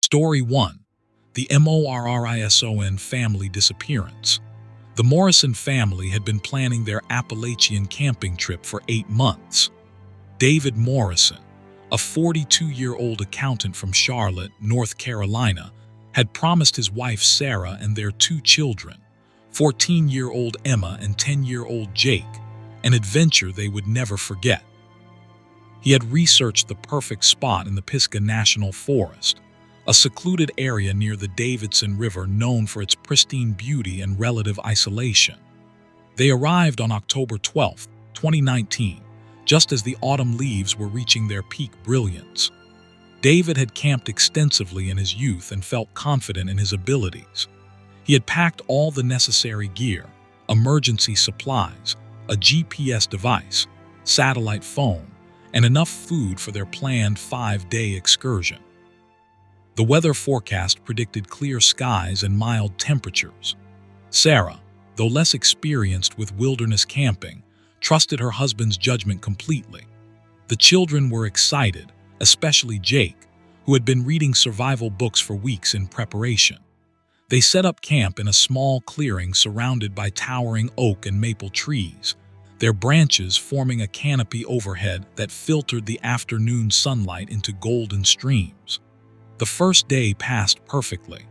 Story 1. The Morrison family disappearance. The Morrison family had been planning their Appalachian camping trip for 8 months. David Morrison, a 42-year-old accountant from Charlotte, North Carolina, had promised his wife Sarah and their 2 children, 14-year-old Emma and 10-year-old Jake, an adventure they would never forget. He had researched the perfect spot in the Pisgah National Forest, a secluded area near the Davidson River known for its pristine beauty and relative isolation. They arrived on October 12, 2019, just as the autumn leaves were reaching their peak brilliance. David had camped extensively in his youth and felt confident in his abilities. He had packed all the necessary gear, emergency supplies, a GPS device, satellite phone, and enough food for their planned 5-day excursion. The weather forecast predicted clear skies and mild temperatures. Sarah, though less experienced with wilderness camping, trusted her husband's judgment completely. The children were excited, especially Jake, who had been reading survival books for weeks in preparation. They set up camp in a small clearing surrounded by towering oak and maple trees, their branches forming a canopy overhead that filtered the afternoon sunlight into golden streams. The first day passed perfectly.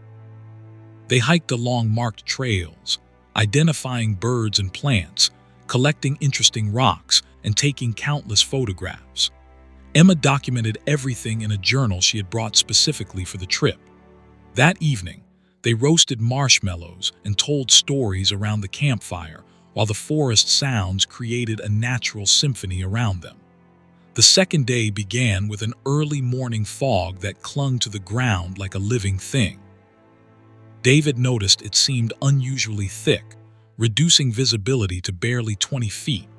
They hiked along marked trails, identifying birds and plants, collecting interesting rocks, and taking countless photographs. Emma documented everything in a journal she had brought specifically for the trip. That evening, they roasted marshmallows and told stories around the campfire, while the forest sounds created a natural symphony around them. The second day began with an early morning fog that clung to the ground like a living thing. David noticed it seemed unusually thick, reducing visibility to barely 20 feet,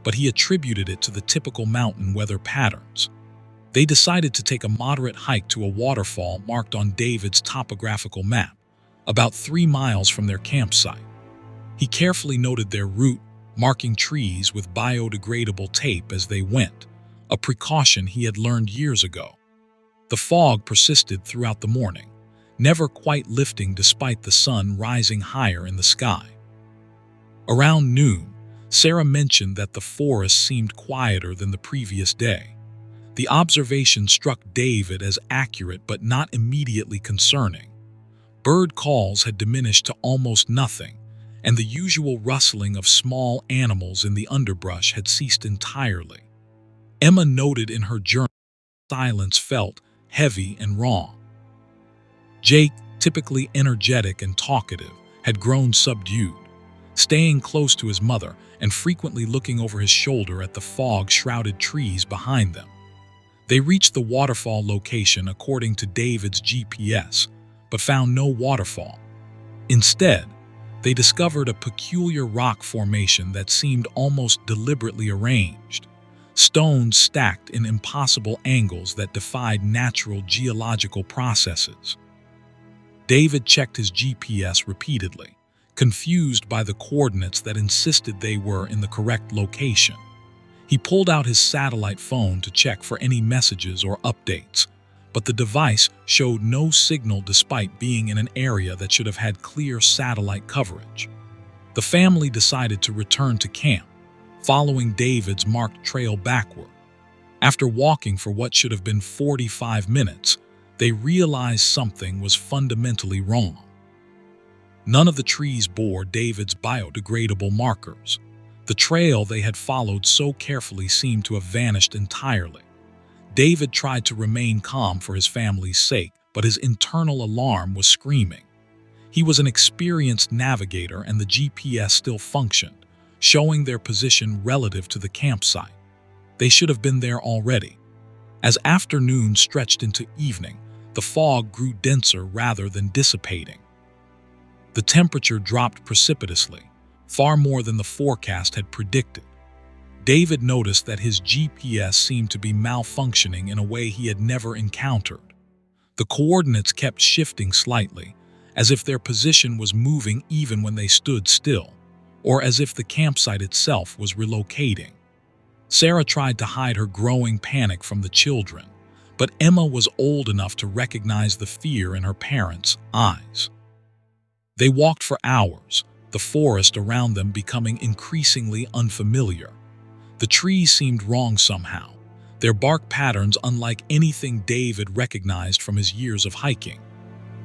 but he attributed it to the typical mountain weather patterns. They decided to take a moderate hike to a waterfall marked on David's topographical map, about 3 miles from their campsite. He carefully noted their route, marking trees with biodegradable tape as they went, a precaution he had learned years ago. The fog persisted throughout the morning, never quite lifting despite the sun rising higher in the sky. Around noon, Sarah mentioned that the forest seemed quieter than the previous day. The observation struck David as accurate but not immediately concerning. Bird calls had diminished to almost nothing, and the usual rustling of small animals in the underbrush had ceased entirely. Emma noted in her journal that silence felt heavy and wrong. Jake, typically energetic and talkative, had grown subdued, staying close to his mother and frequently looking over his shoulder at the fog-shrouded trees behind them. They reached the waterfall location according to David's GPS, but found no waterfall. Instead, they discovered a peculiar rock formation that seemed almost deliberately arranged. Stones stacked in impossible angles that defied natural geological processes. David checked his GPS repeatedly, confused by the coordinates that insisted they were in the correct location. He pulled out his satellite phone to check for any messages or updates, but the device showed no signal despite being in an area that should have had clear satellite coverage. The family decided to return to camp, following David's marked trail backward. After walking for what should have been 45 minutes, they realized something was fundamentally wrong. None of the trees bore David's biodegradable markers. The trail they had followed so carefully seemed to have vanished entirely. David tried to remain calm for his family's sake, but his internal alarm was screaming. He was an experienced navigator and the GPS still functioned, showing their position relative to the campsite. They should have been there already. As afternoon stretched into evening, the fog grew denser rather than dissipating. The temperature dropped precipitously, far more than the forecast had predicted. David noticed that his GPS seemed to be malfunctioning in a way he had never encountered. The coordinates kept shifting slightly, as if their position was moving even when they stood still, or as if the campsite itself was relocating. Sarah tried to hide her growing panic from the children, but Emma was old enough to recognize the fear in her parents' eyes. They walked for hours, the forest around them becoming increasingly unfamiliar. The trees seemed wrong somehow, their bark patterns unlike anything David recognized from his years of hiking.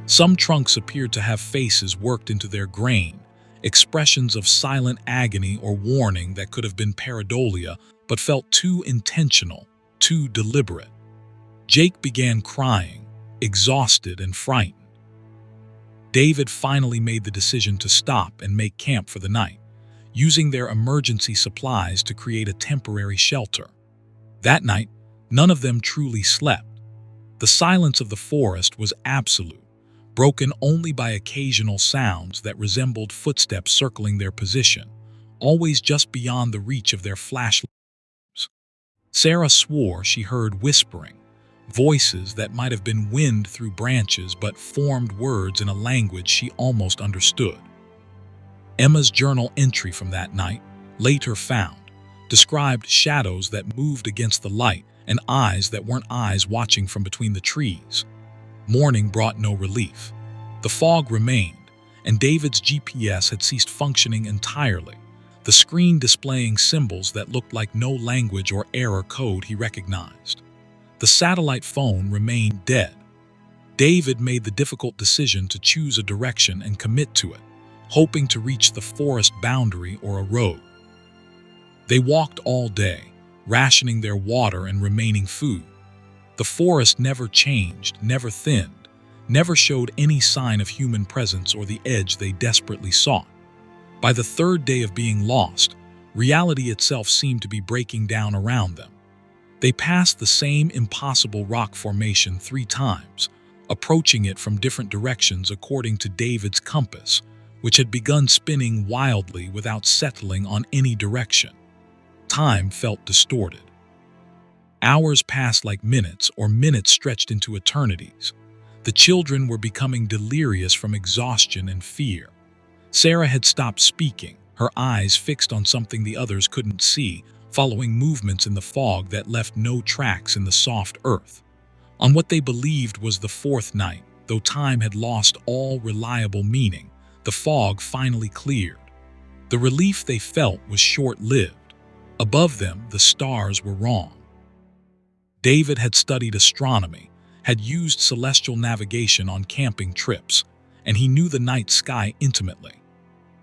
Some trunks appeared to have faces worked into their grain, expressions of silent agony or warning that could have been pareidolia but felt too intentional, too deliberate. Jake began crying, exhausted and frightened. David finally made the decision to stop and make camp for the night, using their emergency supplies to create a temporary shelter. That night, none of them truly slept. The silence of the forest was absolute, broken only by occasional sounds that resembled footsteps circling their position, always just beyond the reach of their flashlights. Sarah swore she heard whispering, voices that might have been wind through branches but formed words in a language she almost understood. Emma's journal entry from that night, later found, described shadows that moved against the light and eyes that weren't eyes watching from between the trees. Morning brought no relief. The fog remained, and David's GPS had ceased functioning entirely, the screen displaying symbols that looked like no language or error code he recognized. The satellite phone remained dead. David made the difficult decision to choose a direction and commit to it, hoping to reach the forest boundary or a road. They walked all day, rationing their water and remaining food. The forest never changed, never thinned, never showed any sign of human presence or the edge they desperately sought. By the third day of being lost, reality itself seemed to be breaking down around them. They passed the same impossible rock formation 3 times, approaching it from different directions according to David's compass, which had begun spinning wildly without settling on any direction. Time felt distorted. Hours passed like minutes, or minutes stretched into eternities. The children were becoming delirious from exhaustion and fear. Sarah had stopped speaking, her eyes fixed on something the others couldn't see, following movements in the fog that left no tracks in the soft earth. On what they believed was the 4th night, though time had lost all reliable meaning, the fog finally cleared. The relief they felt was short-lived. Above them, the stars were wrong. David had studied astronomy, had used celestial navigation on camping trips, and he knew the night sky intimately.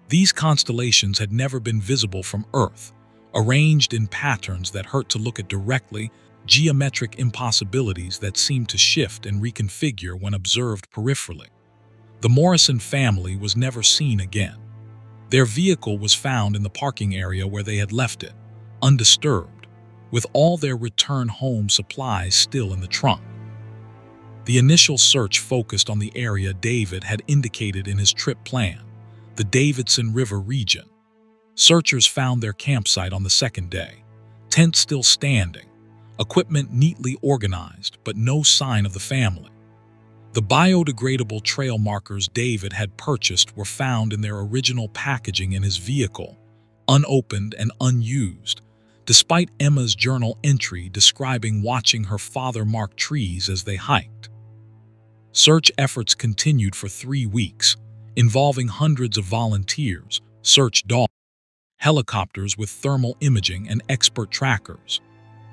These constellations had never been visible from Earth, arranged in patterns that hurt to look at directly, geometric impossibilities that seemed to shift and reconfigure when observed peripherally. The Morrison family was never seen again. Their vehicle was found in the parking area where they had left it, undisturbed, with all their return home supplies still in the trunk. The initial search focused on the area David had indicated in his trip plan, the Davidson River region. Searchers found their campsite on the 2nd day, tents still standing, equipment neatly organized, but no sign of the family. The biodegradable trail markers David had purchased were found in their original packaging in his vehicle, unopened and unused, despite Emma's journal entry describing watching her father mark trees as they hiked. Search efforts continued for 3 weeks, involving hundreds of volunteers, search dogs, helicopters with thermal imaging and expert trackers.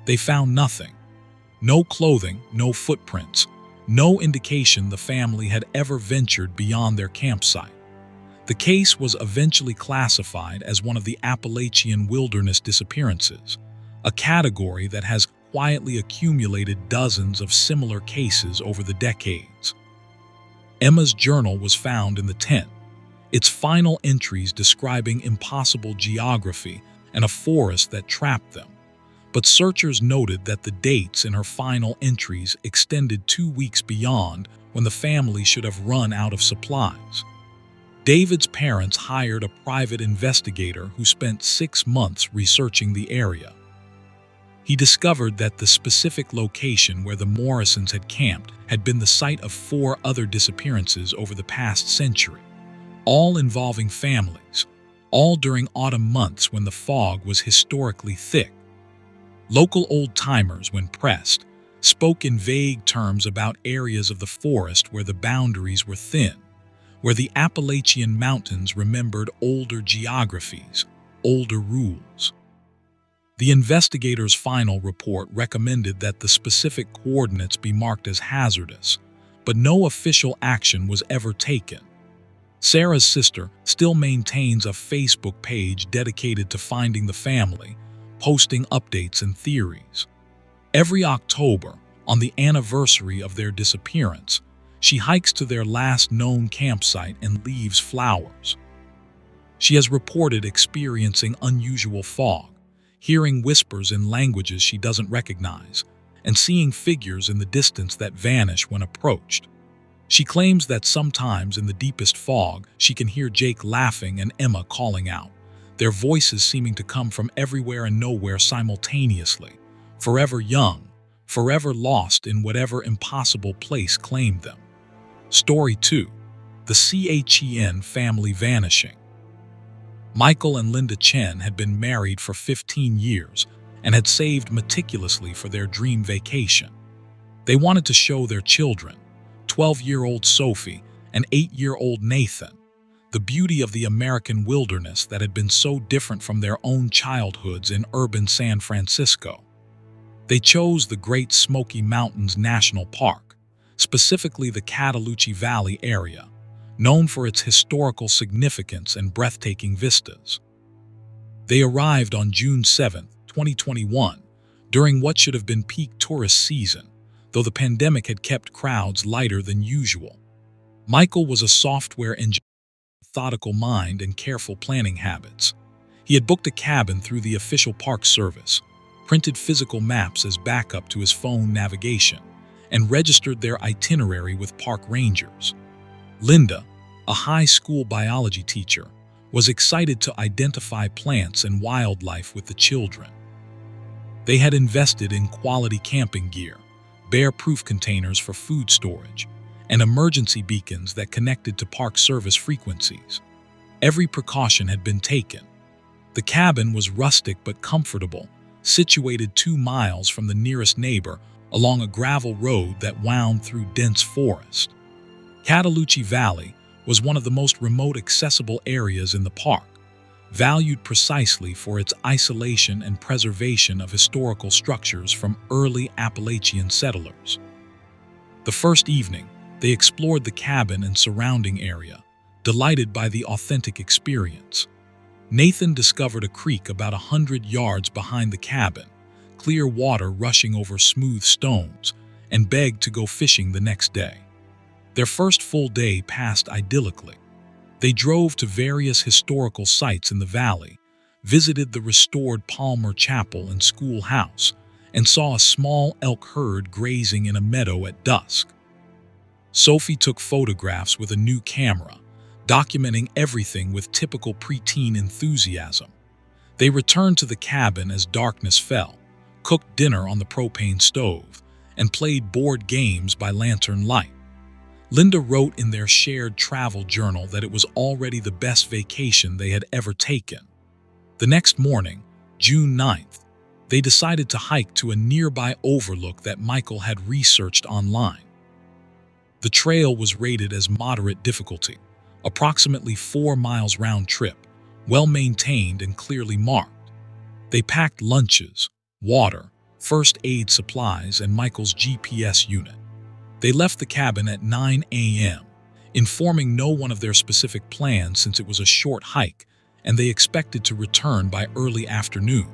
They found nothing. No clothing, no footprints, no indication the family had ever ventured beyond their campsite. The case was eventually classified as one of the Appalachian Wilderness Disappearances, a category that has quietly accumulated dozens of similar cases over the decades. Emma's journal was found in the tent, its final entries describing impossible geography and a forest that trapped them. But searchers noted that the dates in her final entries extended 2 weeks beyond when the family should have run out of supplies. David's parents hired a private investigator who spent 6 months researching the area. He discovered that the specific location where the Morrisons had camped had been the site of 4 other disappearances over the past century, all involving families, all during autumn months when the fog was historically thick. Local old-timers, when pressed, spoke in vague terms about areas of the forest where the boundaries were thin, where the Appalachian Mountains remembered older geographies, older rules. The investigators' final report recommended that the specific coordinates be marked as hazardous, but no official action was ever taken. Sarah's sister still maintains a Facebook page dedicated to finding the family, posting updates and theories. Every October, on the anniversary of their disappearance, she hikes to their last known campsite and leaves flowers. She has reported experiencing unusual fog, hearing whispers in languages she doesn't recognize, and seeing figures in the distance that vanish when approached. She claims that sometimes in the deepest fog, she can hear Jake laughing and Emma calling out, their voices seeming to come from everywhere and nowhere simultaneously, forever young, forever lost in whatever impossible place claimed them. Story 2. The Chen family vanishing. Michael and Linda Chen had been married for 15 years and had saved meticulously for their dream vacation. They wanted to show their children, 12-year-old Sophie and 8-year-old Nathan, the beauty of the American wilderness that had been so different from their own childhoods in urban San Francisco. They chose the Great Smoky Mountains National Park, specifically the Cataloochee Valley area, known for its historical significance and breathtaking vistas. They arrived on June 7, 2021, during what should have been peak tourist season, though the pandemic had kept crowds lighter than usual. Michael was a software engineer with a methodical mind and careful planning habits. He had booked a cabin through the official Park Service, printed physical maps as backup to his phone navigation, and registered their itinerary with park rangers. Linda, a high school biology teacher, was excited to identify plants and wildlife with the children. They had invested in quality camping gear, bear-proof containers for food storage, and emergency beacons that connected to Park Service frequencies. Every precaution had been taken. The cabin was rustic but comfortable, situated 2 miles from the nearest neighbor along a gravel road that wound through dense forest. Cataloochee Valley was one of the most remote accessible areas in the park, valued precisely for its isolation and preservation of historical structures from early Appalachian settlers. The first evening, they explored the cabin and surrounding area, delighted by the authentic experience. Nathan discovered a creek about 100 yards behind the cabin, clear water rushing over smooth stones, and begged to go fishing the next day. Their first full day passed idyllically. They drove to various historical sites in the valley, visited the restored Palmer Chapel and schoolhouse, and saw a small elk herd grazing in a meadow at dusk. Sophie took photographs with a new camera, documenting everything with typical preteen enthusiasm. They returned to the cabin as darkness fell, cooked dinner on the propane stove, and played board games by lantern light. Linda wrote in their shared travel journal that it was already the best vacation they had ever taken. The next morning, June 9th, they decided to hike to a nearby overlook that Michael had researched online. The trail was rated as moderate difficulty, approximately 4 miles round trip, well-maintained and clearly marked. They packed lunches, water, first aid supplies, and Michael's GPS unit. They left the cabin at 9 a.m., informing no one of their specific plans since it was a short hike, and they expected to return by early afternoon.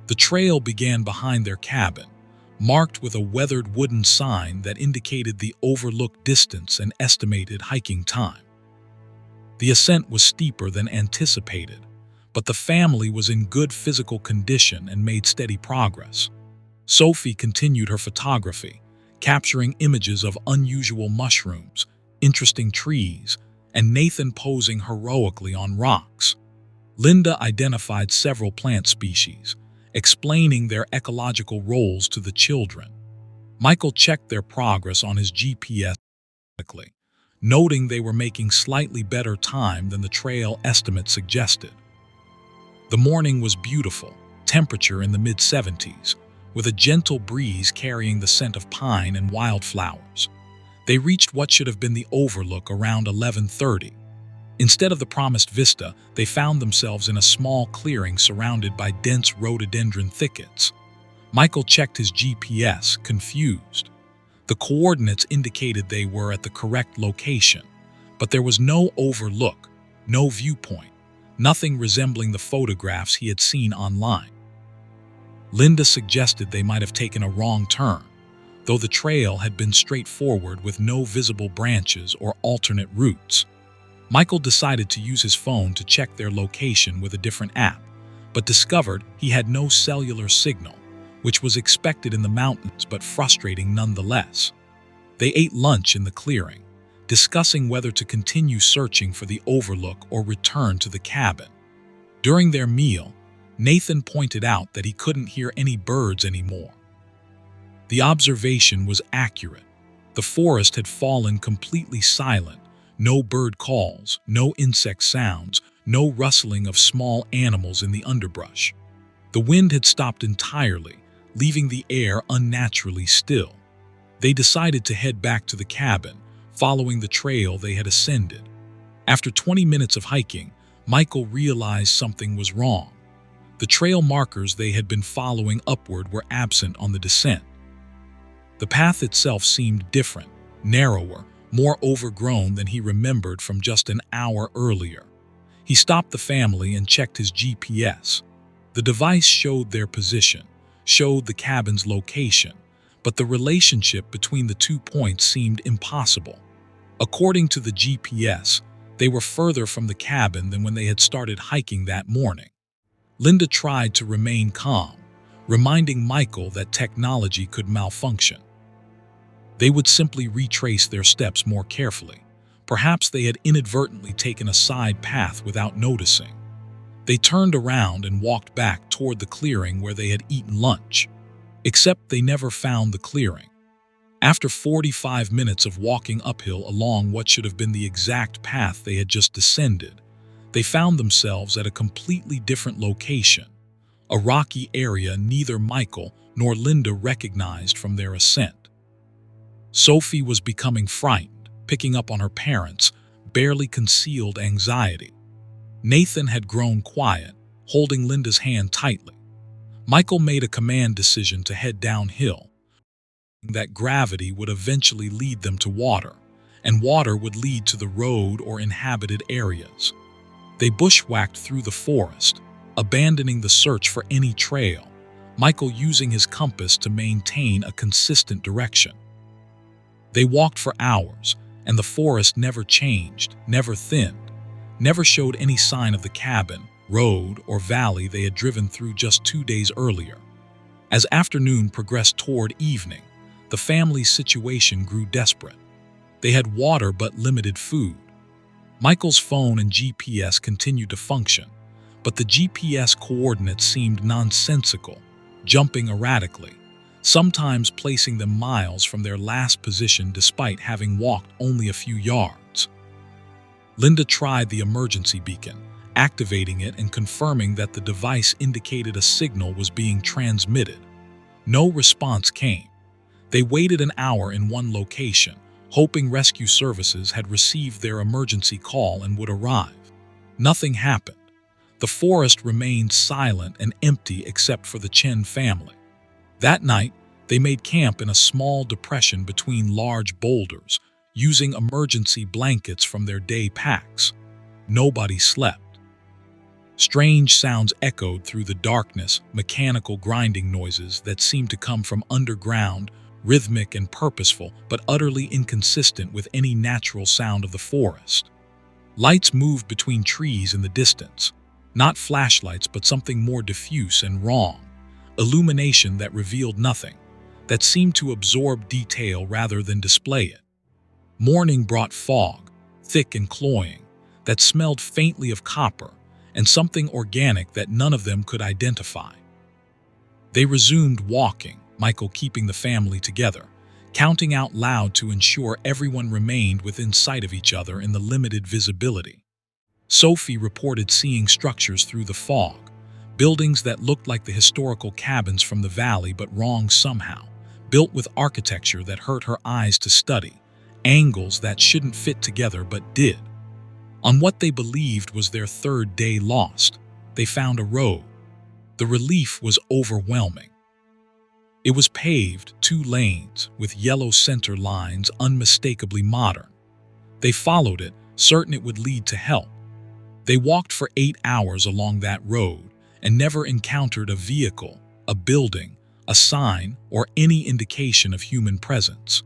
The trail began behind their cabin, marked with a weathered wooden sign that indicated the overlook distance and estimated hiking time. The ascent was steeper than anticipated, but the family was in good physical condition and made steady progress. Sophie continued her photography, capturing images of unusual mushrooms, interesting trees, and Nathan posing heroically on rocks. Linda identified several plant species, explaining their ecological roles to the children. Michael checked their progress on his GPS, noting they were making slightly better time than the trail estimate suggested. The morning was beautiful, temperature in the mid-70s, with a gentle breeze carrying the scent of pine and wildflowers. They reached what should have been the overlook around 11:30. Instead of the promised vista, they found themselves in a small clearing surrounded by dense rhododendron thickets. Michael checked his GPS, confused. The coordinates indicated they were at the correct location, but there was no overlook, no viewpoint, nothing resembling the photographs he had seen online. Linda suggested they might have taken a wrong turn, though the trail had been straightforward with no visible branches or alternate routes. Michael decided to use his phone to check their location with a different app, but discovered he had no cellular signal, which was expected in the mountains but frustrating nonetheless. They ate lunch in the clearing, discussing whether to continue searching for the overlook or return to the cabin. During their meal, Nathan pointed out that he couldn't hear any birds anymore. The observation was accurate. The forest had fallen completely silent. No bird calls, no insect sounds, no rustling of small animals in the underbrush. The wind had stopped entirely, leaving the air unnaturally still. They decided to head back to the cabin, following the trail they had ascended. After 20 minutes of hiking, Michael realized something was wrong. The trail markers they had been following upward were absent on the descent. The path itself seemed different, narrower, more overgrown than he remembered from just an hour earlier. He stopped the family and checked his GPS. The device showed their position, showed the cabin's location, but the relationship between the 2 points seemed impossible. According to the GPS, they were further from the cabin than when they had started hiking that morning. Linda tried to remain calm, reminding Michael that technology could malfunction. They would simply retrace their steps more carefully. Perhaps they had inadvertently taken a side path without noticing. They turned around and walked back toward the clearing where they had eaten lunch. Except they never found the clearing. After 45 minutes of walking uphill along what should have been the exact path they had just descended, they found themselves at a completely different location, a rocky area neither Michael nor Linda recognized from their ascent. Sophie was becoming frightened, picking up on her parents' barely concealed anxiety. Nathan had grown quiet, holding Linda's hand tightly. Michael made a command decision to head downhill, that gravity would eventually lead them to water, and water would lead to the road or inhabited areas. They bushwhacked through the forest, abandoning the search for any trail, Michael using his compass to maintain a consistent direction. They walked for hours, and the forest never changed, never thinned, never showed any sign of the cabin, road, or valley they had driven through just 2 days earlier. As afternoon progressed toward evening, the family's situation grew desperate. They had water but limited food. Michael's phone and GPS continued to function, but the GPS coordinates seemed nonsensical, jumping erratically, sometimes placing them miles from their last position despite having walked only a few yards. Linda tried the emergency beacon, activating it and confirming that the device indicated a signal was being transmitted. No response came. They waited an hour in one location, hoping rescue services had received their emergency call and would arrive. Nothing happened. The forest remained silent and empty except for the Chen family. That night, they made camp in a small depression between large boulders, using emergency blankets from their day packs. Nobody slept. Strange sounds echoed through the darkness, mechanical grinding noises that seemed to come from underground, rhythmic and purposeful, but utterly inconsistent with any natural sound of the forest. Lights moved between trees in the distance, not flashlights but something more diffuse and wrong. Illumination that revealed nothing, that seemed to absorb detail rather than display it. Morning brought fog, thick and cloying, that smelled faintly of copper and something organic that none of them could identify. They resumed walking, Michael keeping the family together, counting out loud to ensure everyone remained within sight of each other in the limited visibility. Sophie reported seeing structures through the fog, buildings that looked like the historical cabins from the valley but wrong somehow, built with architecture that hurt her eyes to study, angles that shouldn't fit together but did. On what they believed was their third day lost, they found a road. The relief was overwhelming. It was paved, 2 lanes, with yellow center lines unmistakably modern. They followed it, certain it would lead to help. They walked for 8 hours along that road and never encountered a vehicle, a building, a sign, or any indication of human presence.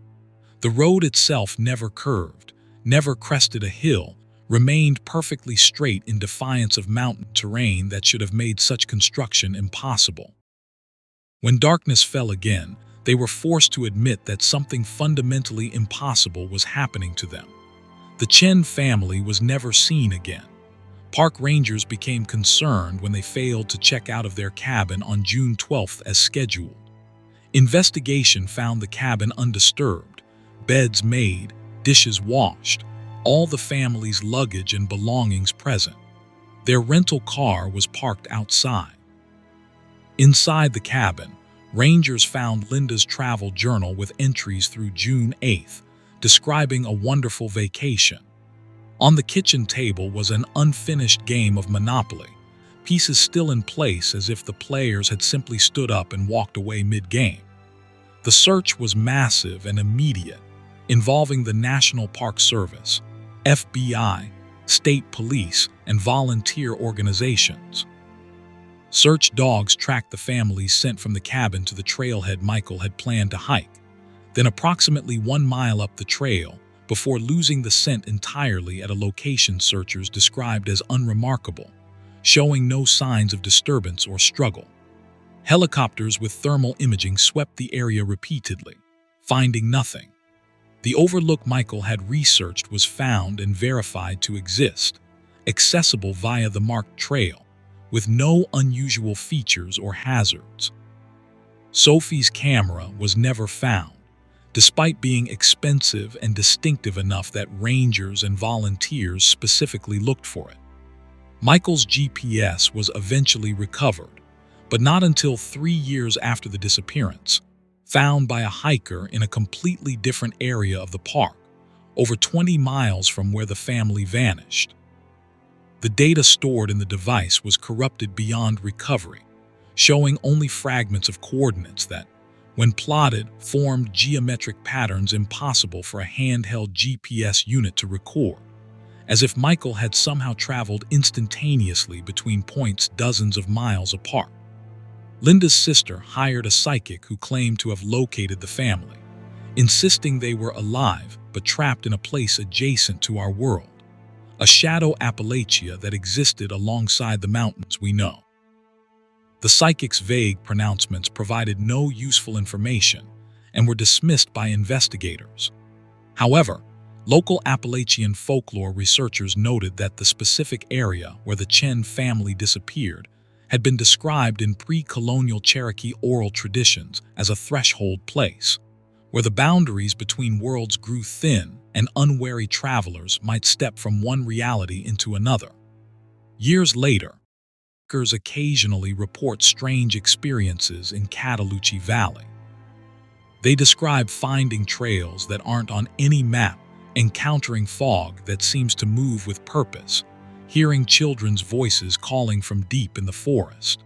The road itself never curved, never crested a hill, remained perfectly straight in defiance of mountain terrain that should have made such construction impossible. When darkness fell again, they were forced to admit that something fundamentally impossible was happening to them. The Chen family was never seen again. Park rangers became concerned when they failed to check out of their cabin on June 12th as scheduled. Investigation found the cabin undisturbed, beds made, dishes washed, all the family's luggage and belongings present. Their rental car was parked outside. Inside the cabin, rangers found Linda's travel journal with entries through June 8th, describing a wonderful vacation. On the kitchen table was an unfinished game of Monopoly, pieces still in place as if the players had simply stood up and walked away mid-game. The search was massive and immediate, involving the National Park Service, FBI, state police, and volunteer organizations. Search dogs tracked the families sent from the cabin to the trailhead Michael had planned to hike, then approximately 1 mile up the trail, before losing the scent entirely at a location searchers described as unremarkable, showing no signs of disturbance or struggle. Helicopters with thermal imaging swept the area repeatedly, finding nothing. The overlook Michael had researched was found and verified to exist, accessible via the marked trail, with no unusual features or hazards. Sophie's camera was never found, despite being expensive and distinctive enough that rangers and volunteers specifically looked for it. Michael's GPS was eventually recovered, but not until 3 years after the disappearance, found by a hiker in a completely different area of the park, over 20 miles from where the family vanished. The data stored in the device was corrupted beyond recovery, showing only fragments of coordinates that, when plotted, formed geometric patterns impossible for a handheld GPS unit to record, as if Michael had somehow traveled instantaneously between points dozens of miles apart. Linda's sister hired a psychic who claimed to have located the family, insisting they were alive but trapped in a place adjacent to our world, a shadow Appalachia that existed alongside the mountains we know. The psychic's vague pronouncements provided no useful information and were dismissed by investigators. However, local Appalachian folklore researchers noted that the specific area where the Chen family disappeared had been described in pre-colonial Cherokee oral traditions as a threshold place, where the boundaries between worlds grew thin and unwary travelers might step from one reality into another. Years later, hikers occasionally report strange experiences in Cataloochee Valley. They describe finding trails that aren't on any map, encountering fog that seems to move with purpose, hearing children's voices calling from deep in the forest.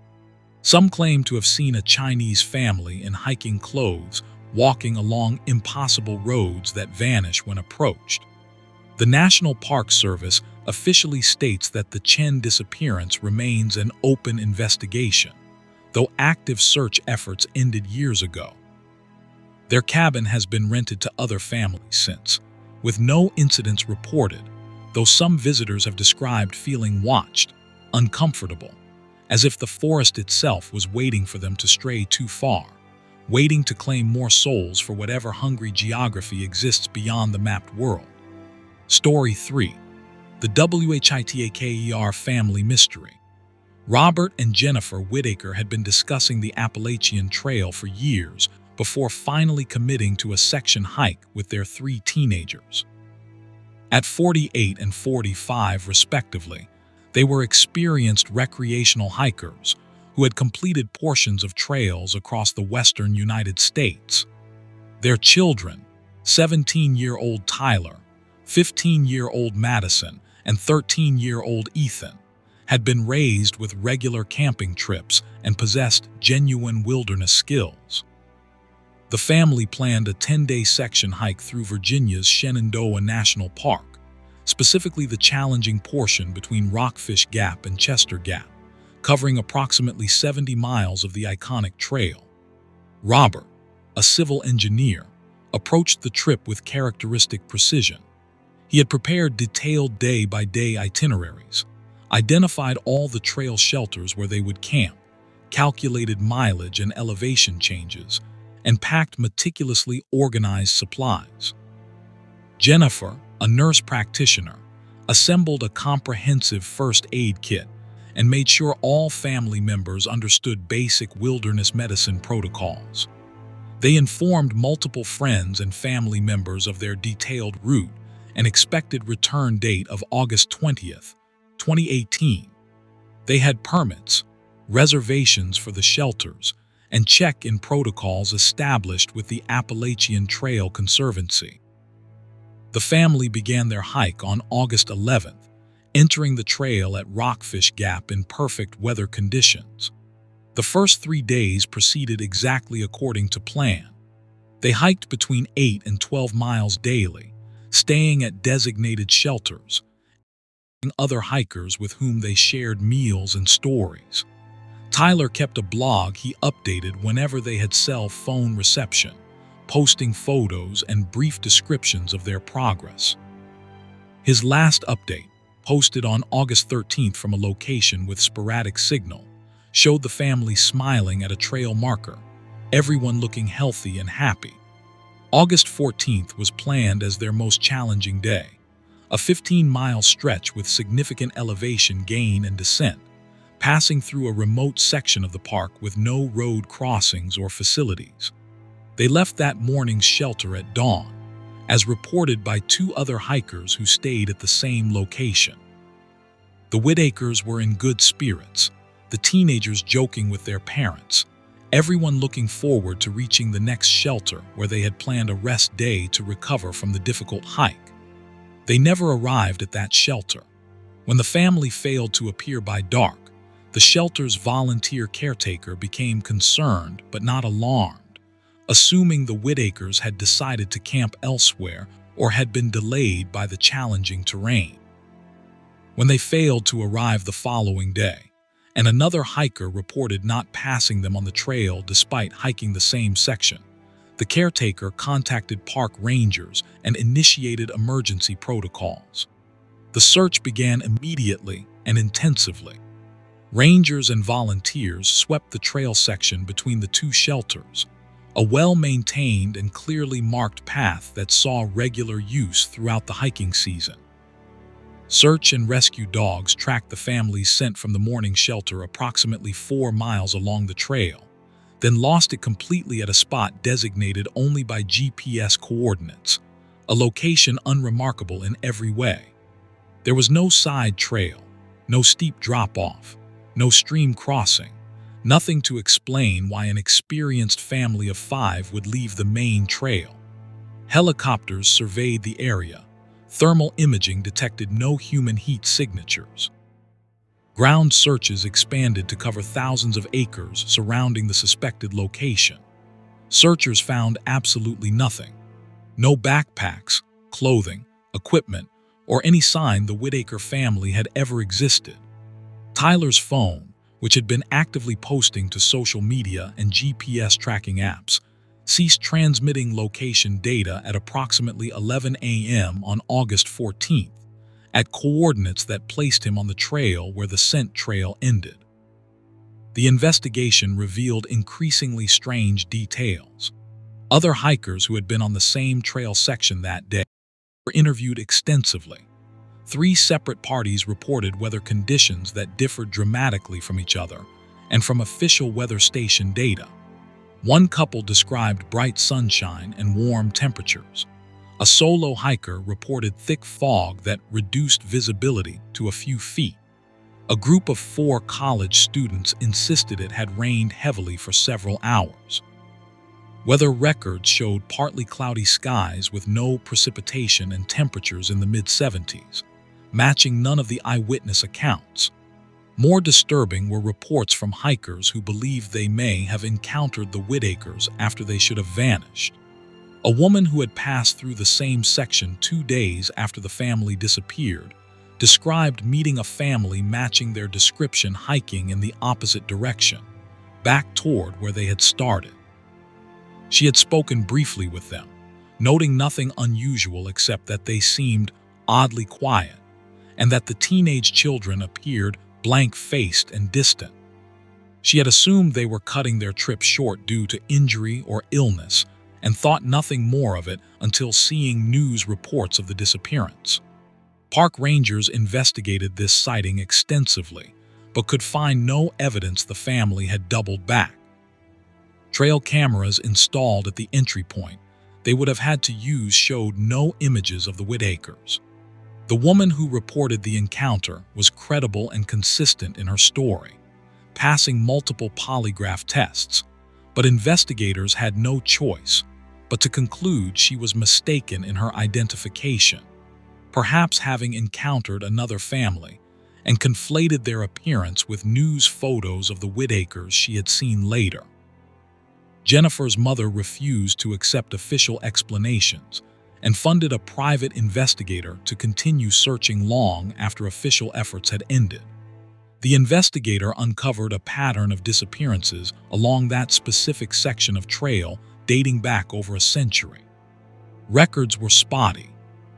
Some claim to have seen a Chinese family in hiking clothes walking along impossible roads that vanish when approached. The National Park Service officially states that the Chen disappearance remains an open investigation, though active search efforts ended years ago. Their cabin has been rented to other families since, with no incidents reported, though some visitors have described feeling watched, uncomfortable, as if the forest itself was waiting for them to stray too far, waiting to claim more souls for whatever hungry geography exists beyond the mapped world. Story 3. The Whitaker Family Mystery. Robert and Jennifer Whitaker had been discussing the Appalachian Trail for years before finally committing to a section hike with their 3 teenagers. At 48 and 45 respectively, they were experienced recreational hikers, who had completed portions of trails across the western United States. Their children, 17-year-old Tyler, 15-year-old Madison, and 13-year-old Ethan, had been raised with regular camping trips and possessed genuine wilderness skills. The family planned a 10-day section hike through Virginia's Shenandoah National Park, specifically the challenging portion between Rockfish Gap and Chester Gap, covering approximately 70 miles of the iconic trail. Robert, a civil engineer, approached the trip with characteristic precision. He had prepared detailed day-by-day itineraries, identified all the trail shelters where they would camp, calculated mileage and elevation changes, and packed meticulously organized supplies. Jennifer, a nurse practitioner, assembled a comprehensive first aid kit and made sure all family members understood basic wilderness medicine protocols. They informed multiple friends and family members of their detailed route and expected return date of August 20th, 2018. They had permits, reservations for the shelters, and check-in protocols established with the Appalachian Trail Conservancy. The family began their hike on August 11th, entering the trail at Rockfish Gap in perfect weather conditions. The first 3 days proceeded exactly according to plan. They hiked between 8 and 12 miles daily, staying at designated shelters, and other hikers with whom they shared meals and stories. Tyler kept a blog he updated whenever they had cell phone reception, posting photos and brief descriptions of their progress. His last update, posted on August 13th from a location with sporadic signal, showed the family smiling at a trail marker, everyone looking healthy and happy. August 14th was planned as their most challenging day, a 15-mile stretch with significant elevation gain and descent, passing through a remote section of the park with no road crossings or facilities. They left that morning's shelter at dawn, as reported by 2 other hikers who stayed at the same location. The Whitakers were in good spirits, the teenagers joking with their parents, everyone looking forward to reaching the next shelter where they had planned a rest day to recover from the difficult hike. They never arrived at that shelter. When the family failed to appear by dark, the shelter's volunteer caretaker became concerned but not alarmed, assuming the Whitakers had decided to camp elsewhere or had been delayed by the challenging terrain. When they failed to arrive the following day, and another hiker reported not passing them on the trail despite hiking the same section, the caretaker contacted park rangers and initiated emergency protocols. The search began immediately and intensively. Rangers and volunteers swept the trail section between the 2 shelters, a well-maintained and clearly marked path that saw regular use throughout the hiking season. Search and rescue dogs tracked the family's scent from the morning shelter approximately 4 miles along the trail, then lost it completely at a spot designated only by GPS coordinates, a location unremarkable in every way. There was no side trail, no steep drop-off, no stream crossing, nothing to explain why an experienced family of 5 would leave the main trail. Helicopters surveyed the area. Thermal imaging detected no human heat signatures. Ground searches expanded to cover thousands of acres surrounding the suspected location. Searchers found absolutely nothing. No backpacks, clothing, equipment, or any sign the Whitaker family had ever existed. Tyler's phone, which had been actively posting to social media and GPS tracking apps, ceased transmitting location data at approximately 11 a.m. on August 14th, at coordinates that placed him on the trail where the scent trail ended. The investigation revealed increasingly strange details. Other hikers who had been on the same trail section that day were interviewed extensively. 3 separate parties reported weather conditions that differed dramatically from each other and from official weather station data. One couple described bright sunshine and warm temperatures. A solo hiker reported thick fog that reduced visibility to a few feet. A group of 4 college students insisted it had rained heavily for several hours. Weather records showed partly cloudy skies with no precipitation and temperatures in the mid-70s, matching none of the eyewitness accounts. More disturbing were reports from hikers who believed they may have encountered the Whittakers after they should have vanished. A woman who had passed through the same section 2 days after the family disappeared described meeting a family matching their description hiking in the opposite direction, back toward where they had started. She had spoken briefly with them, noting nothing unusual except that they seemed oddly quiet, and that the teenage children appeared blank-faced and distant. She had assumed they were cutting their trip short due to injury or illness, and thought nothing more of it until seeing news reports of the disappearance. Park rangers investigated this sighting extensively, but could find no evidence the family had doubled back. Trail cameras installed at the entry point they would have had to use showed no images of the Whittakers. The woman who reported the encounter was credible and consistent in her story, passing multiple polygraph tests, but investigators had no choice but to conclude she was mistaken in her identification, perhaps having encountered another family and conflated their appearance with news photos of the Whittakers she had seen later. Jennifer's mother refused to accept official explanations and funded a private investigator to continue searching long after official efforts had ended. The investigator uncovered a pattern of disappearances along that specific section of trail dating back over a century. Records were spotty,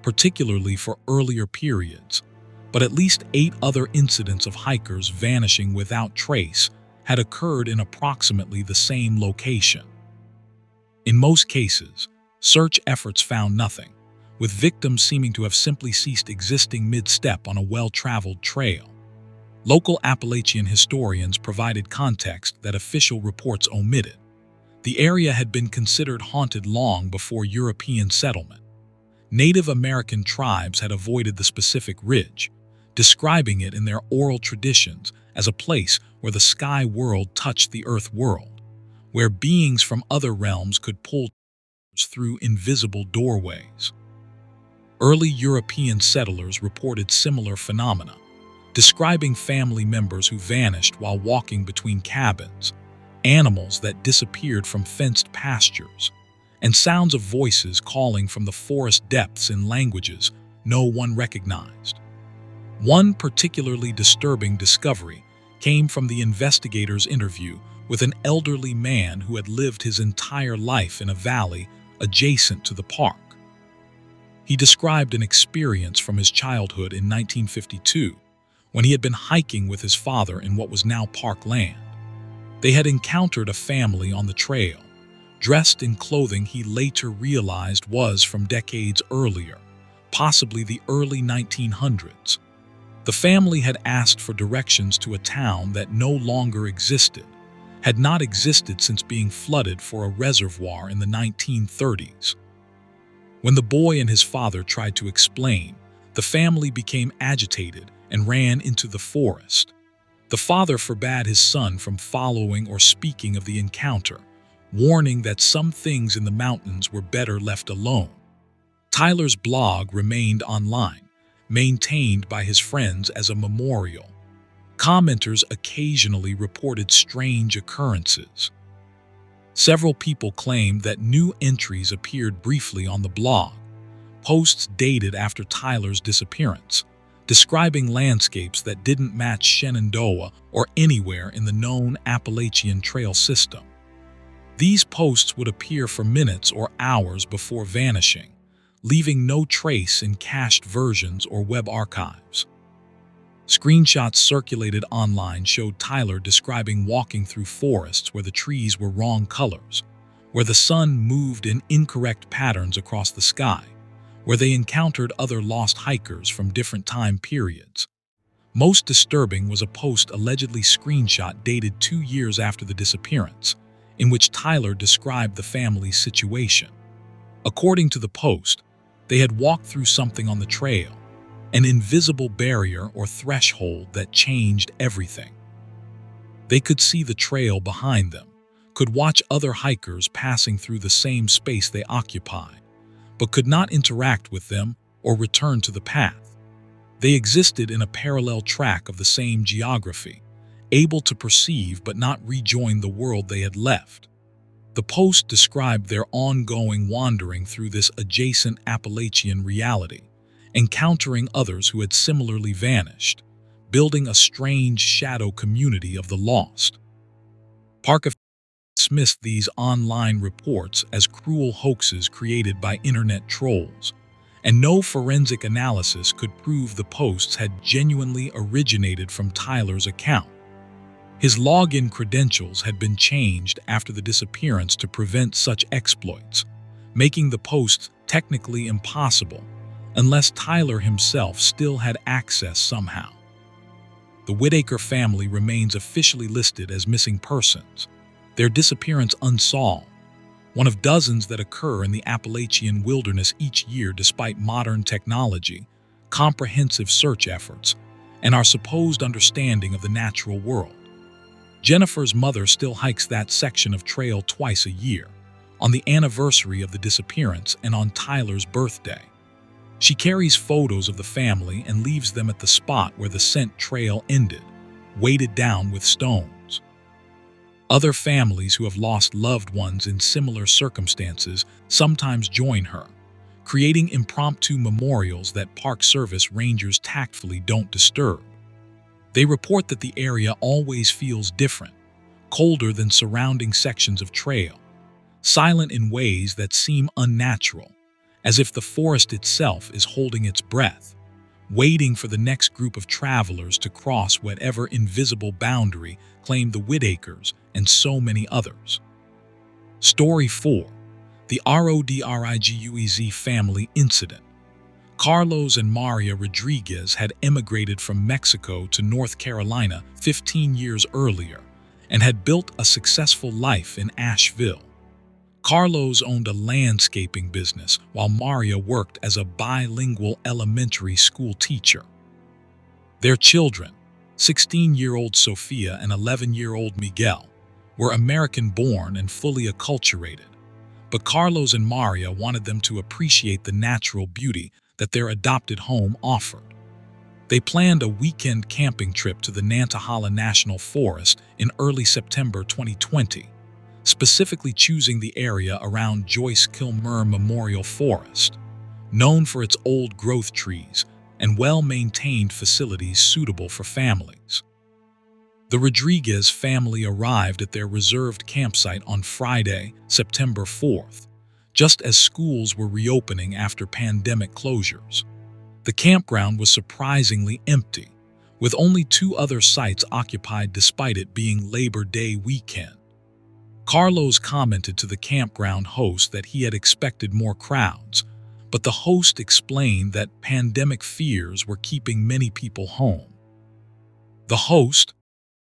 particularly for earlier periods, but at least 8 other incidents of hikers vanishing without trace had occurred in approximately the same location. In most cases, search efforts found nothing, with victims seeming to have simply ceased existing mid-step on a well-traveled trail. Local Appalachian historians provided context that official reports omitted. The area had been considered haunted long before European settlement. Native American tribes had avoided the specific ridge, describing it in their oral traditions as a place where the sky world touched the earth world, where beings from other realms could pull through invisible doorways. Early European settlers reported similar phenomena, describing family members who vanished while walking between cabins, animals that disappeared from fenced pastures, and sounds of voices calling from the forest depths in languages no one recognized. One particularly disturbing discovery came from the investigator's interview with an elderly man who had lived his entire life in a valley adjacent to the park. He described an experience from his childhood in 1952, when he had been hiking with his father in what was now park land. They had encountered a family on the trail, dressed in clothing he later realized was from decades earlier, possibly the early 1900s. The family had asked for directions to a town that no longer existed, had not existed since being flooded for a reservoir in the 1930s. When the boy and his father tried to explain, the family became agitated and ran into the forest. The father forbade his son from following or speaking of the encounter, warning that some things in the mountains were better left alone. Tyler's blog remained online, maintained by his friends as a memorial. Commenters occasionally reported strange occurrences. Several people claimed that new entries appeared briefly on the blog, posts dated after Tyler's disappearance, describing landscapes that didn't match Shenandoah or anywhere in the known Appalachian Trail system. These posts would appear for minutes or hours before vanishing, leaving no trace in cached versions or web archives. Screenshots circulated online showed Tyler describing walking through forests where the trees were wrong colors, where the sun moved in incorrect patterns across the sky, where they encountered other lost hikers from different time periods. Most disturbing was a post allegedly screenshot dated 2 years after the disappearance, in which Tyler described the family's situation. According to the post, they had walked through something on the trail, an invisible barrier or threshold that changed everything. They could see the trail behind them, could watch other hikers passing through the same space they occupied, but could not interact with them or return to the path. They existed in a parallel track of the same geography, able to perceive but not rejoin the world they had left. The post described their ongoing wandering through this adjacent Appalachian reality, encountering others who had similarly vanished, building a strange shadow community of the lost. Parker dismissed these online reports as cruel hoaxes created by internet trolls, and no forensic analysis could prove the posts had genuinely originated from Tyler's account. His login credentials had been changed after the disappearance to prevent such exploits, making the posts technically impossible unless Tyler himself still had access somehow. The Whitaker family remains officially listed as missing persons, their disappearance unsolved, one of dozens that occur in the Appalachian wilderness each year despite modern technology, comprehensive search efforts, and our supposed understanding of the natural world. Jennifer's mother still hikes that section of trail twice a year, on the anniversary of the disappearance and on Tyler's birthday. She carries photos of the family and leaves them at the spot where the scent trail ended, weighted down with stones. Other families who have lost loved ones in similar circumstances sometimes join her, creating impromptu memorials that Park Service rangers tactfully don't disturb. They report that the area always feels different, colder than surrounding sections of trail, silent in ways that seem unnatural, as if the forest itself is holding its breath, waiting for the next group of travelers to cross whatever invisible boundary claimed the Whitakers and so many others. Story 4. The Rodriguez family incident. Carlos and Maria Rodriguez had emigrated from Mexico to North Carolina 15 years earlier and had built a successful life in Asheville. Carlos owned a landscaping business while Maria worked as a bilingual elementary school teacher. Their children, 16-year-old Sophia and 11-year-old Miguel, were American-born and fully acculturated, but Carlos and Maria wanted them to appreciate the natural beauty that their adopted home offered. They planned a weekend camping trip to the Nantahala National Forest in early September 2020, specifically choosing the area around Joyce Kilmer Memorial Forest, known for its old growth trees and well-maintained facilities suitable for families. The Rodriguez family arrived at their reserved campsite on Friday, September 4th, just as schools were reopening after pandemic closures. The campground was surprisingly empty, with only 2 other sites occupied despite it being Labor Day weekend. Carlos commented to the campground host that he had expected more crowds, but the host explained that pandemic fears were keeping many people home. The host,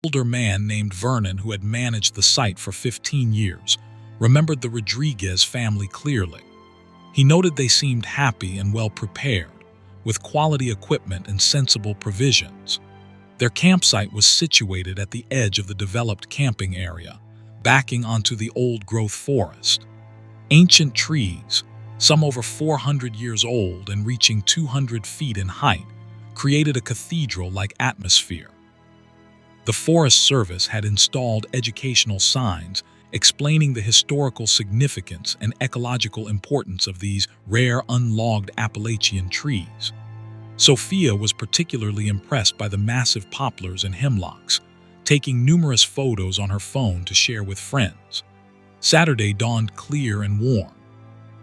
an older man named Vernon who had managed the site for 15 years, remembered the Rodriguez family clearly. He noted they seemed happy and well prepared, with quality equipment and sensible provisions. Their campsite was situated at the edge of the developed camping area, backing onto the old-growth forest. Ancient trees, some over 400 years old and reaching 200 feet in height, created a cathedral-like atmosphere. The Forest Service had installed educational signs explaining the historical significance and ecological importance of these rare unlogged Appalachian trees. Sophia was particularly impressed by the massive poplars and hemlocks, taking numerous photos on her phone to share with friends. Saturday dawned clear and warm.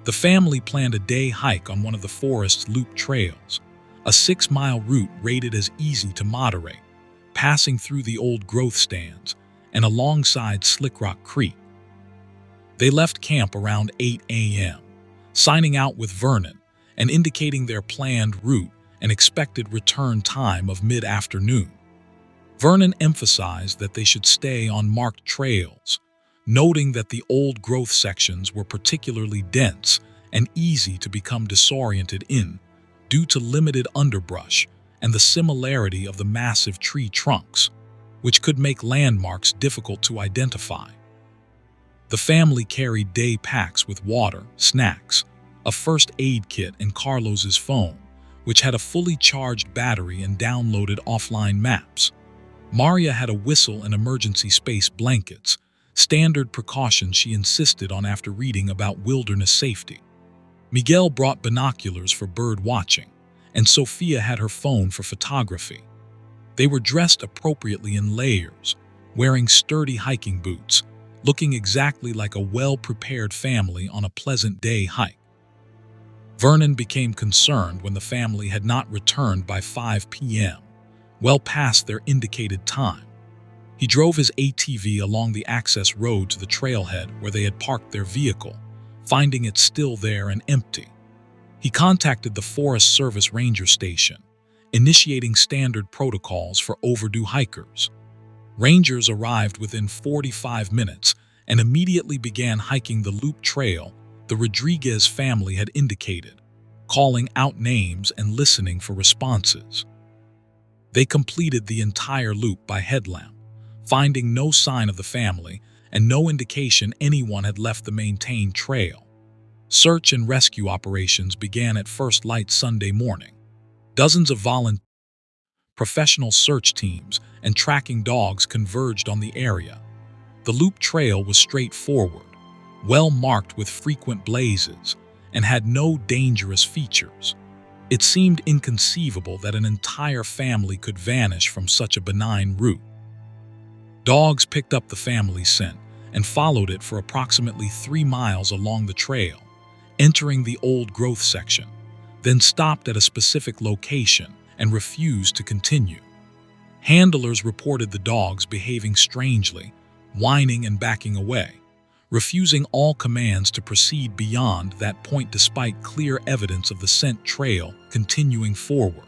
The family planned a day hike on one of the forest's loop trails, a 6-mile route rated as easy to moderate, passing through the old growth stands and alongside Slick Rock Creek. They left camp around 8 a.m., signing out with Vernon and indicating their planned route and expected return time of mid-afternoon. Vernon emphasized that they should stay on marked trails, noting that the old growth sections were particularly dense and easy to become disoriented in, due to limited underbrush and the similarity of the massive tree trunks, which could make landmarks difficult to identify. The family carried day packs with water, snacks, a first aid kit, and Carlos's phone, which had a fully charged battery and downloaded offline maps. Maria had a whistle and emergency space blankets, standard precautions she insisted on after reading about wilderness safety. Miguel brought binoculars for bird watching, and Sophia had her phone for photography. They were dressed appropriately in layers, wearing sturdy hiking boots, looking exactly like a well-prepared family on a pleasant day hike. Vernon became concerned when the family had not returned by 5 p.m., well past their indicated time. He drove his ATV along the access road to the trailhead where they had parked their vehicle, finding it still there and empty. He contacted the Forest Service ranger station, initiating standard protocols for overdue hikers. Rangers arrived within 45 minutes and immediately began hiking the loop trail the Rodriguez family had indicated, calling out names and listening for responses. They completed the entire loop by headlamp, finding no sign of the family and no indication anyone had left the maintained trail. Search and rescue operations began at first light Sunday morning. Dozens of volunteers, professional search teams, and tracking dogs converged on the area. The loop trail was straightforward, well marked with frequent blazes, and had no dangerous features. It seemed inconceivable that an entire family could vanish from such a benign route. Dogs picked up the family's scent and followed it for approximately 3 miles along the trail, entering the old growth section, then stopped at a specific location and refused to continue. Handlers reported the dogs behaving strangely, whining and backing away, refusing all commands to proceed beyond that point despite clear evidence of the scent trail continuing forward.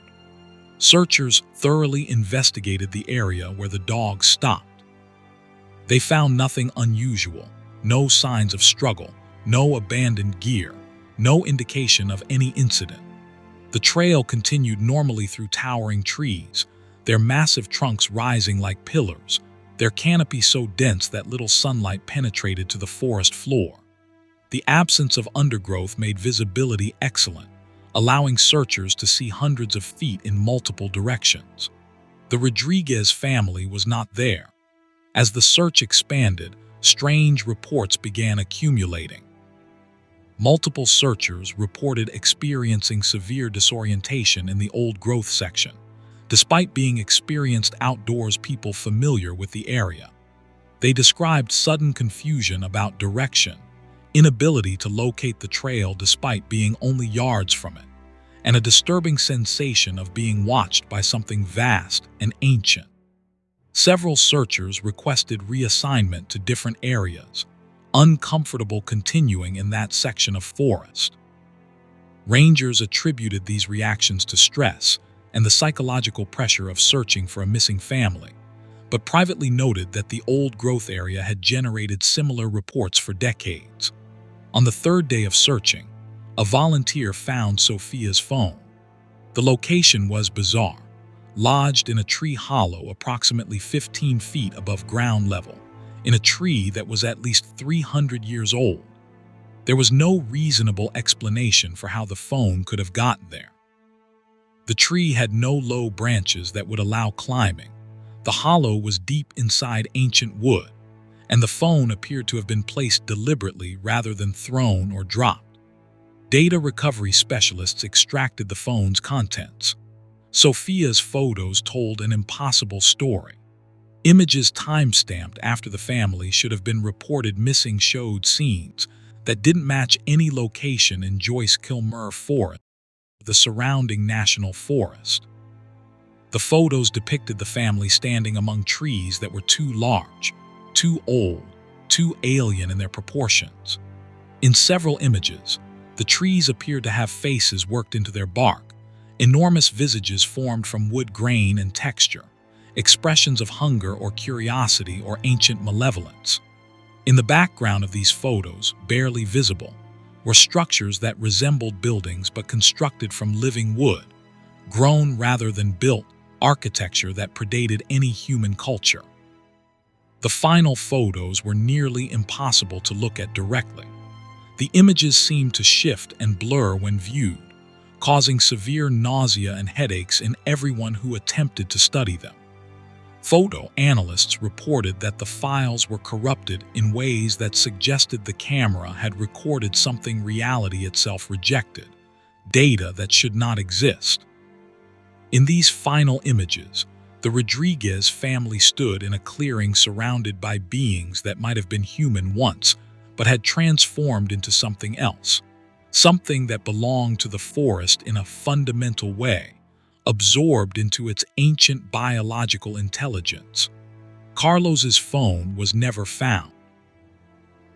Searchers thoroughly investigated the area where the dogs stopped. They found nothing unusual, no signs of struggle, no abandoned gear, no indication of any incident. The trail continued normally through towering trees, their massive trunks rising like pillars, their canopy so dense that little sunlight penetrated to the forest floor. The absence of undergrowth made visibility excellent, allowing searchers to see hundreds of feet in multiple directions. The Rodriguez family was not there. As the search expanded, strange reports began accumulating. Multiple searchers reported experiencing severe disorientation in the old growth section, despite being experienced outdoors people familiar with the area. They described sudden confusion about direction, inability to locate the trail despite being only yards from it, and a disturbing sensation of being watched by something vast and ancient. Several searchers requested reassignment to different areas, uncomfortable continuing in that section of forest. Rangers attributed these reactions to stress and the psychological pressure of searching for a missing family, but privately noted that the old growth area had generated similar reports for decades. On the third day of searching, a volunteer found Sophia's phone. The location was bizarre, lodged in a tree hollow approximately 15 feet above ground level, in a tree that was at least 300 years old. There was no reasonable explanation for how the phone could have gotten there. The tree had no low branches that would allow climbing. The hollow was deep inside ancient wood, and the phone appeared to have been placed deliberately rather than thrown or dropped. Data recovery specialists extracted the phone's contents. Sophia's photos told an impossible story. Images time-stamped after the family should have been reported missing showed scenes that didn't match any location in Joyce-Kilmer Forest, the surrounding national forest. The photos depicted the family standing among trees that were too large, too old, too alien in their proportions. In several images, the trees appeared to have faces worked into their bark, enormous visages formed from wood grain and texture, expressions of hunger or curiosity or ancient malevolence. In the background of these photos, barely visible, were structures that resembled buildings but constructed from living wood, grown rather than built, architecture that predated any human culture. The final photos were nearly impossible to look at directly. The images seemed to shift and blur when viewed, causing severe nausea and headaches in everyone who attempted to study them. Photo analysts reported that the files were corrupted in ways that suggested the camera had recorded something reality itself rejected, data that should not exist. In these final images, the Rodriguez family stood in a clearing surrounded by beings that might have been human once, but had transformed into something else, something that belonged to the forest in a fundamental way, absorbed into its ancient biological intelligence. Carlos's phone was never found.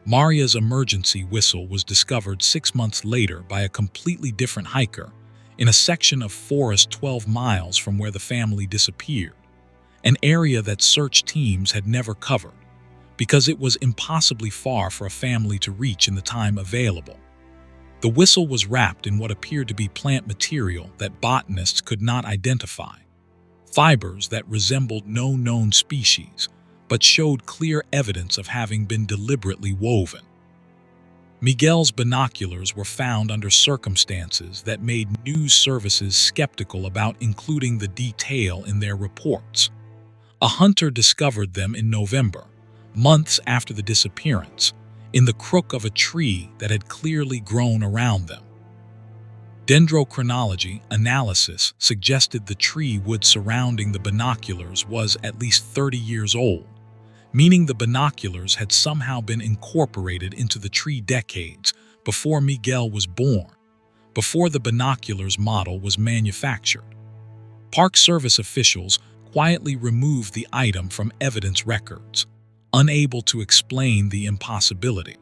Maria's emergency whistle was discovered 6 months later by a completely different hiker in a section of forest 12 miles from where the family disappeared, an area that search teams had never covered, because it was impossibly far for a family to reach in the time available. The whistle was wrapped in what appeared to be plant material that botanists could not identify, fibers that resembled no known species, but showed clear evidence of having been deliberately woven. Miguel's binoculars were found under circumstances that made news services skeptical about including the detail in their reports. A hunter discovered them in November, months after the disappearance, in the crook of a tree that had clearly grown around them. Dendrochronology analysis suggested the tree wood surrounding the binoculars was at least 30 years old, meaning the binoculars had somehow been incorporated into the tree decades before Miguel was born, before the binoculars model was manufactured. Park Service officials quietly removed the item from evidence records, unable to explain the impossibility.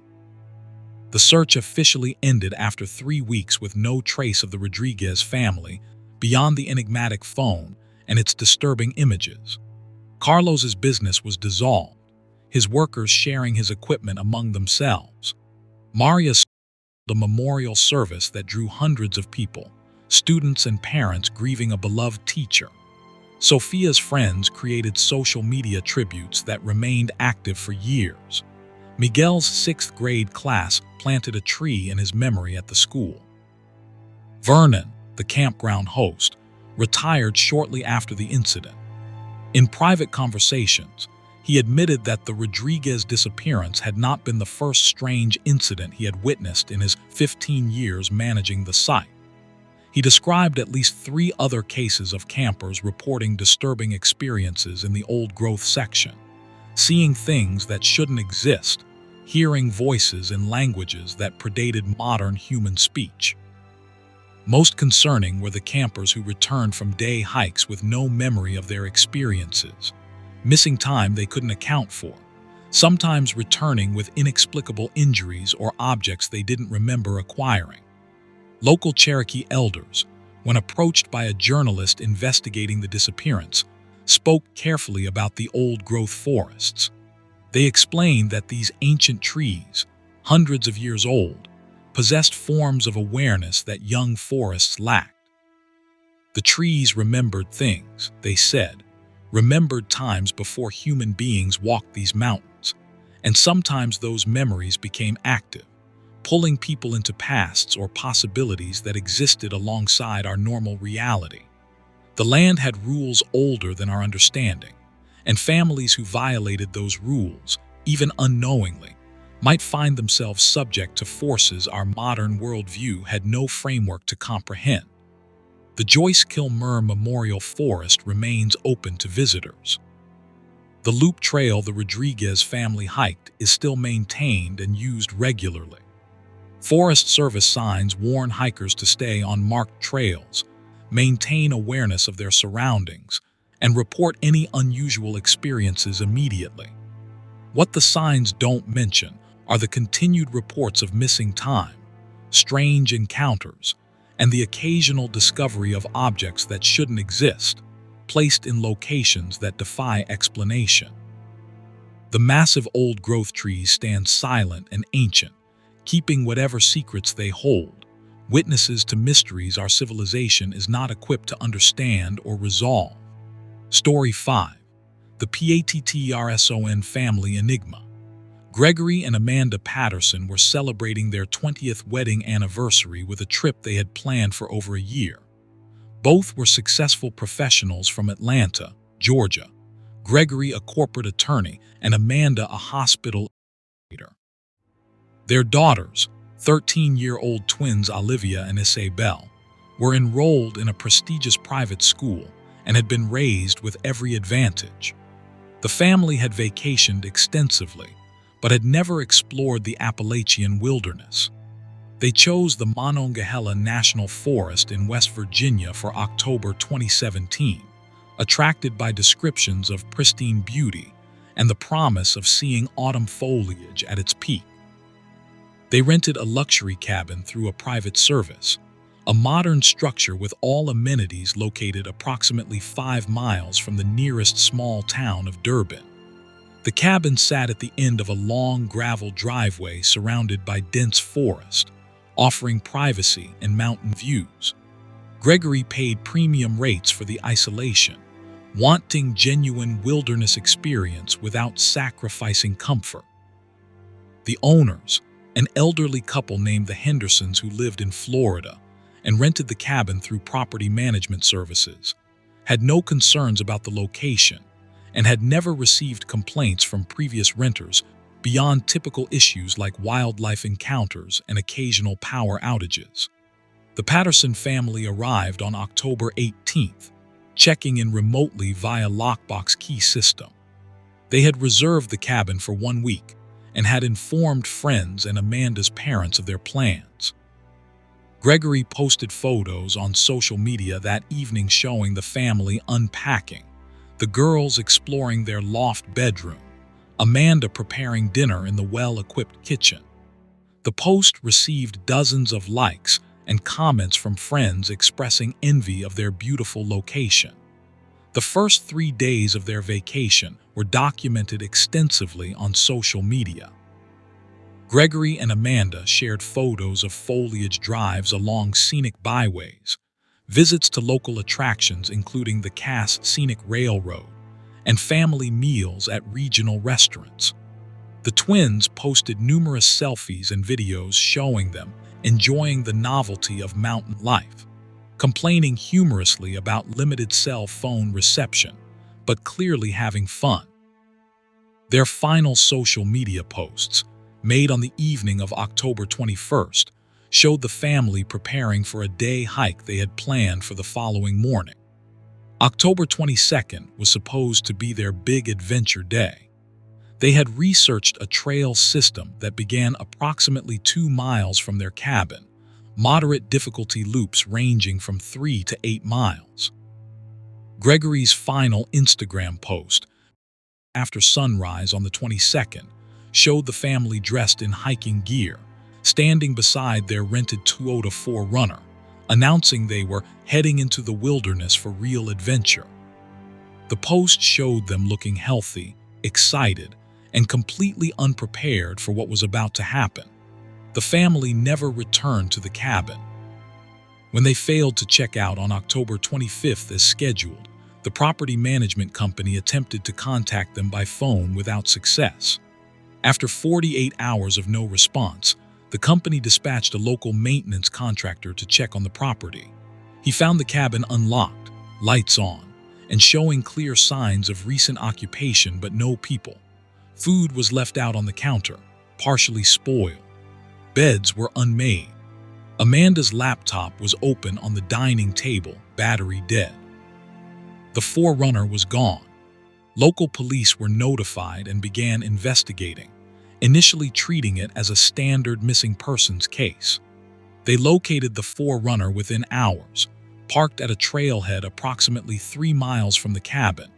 The search officially ended after 3 weeks with no trace of the Rodriguez family beyond the enigmatic phone and its disturbing images. Carlos's business was dissolved, his workers sharing his equipment among themselves. Maria started a memorial service that drew hundreds of people, students and parents grieving a beloved teacher. Sophia's friends created social media tributes that remained active for years. Miguel's 6th grade class planted a tree in his memory at the school. Vernon, the campground host, retired shortly after the incident. In private conversations, he admitted that the Rodriguez disappearance had not been the first strange incident he had witnessed in his 15 years managing the site. He described at least 3 other cases of campers reporting disturbing experiences in the old-growth section, seeing things that shouldn't exist, hearing voices in languages that predated modern human speech. Most concerning were the campers who returned from day hikes with no memory of their experiences, missing time they couldn't account for, sometimes returning with inexplicable injuries or objects they didn't remember acquiring. Local Cherokee elders, when approached by a journalist investigating the disappearance, spoke carefully about the old-growth forests. They explained that these ancient trees, hundreds of years old, possessed forms of awareness that young forests lacked. The trees remembered things, they said, remembered times before human beings walked these mountains, and sometimes those memories became active, pulling people into pasts or possibilities that existed alongside our normal reality. The land had rules older than our understanding, and families who violated those rules, even unknowingly, might find themselves subject to forces our modern worldview had no framework to comprehend. The Joyce Kilmer Memorial Forest remains open to visitors. The loop trail the Rodriguez family hiked is still maintained and used regularly. Forest Service signs warn hikers to stay on marked trails, maintain awareness of their surroundings, and report any unusual experiences immediately. What the signs don't mention are the continued reports of missing time, strange encounters, and the occasional discovery of objects that shouldn't exist, placed in locations that defy explanation. The massive old-growth trees stand silent and ancient, keeping whatever secrets they hold, witnesses to mysteries our civilization is not equipped to understand or resolve. Story 5. The Patterson Family Enigma. Gregory and Amanda Patterson were celebrating their 20th wedding anniversary with a trip they had planned for over a year. Both were successful professionals from Atlanta, Georgia. Gregory, a corporate attorney, and Amanda, a hospital administrator. Their daughters, 13-year-old twins Olivia and Isabel, were enrolled in a prestigious private school and had been raised with every advantage. The family had vacationed extensively, but had never explored the Appalachian wilderness. They chose the Monongahela National Forest in West Virginia for October 2017, attracted by descriptions of pristine beauty and the promise of seeing autumn foliage at its peak. They rented a luxury cabin through a private service, a modern structure with all amenities located approximately 5 miles from the nearest small town of Durbin. The cabin sat at the end of a long gravel driveway surrounded by dense forest, offering privacy and mountain views. Gregory paid premium rates for the isolation, wanting genuine wilderness experience without sacrificing comfort. The owners, an elderly couple named the Hendersons who lived in Florida and rented the cabin through property management services, had no concerns about the location and had never received complaints from previous renters beyond typical issues like wildlife encounters and occasional power outages. The Patterson family arrived on October 18th, checking in remotely via lockbox key system. They had reserved the cabin for 1 week and had informed friends and Amanda's parents of their plans. Gregory posted photos on social media that evening showing the family unpacking, the girls exploring their loft bedroom, Amanda preparing dinner in the well-equipped kitchen. The post received dozens of likes and comments from friends expressing envy of their beautiful location. The first 3 days of their vacation were documented extensively on social media. Gregory and Amanda shared photos of foliage drives along scenic byways, visits to local attractions including the Cass Scenic Railroad, and family meals at regional restaurants. The twins posted numerous selfies and videos showing them enjoying the novelty of mountain life, complaining humorously about limited cell phone reception, but clearly having fun. Their final social media posts, made on the evening of October 21st, showed the family preparing for a day hike they had planned for the following morning. October 22nd was supposed to be their big adventure day. They had researched a trail system that began approximately 2 miles from their cabin, moderate difficulty loops ranging from 3 to 8 miles. Gregory's final Instagram post, after sunrise on the 22nd, showed the family dressed in hiking gear, standing beside their rented Toyota 4Runner, announcing they were heading into the wilderness for real adventure. The post showed them looking healthy, excited, and completely unprepared for what was about to happen. The family never returned to the cabin. When they failed to check out on October 25th as scheduled, the property management company attempted to contact them by phone without success. After 48 hours of no response, the company dispatched a local maintenance contractor to check on the property. He found the cabin unlocked, lights on, and showing clear signs of recent occupation but no people. Food was left out on the counter, partially spoiled. Beds were unmade. Amanda's laptop was open on the dining table, battery dead. The 4Runner was gone. Local police were notified and began investigating, initially treating it as a standard missing persons case. They located the 4Runner within hours, parked at a trailhead approximately 3 miles from the cabin,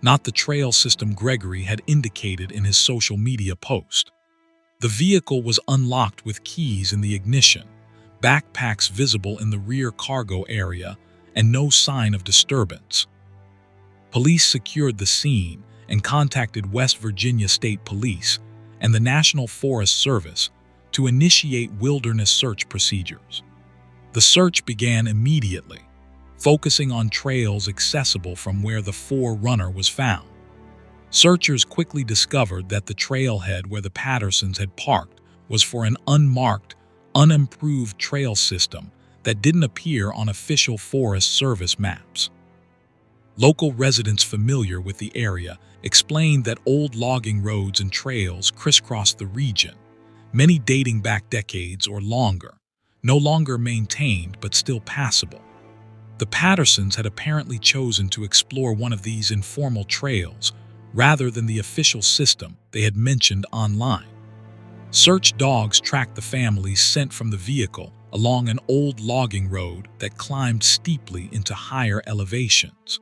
not the trail system Gregory had indicated in his social media post. The vehicle was unlocked with keys in the ignition, backpacks visible in the rear cargo area, and no sign of disturbance. Police secured the scene and contacted West Virginia State Police and the National Forest Service to initiate wilderness search procedures. The search began immediately, focusing on trails accessible from where the forerunner was found. Searchers quickly discovered that the trailhead where the Pattersons had parked was for an unmarked, unimproved trail system that didn't appear on official Forest Service maps. Local residents familiar with the area explained that old logging roads and trails crisscrossed the region, many dating back decades or longer, no longer maintained but still passable. The Pattersons had apparently chosen to explore one of these informal trails rather than the official system they had mentioned online. Search dogs tracked the family's scent from the vehicle along an old logging road that climbed steeply into higher elevations.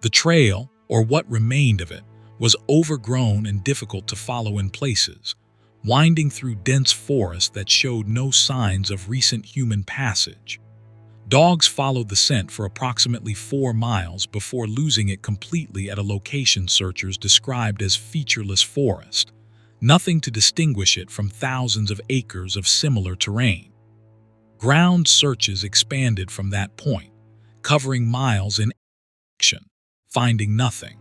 The trail, or what remained of it, was overgrown and difficult to follow in places, winding through dense forest that showed no signs of recent human passage. Dogs followed the scent for approximately 4 miles before losing it completely at a location searchers described as featureless forest, nothing to distinguish it from thousands of acres of similar terrain. Ground searches expanded from that point, covering miles in action, finding nothing.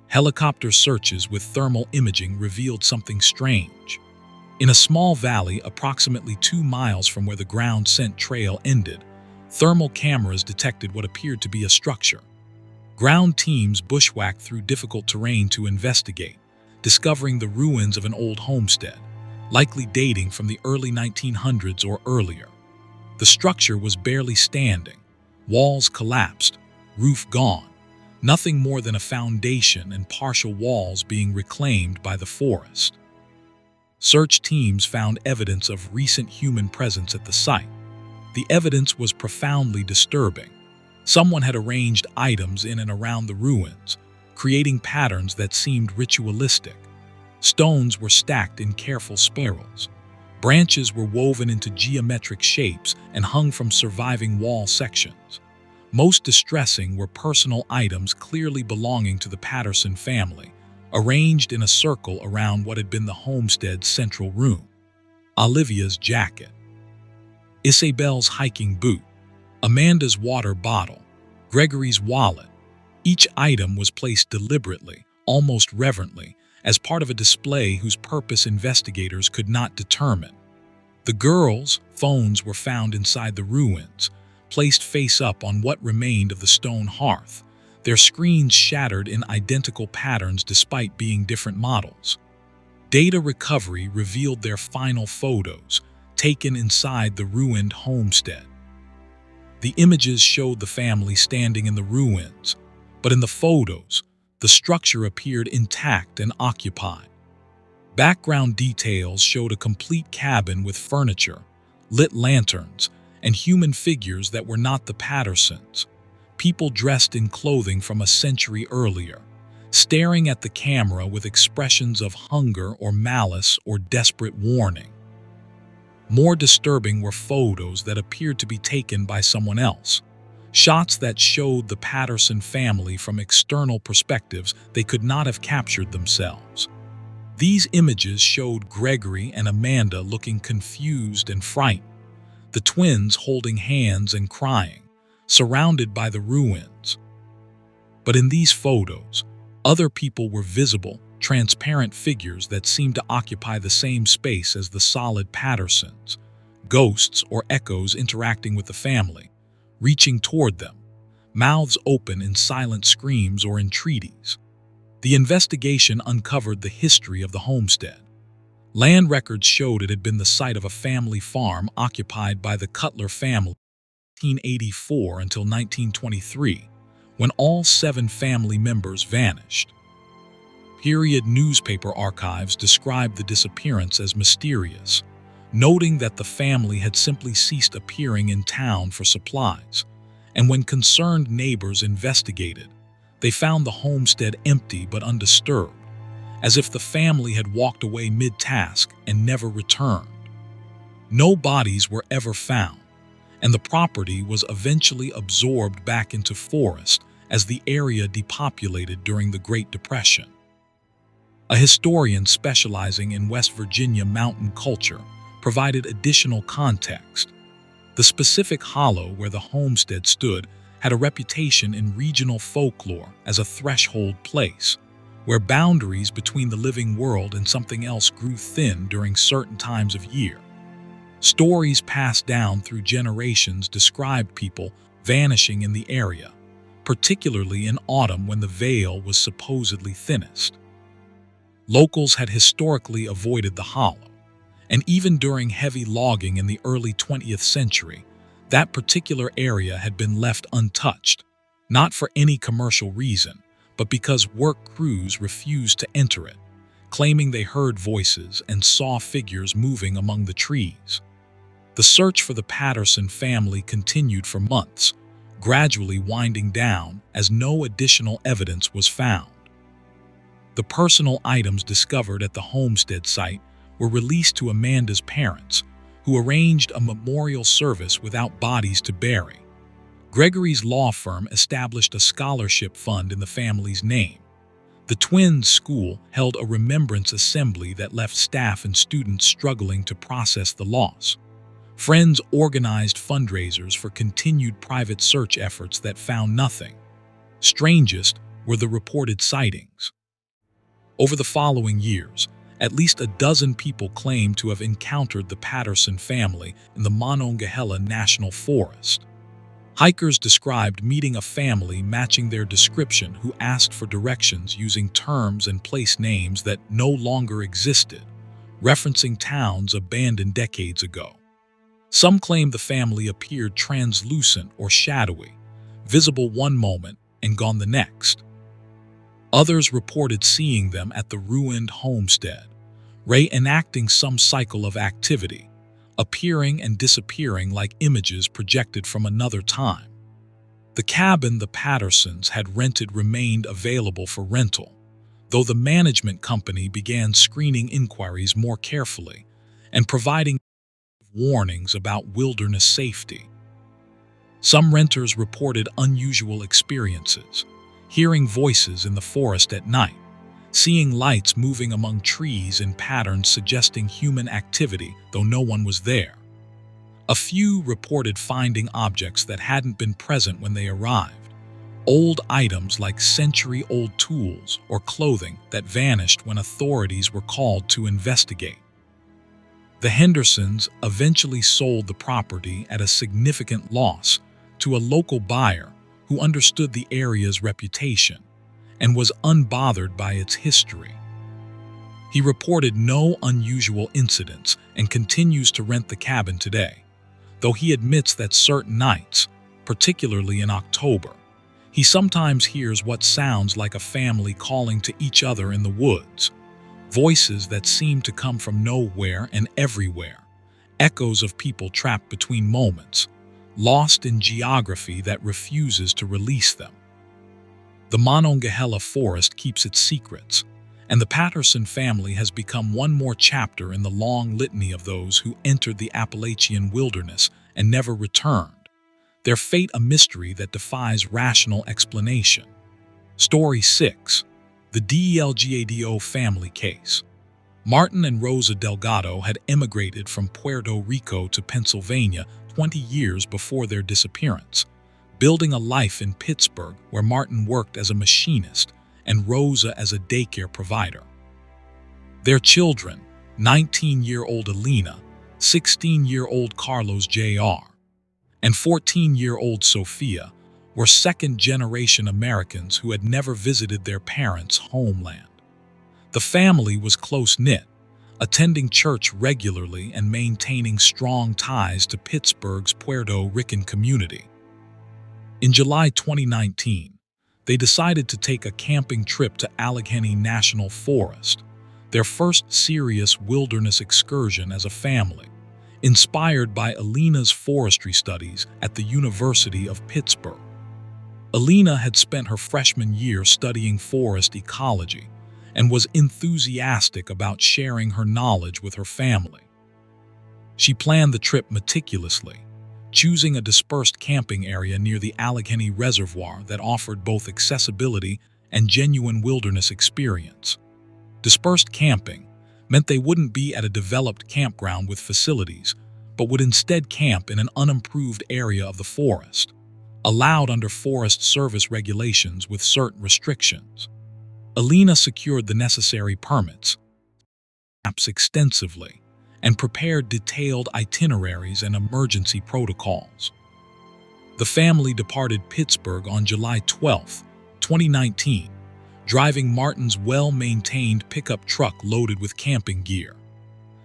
Helicopter searches with thermal imaging revealed something strange. In a small valley approximately 2 miles from where the ground scent trail ended, thermal cameras detected what appeared to be a structure. Ground teams bushwhacked through difficult terrain to investigate, discovering the ruins of an old homestead, likely dating from the early 1900s or earlier. The structure was barely standing, walls collapsed, roof gone, nothing more than a foundation and partial walls being reclaimed by the forest. Search teams found evidence of recent human presence at the site. The evidence was profoundly disturbing. Someone had arranged items in and around the ruins, creating patterns that seemed ritualistic. Stones were stacked in careful spirals. Branches were woven into geometric shapes and hung from surviving wall sections. Most distressing were personal items clearly belonging to the Patterson family, arranged in a circle around what had been the homestead's central room. Olivia's jacket, Isabel's hiking boot, Amanda's water bottle, Gregory's wallet. Each item was placed deliberately, almost reverently, as part of a display whose purpose investigators could not determine. The girls' phones were found inside the ruins, placed face up on what remained of the stone hearth, their screens shattered in identical patterns despite being different models. Data recovery revealed their final photos, taken inside the ruined homestead. The images showed the family standing in the ruins, but in the photos, the structure appeared intact and occupied. Background details showed a complete cabin with furniture, lit lanterns, and human figures that were not the Pattersons, people dressed in clothing from a century earlier, staring at the camera with expressions of hunger or malice or desperate warning. More disturbing were photos that appeared to be taken by someone else, shots that showed the Patterson family from external perspectives they could not have captured themselves. These images showed Gregory and Amanda looking confused and frightened, the twins holding hands and crying, surrounded by the ruins. But in these photos, other people were visible, transparent figures that seemed to occupy the same space as the solid Pattersons, ghosts or echoes interacting with the family, reaching toward them, mouths open in silent screams or entreaties. The investigation uncovered the history of the homestead. Land records showed it had been the site of a family farm occupied by the Cutler family from 1884 until 1923, when all 7 family members vanished. Period newspaper archives described the disappearance as mysterious, noting that the family had simply ceased appearing in town for supplies, and when concerned neighbors investigated, they found the homestead empty but undisturbed, as if the family had walked away mid-task and never returned. No bodies were ever found, and the property was eventually absorbed back into forest as the area depopulated during the Great Depression. A historian specializing in West Virginia mountain culture provided additional context. The specific hollow where the homestead stood had a reputation in regional folklore as a threshold place, where boundaries between the living world and something else grew thin during certain times of year. Stories passed down through generations described people vanishing in the area, particularly in autumn when the veil was supposedly thinnest. Locals had historically avoided the hollow, and even during heavy logging in the early 20th century, that particular area had been left untouched, not for any commercial reason, but because work crews refused to enter it, claiming they heard voices and saw figures moving among the trees. The search for the Patterson family continued for months, gradually winding down as no additional evidence was found. The personal items discovered at the homestead site were released to Amanda's parents, who arranged a memorial service without bodies to bury. Gregory's law firm established a scholarship fund in the family's name. The twins' school held a remembrance assembly that left staff and students struggling to process the loss. Friends organized fundraisers for continued private search efforts that found nothing. Strangest were the reported sightings. Over the following years, at least a dozen people claimed to have encountered the Patterson family in the Monongahela National Forest. Hikers described meeting a family matching their description who asked for directions using terms and place names that no longer existed, referencing towns abandoned decades ago. Some claimed the family appeared translucent or shadowy, visible one moment and gone the next. Others reported seeing them at the ruined homestead, reenacting some cycle of activity, appearing and disappearing like images projected from another time. The cabin the Pattersons had rented remained available for rental, though the management company began screening inquiries more carefully and providing warnings about wilderness safety. Some renters reported unusual experiences, hearing voices in the forest at night, seeing lights moving among trees in patterns suggesting human activity, though no one was there. A few reported finding objects that hadn't been present when they arrived, old items like century-old tools or clothing that vanished when authorities were called to investigate. The Hendersons eventually sold the property at a significant loss to a local buyer who understood the area's reputation and was unbothered by its history. He reported no unusual incidents and continues to rent the cabin today, though he admits that certain nights, particularly in October, he sometimes hears what sounds like a family calling to each other in the woods, voices that seem to come from nowhere and everywhere, echoes of people trapped between moments, lost in geography that refuses to release them. The Monongahela Forest keeps its secrets, and the Patterson family has become one more chapter in the long litany of those who entered the Appalachian wilderness and never returned, their fate a mystery that defies rational explanation. Story 6. The Delgado family case. Martin and Rosa Delgado had emigrated from Puerto Rico to Pennsylvania 20 years before their disappearance, building a life in Pittsburgh where Martin worked as a machinist and Rosa as a daycare provider. Their children, 19-year-old Alina, 16-year-old Carlos Jr., and 14-year-old Sophia, were second-generation Americans who had never visited their parents' homeland. The family was close-knit, attending church regularly and maintaining strong ties to Pittsburgh's Puerto Rican community. In July 2019, they decided to take a camping trip to Allegheny National Forest, their first serious wilderness excursion as a family, inspired by Alina's forestry studies at the University of Pittsburgh. Alina had spent her freshman year studying forest ecology and was enthusiastic about sharing her knowledge with her family. She planned the trip meticulously, choosing a dispersed camping area near the Allegheny Reservoir that offered both accessibility and genuine wilderness experience. Dispersed camping meant they wouldn't be at a developed campground with facilities, but would instead camp in an unimproved area of the forest, allowed under Forest Service regulations with certain restrictions. Alina secured the necessary permits, maps extensively, and prepared detailed itineraries and emergency protocols. The family departed Pittsburgh on July 12, 2019, driving Martin's well-maintained pickup truck loaded with camping gear.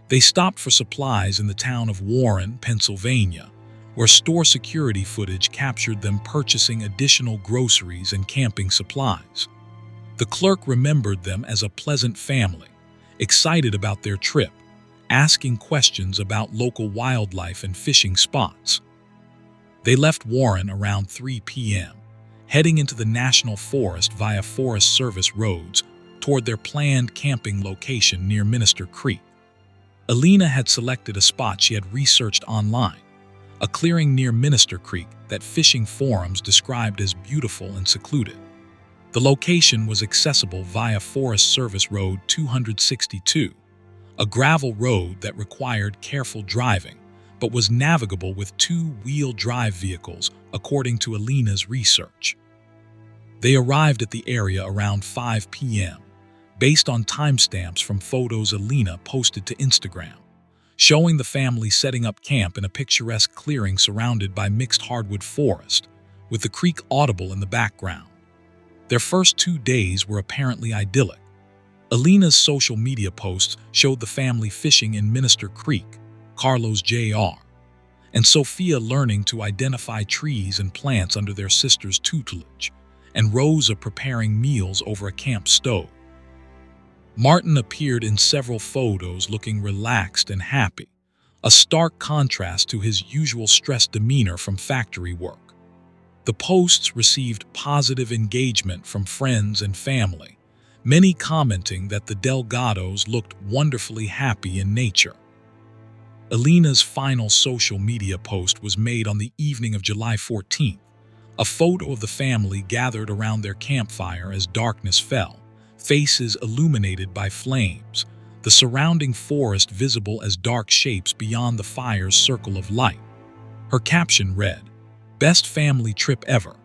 They stopped for supplies in the town of Warren, Pennsylvania, where store security footage captured them purchasing additional groceries and camping supplies. The clerk remembered them as a pleasant family, excited about their trip, asking questions about local wildlife and fishing spots. They left Warren around 3 p.m., heading into the National Forest via Forest Service roads toward their planned camping location near Minister Creek. Alina had selected a spot she had researched online, a clearing near Minister Creek that fishing forums described as beautiful and secluded. The location was accessible via Forest Service Road 262, a gravel road that required careful driving, but was navigable with two-wheel drive vehicles, according to Alina's research. They arrived at the area around 5 p.m., based on timestamps from photos Alina posted to Instagram, showing the family setting up camp in a picturesque clearing surrounded by mixed hardwood forest, with the creek audible in the background. Their first 2 days were apparently idyllic. Alina's social media posts showed the family fishing in Minister Creek, Carlos Jr., and Sophia learning to identify trees and plants under their sister's tutelage, and Rosa preparing meals over a camp stove. Martin appeared in several photos looking relaxed and happy, a stark contrast to his usual stressed demeanor from factory work. The posts received positive engagement from friends and family, many commenting that the Delgados looked wonderfully happy in nature. Alina's final social media post was made on the evening of July 14th, a photo of the family gathered around their campfire as darkness fell, faces illuminated by flames, the surrounding forest visible as dark shapes beyond the fire's circle of light. Her caption read, "Best family trip ever,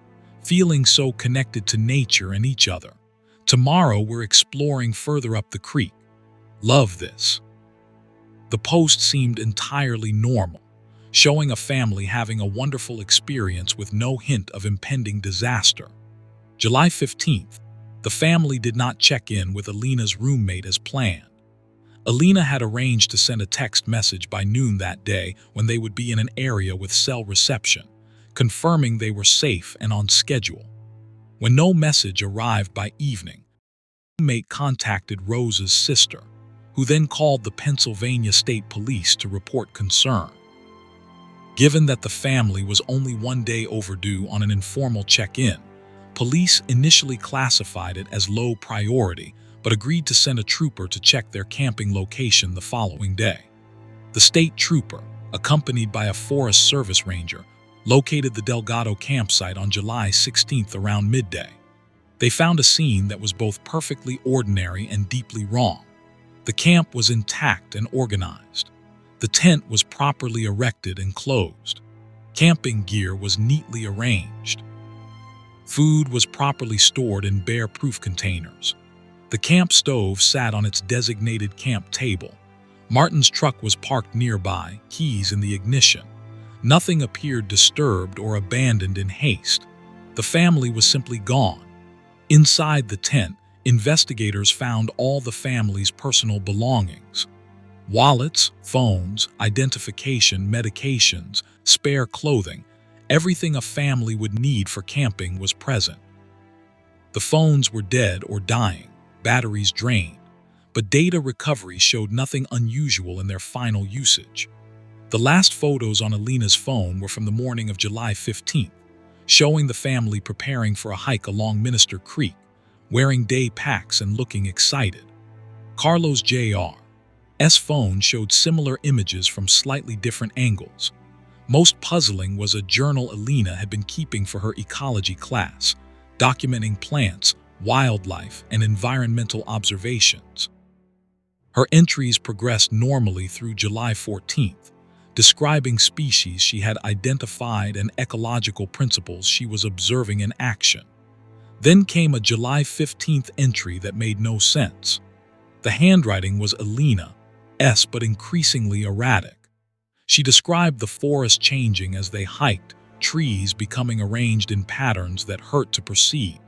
feeling so connected to nature and each other. Tomorrow we're exploring further up the creek. Love this." The post seemed entirely normal, showing a family having a wonderful experience with no hint of impending disaster. July 15th, the family did not check in with Alina's roommate as planned. Alina had arranged to send a text message by noon that day when they would be in an area with cell reception, confirming they were safe and on schedule. When no message arrived by evening, the roommate contacted Rosa's sister, who then called the Pennsylvania State Police to report concern. Given that the family was only 1 day overdue on an informal check-in, police initially classified it as low priority, but agreed to send a trooper to check their camping location the following day. The state trooper, accompanied by a Forest Service ranger, located the Delgado campsite on July 16th around midday. They found a scene that was both perfectly ordinary and deeply wrong. The camp was intact and organized. The tent was properly erected and closed. Camping gear was neatly arranged. Food was properly stored in bear-proof containers. The camp stove sat on its designated camp table. Martin's truck was parked nearby, keys in the ignition. Nothing appeared disturbed or abandoned in haste. The family was simply gone. Inside the tent, investigators found all the family's personal belongings. Wallets, phones, identification, medications, spare clothing, everything a family would need for camping was present. The phones were dead or dying, batteries drained, but data recovery showed nothing unusual in their final usage. The last photos on Alina's phone were from the morning of July 15th, showing the family preparing for a hike along Minister Creek, wearing day packs and looking excited. Carlos Jr.'s phone showed similar images from slightly different angles. Most puzzling was a journal Alina had been keeping for her ecology class, documenting plants, wildlife, and environmental observations. Her entries progressed normally through July 14th, describing species she had identified and ecological principles she was observing in action. Then came a July 15th entry that made no sense. The handwriting was Alina's, but increasingly erratic. She described the forest changing as they hiked, trees becoming arranged in patterns that hurt to perceive,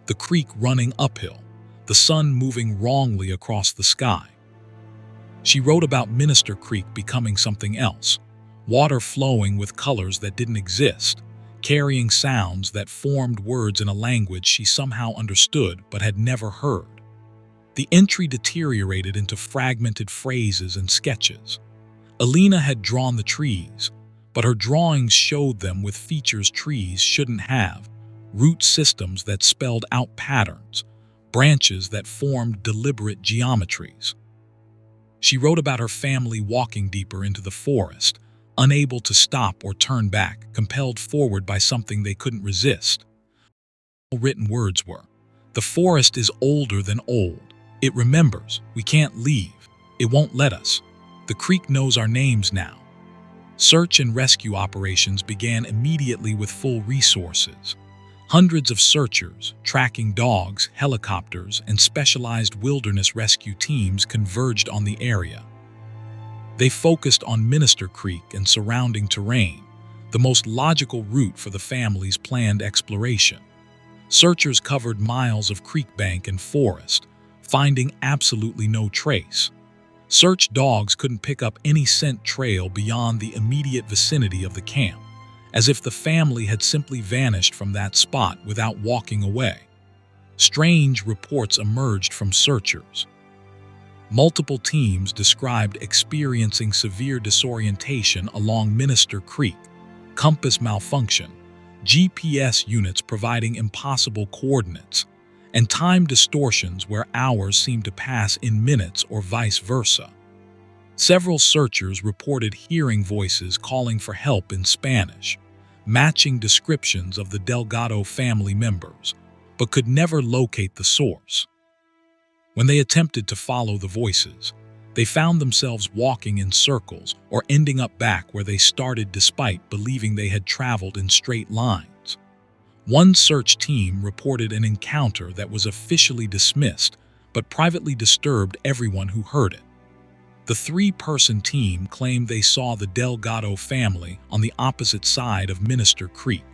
the creek running uphill, the sun moving wrongly across the sky. She wrote about Minister Creek becoming something else, water flowing with colors that didn't exist, carrying sounds that formed words in a language she somehow understood but had never heard. The entry deteriorated into fragmented phrases and sketches. Alina had drawn the trees, but her drawings showed them with features trees shouldn't have, root systems that spelled out patterns, branches that formed deliberate geometries. She wrote about her family walking deeper into the forest, unable to stop or turn back, compelled forward by something they couldn't resist. Written words were, "The forest is older than old. It remembers. We can't leave. It won't let us. The creek knows our names now." Search and rescue operations began immediately with full resources. Hundreds of searchers, tracking dogs, helicopters, and specialized wilderness rescue teams converged on the area. They focused on Minister Creek and surrounding terrain, the most logical route for the family's planned exploration. Searchers covered miles of creek bank and forest, finding absolutely no trace. Search dogs couldn't pick up any scent trail beyond the immediate vicinity of the camp, as if the family had simply vanished from that spot without walking away. Strange reports emerged from searchers. Multiple teams described experiencing severe disorientation along Minister Creek, compass malfunction, GPS units providing impossible coordinates, and time distortions where hours seemed to pass in minutes or vice versa. Several searchers reported hearing voices calling for help in Spanish, matching descriptions of the Delgado family members, but could never locate the source. When they attempted to follow the voices, they found themselves walking in circles or ending up back where they started despite believing they had traveled in straight lines. One search team reported an encounter that was officially dismissed, but privately disturbed everyone who heard it. The three-person team claimed they saw the Delgado family on the opposite side of Minister Creek,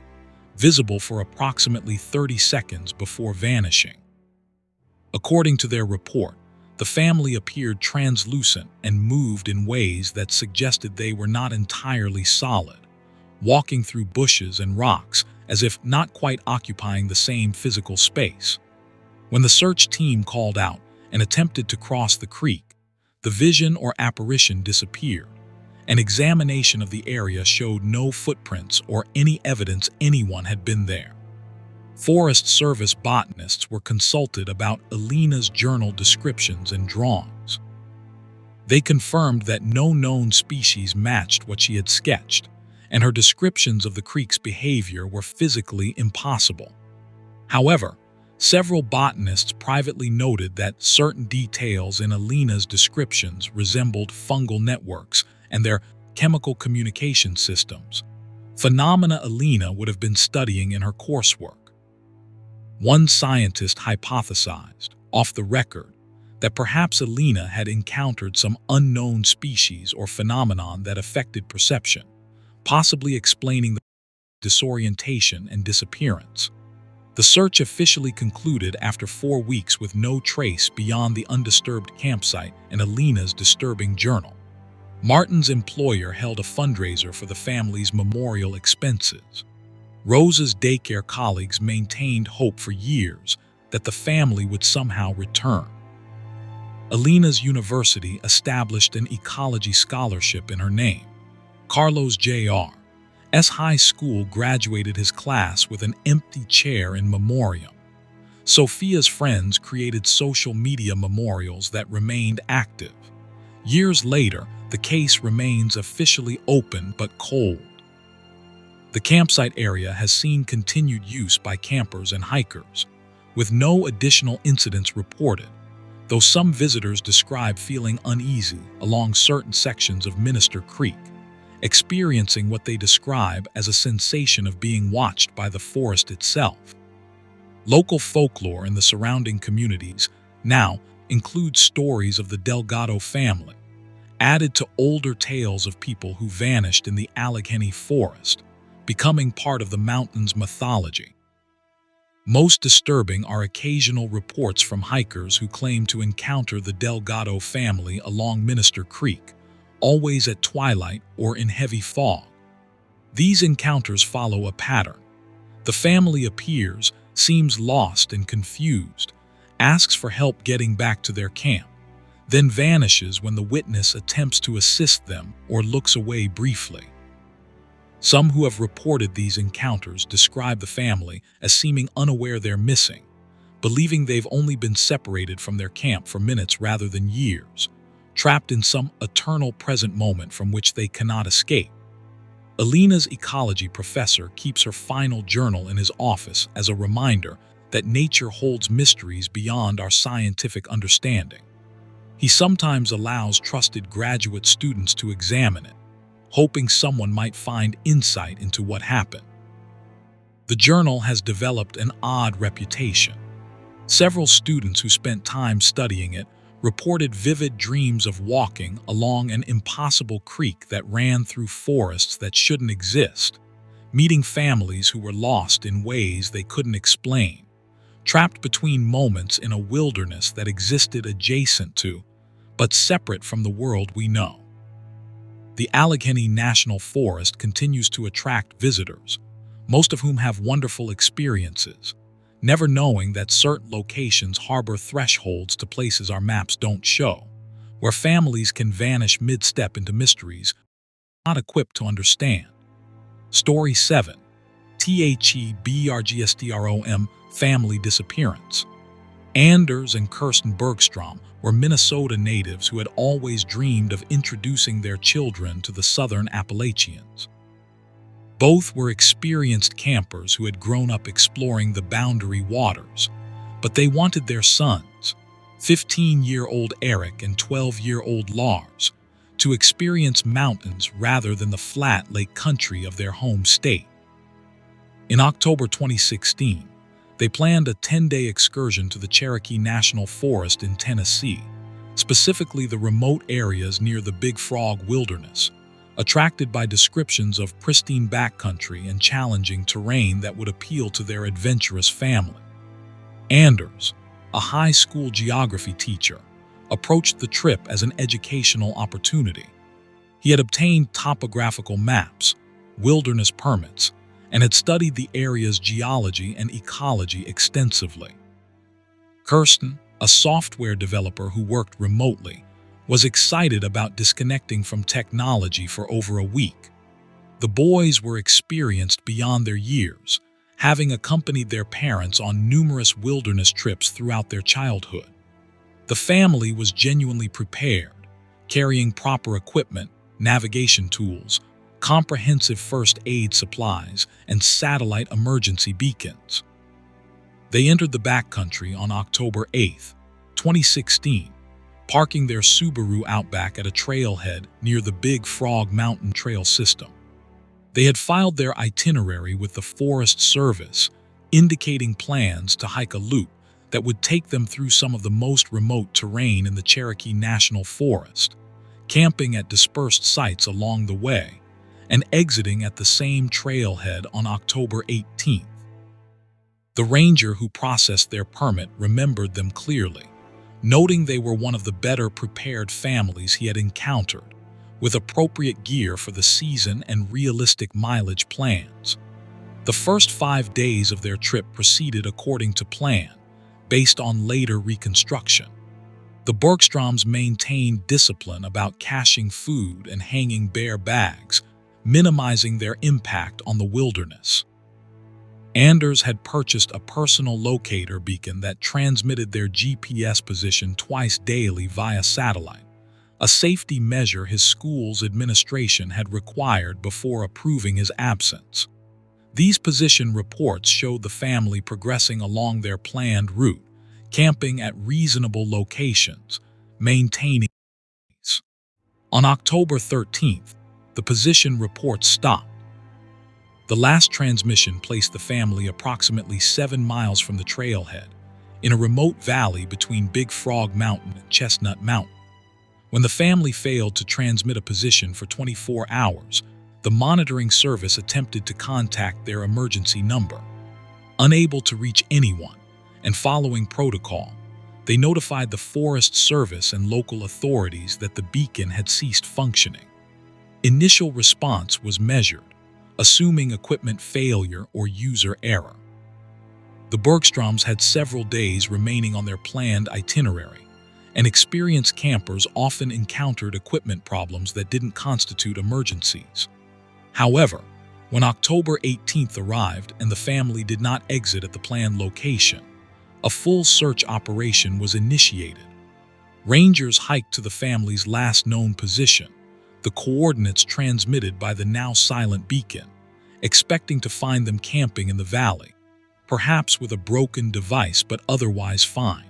visible for approximately 30 seconds before vanishing. According to their report, the family appeared translucent and moved in ways that suggested they were not entirely solid, walking through bushes and rocks as if not quite occupying the same physical space. When the search team called out and attempted to cross the creek, the vision or apparition disappeared. An examination of the area showed no footprints or any evidence anyone had been there. Forest Service botanists were consulted about Alina's journal descriptions and drawings. They confirmed that no known species matched what she had sketched, and her descriptions of the creek's behavior were physically impossible. However, several botanists privately noted that certain details in Alina's descriptions resembled fungal networks and their chemical communication systems, phenomena Alina would have been studying in her coursework. One scientist hypothesized, off the record, that perhaps Alina had encountered some unknown species or phenomenon that affected perception, possibly explaining the disorientation and disappearance. The search officially concluded after 4 weeks with no trace beyond the undisturbed campsite and Alina's disturbing journal. Martin's employer held a fundraiser for the family's memorial expenses. Rose's daycare colleagues maintained hope for years that the family would somehow return. Alina's university established an ecology scholarship in her name. Carlos Jr.'s high school graduated his class with an empty chair in memoriam. Sophia's friends created social media memorials that remained active. Years later, the case remains officially open but cold. The campsite area has seen continued use by campers and hikers, with no additional incidents reported. though some visitors describe feeling uneasy along certain sections of Minister Creek, experiencing what they describe as a sensation of being watched by the forest itself. Local folklore in the surrounding communities now includes stories of the Delgado family, added to older tales of people who vanished in the Allegheny forest, becoming part of the mountain's mythology. Most disturbing are occasional reports from hikers who claim to encounter the Delgado family along Minister Creek, always at twilight or in heavy fog. These encounters follow a pattern. The family appears, seems lost and confused, asks for help getting back to their camp, then vanishes when the witness attempts to assist them or looks away briefly. Some who have reported these encounters describe the family as seeming unaware they're missing, believing they've only been separated from their camp for minutes rather than years, trapped in some eternal present moment from which they cannot escape. Alina's ecology professor keeps her final journal in his office as a reminder that nature holds mysteries beyond our scientific understanding. He sometimes allows trusted graduate students to examine it, hoping someone might find insight into what happened. The journal has developed an odd reputation. Several students who spent time studying it reported vivid dreams of walking along an impossible creek that ran through forests that shouldn't exist, meeting families who were lost in ways they couldn't explain, trapped between moments in a wilderness that existed adjacent to, but separate from the world we know. The Allegheny National Forest continues to attract visitors, most of whom have wonderful experiences, never knowing that certain locations harbor thresholds to places our maps don't show, where families can vanish mid-step into mysteries not equipped to understand. Story 7. THEBRGSTROM Family Disappearance. Anders and Kirsten Bergstrom were Minnesota natives who had always dreamed of introducing their children to the southern Appalachians. Both were experienced campers who had grown up exploring the boundary waters, but they wanted their sons, 15-year-old Eric and 12-year-old Lars, to experience mountains rather than the flat lake country of their home state. In October 2016, they planned a 10-day excursion to the Cherokee National Forest in Tennessee, specifically the remote areas near the Big Frog Wilderness, attracted by descriptions of pristine backcountry and challenging terrain that would appeal to their adventurous family. Anders, a high school geography teacher, approached the trip as an educational opportunity. He had obtained topographical maps, wilderness permits, and had studied the area's geology and ecology extensively. Kirsten, a software developer who worked remotely, was excited about disconnecting from technology for over a week. The boys were experienced beyond their years, having accompanied their parents on numerous wilderness trips throughout their childhood. The family was genuinely prepared, carrying proper equipment, navigation tools, comprehensive first aid supplies, and satellite emergency beacons. They entered the backcountry on October 8, 2016, parking their Subaru Outback at a trailhead near the Big Frog Mountain Trail system. They had filed their itinerary with the Forest Service, indicating plans to hike a loop that would take them through some of the most remote terrain in the Cherokee National Forest, camping at dispersed sites along the way, and exiting at the same trailhead on October 18th. The ranger who processed their permit remembered them clearly, noting they were one of the better prepared families he had encountered, with appropriate gear for the season and realistic mileage plans. The first 5 days of their trip proceeded according to plan, based on later reconstruction. The Bergstroms maintained discipline about caching food and hanging bare bags, minimizing their impact on the wilderness. Anders had purchased a personal locator beacon that transmitted their GPS position twice daily via satellite, a safety measure his school's administration had required before approving his absence. These position reports showed the family progressing along their planned route, camping at reasonable locations, maintaining peace. On October 13th, the position report stopped. The last transmission placed the family approximately 7 miles from the trailhead, in a remote valley between Big Frog Mountain and Chestnut Mountain. When the family failed to transmit a position for 24 hours, the monitoring service attempted to contact their emergency number. Unable to reach anyone, and following protocol, they notified the Forest Service and local authorities that the beacon had ceased functioning. Initial response was measured, assuming equipment failure or user error. The Bergstroms had several days remaining on their planned itinerary, and experienced campers often encountered equipment problems that didn't constitute emergencies. However, when October 18th arrived and the family did not exit at the planned location, a full search operation was initiated. Rangers hiked to the family's last known position, the coordinates transmitted by the now silent beacon, expecting to find them camping in the valley, perhaps with a broken device but otherwise fine.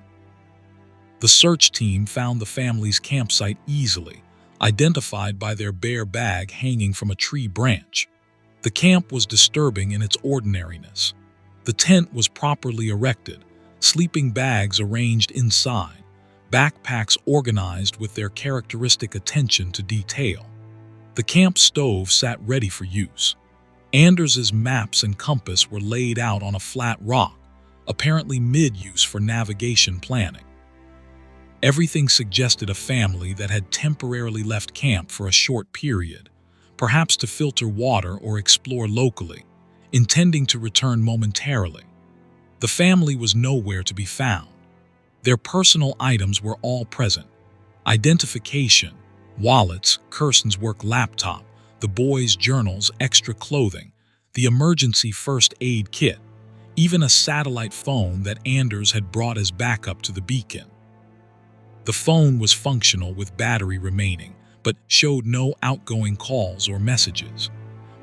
The search team found the family's campsite easily, identified by their bear bag hanging from a tree branch. The camp was disturbing in its ordinariness. The tent was properly erected, sleeping bags arranged inside, backpacks organized with their characteristic attention to detail. The camp stove sat ready for use. Anders's maps and compass were laid out on a flat rock, apparently mid-use for navigation planning. Everything suggested a family that had temporarily left camp for a short period, perhaps to filter water or explore locally, intending to return momentarily. The family was nowhere to be found. Their personal items were all present: identification, wallets, Kirsten's work laptop, the boys' journals, extra clothing, the emergency first aid kit, even a satellite phone that Anders had brought as backup to the beacon. The phone was functional with battery remaining, but showed no outgoing calls or messages.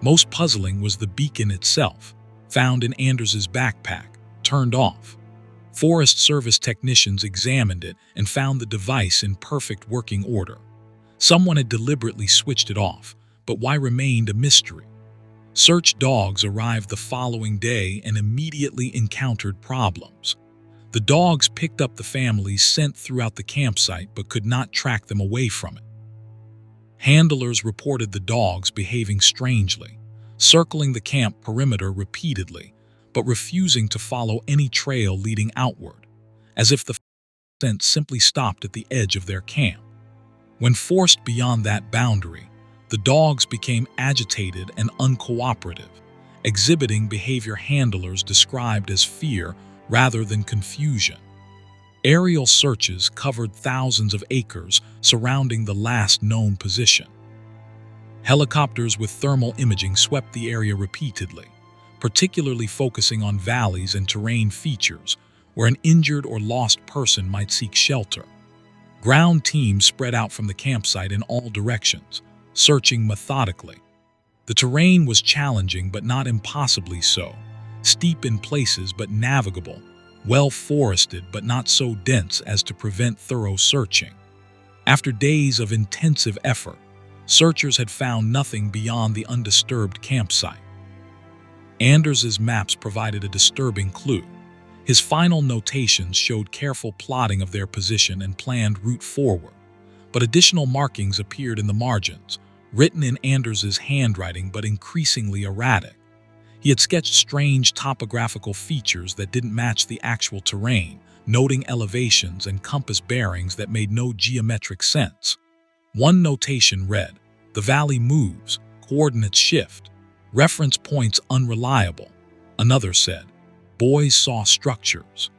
Most puzzling was the beacon itself, found in Anders's backpack, turned off. Forest Service technicians examined it and found the device in perfect working order. Someone had deliberately switched it off, but why remained a mystery. Search dogs arrived the following day and immediately encountered problems. The dogs picked up the family's scent throughout the campsite but could not track them away from it. Handlers reported the dogs behaving strangely, circling the camp perimeter repeatedly, but refusing to follow any trail leading outward, as if the scent simply stopped at the edge of their camp. When forced beyond that boundary, the dogs became agitated and uncooperative, exhibiting behavior handlers described as fear rather than confusion. Aerial searches covered thousands of acres surrounding the last known position. Helicopters with thermal imaging swept the area repeatedly, particularly focusing on valleys and terrain features where an injured or lost person might seek shelter. Ground teams spread out from the campsite in all directions, searching methodically. The terrain was challenging but not impossibly so, steep in places but navigable, well forested but not so dense as to prevent thorough searching. After days of intensive effort, searchers had found nothing beyond the undisturbed campsite. Anders's maps provided a disturbing clue. His final notations showed careful plotting of their position and planned route forward, but additional markings appeared in the margins, written in Anders's handwriting but increasingly erratic. He had sketched strange topographical features that didn't match the actual terrain, noting elevations and compass bearings that made no geometric sense. One notation read, "The valley moves, coordinates shift, reference points unreliable." Another said, "Boys saw structures."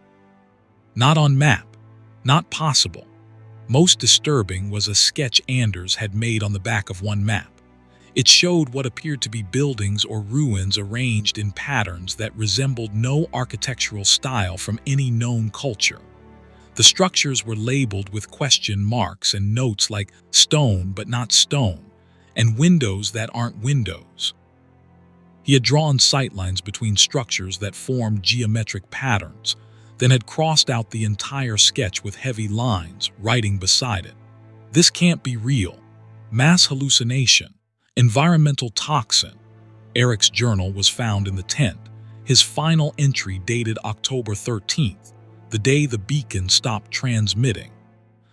Not on map, not possible. Most disturbing was a sketch Anders had made on the back of one map. It showed what appeared to be buildings or ruins arranged in patterns that resembled no architectural style from any known culture. The structures were labeled with question marks and notes like "stone but not stone" and "windows that aren't windows." He had drawn sightlines between structures that formed geometric patterns, then had crossed out the entire sketch with heavy lines, writing beside it. This can't be real. Mass hallucination. Environmental toxin. Eric's journal was found in the tent. His final entry dated October 13th, the day the beacon stopped transmitting.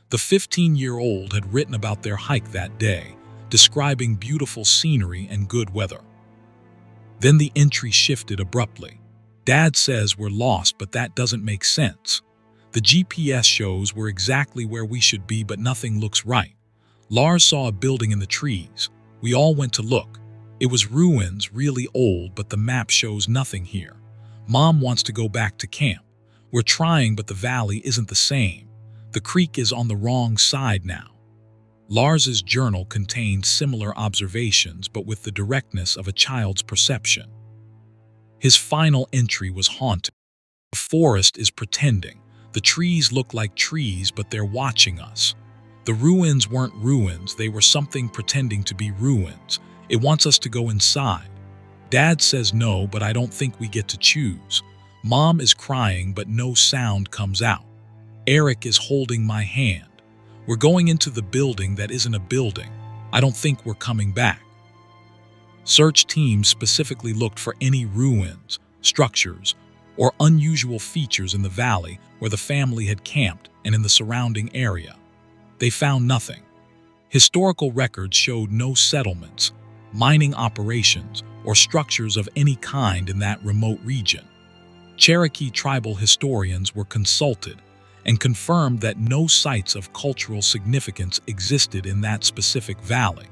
The 15-year-old had written about their hike that day, describing beautiful scenery and good weather. Then the entry shifted abruptly. Dad says we're lost, but that doesn't make sense. The GPS shows we're exactly where we should be, but nothing looks right. Lars saw a building in the trees. We all went to look. It was ruins, really old, but the map shows nothing here. Mom wants to go back to camp. We're trying, but the valley isn't the same. The creek is on the wrong side now. Lars's journal contained similar observations, but with the directness of a child's perception. His final entry was haunting. The forest is pretending. The trees look like trees, but they're watching us. The ruins weren't ruins, they were something pretending to be ruins. It wants us to go inside. Dad says no, but I don't think we get to choose. Mom is crying, but no sound comes out. Eric is holding my hand. We're going into the building that isn't a building. I don't think we're coming back. Search teams specifically looked for any ruins, structures, or unusual features in the valley where the family had camped and in the surrounding area. They found nothing. Historical records showed no settlements, mining operations, or structures of any kind in that remote region. Cherokee tribal historians were consulted and confirmed that no sites of cultural significance existed in that specific valley.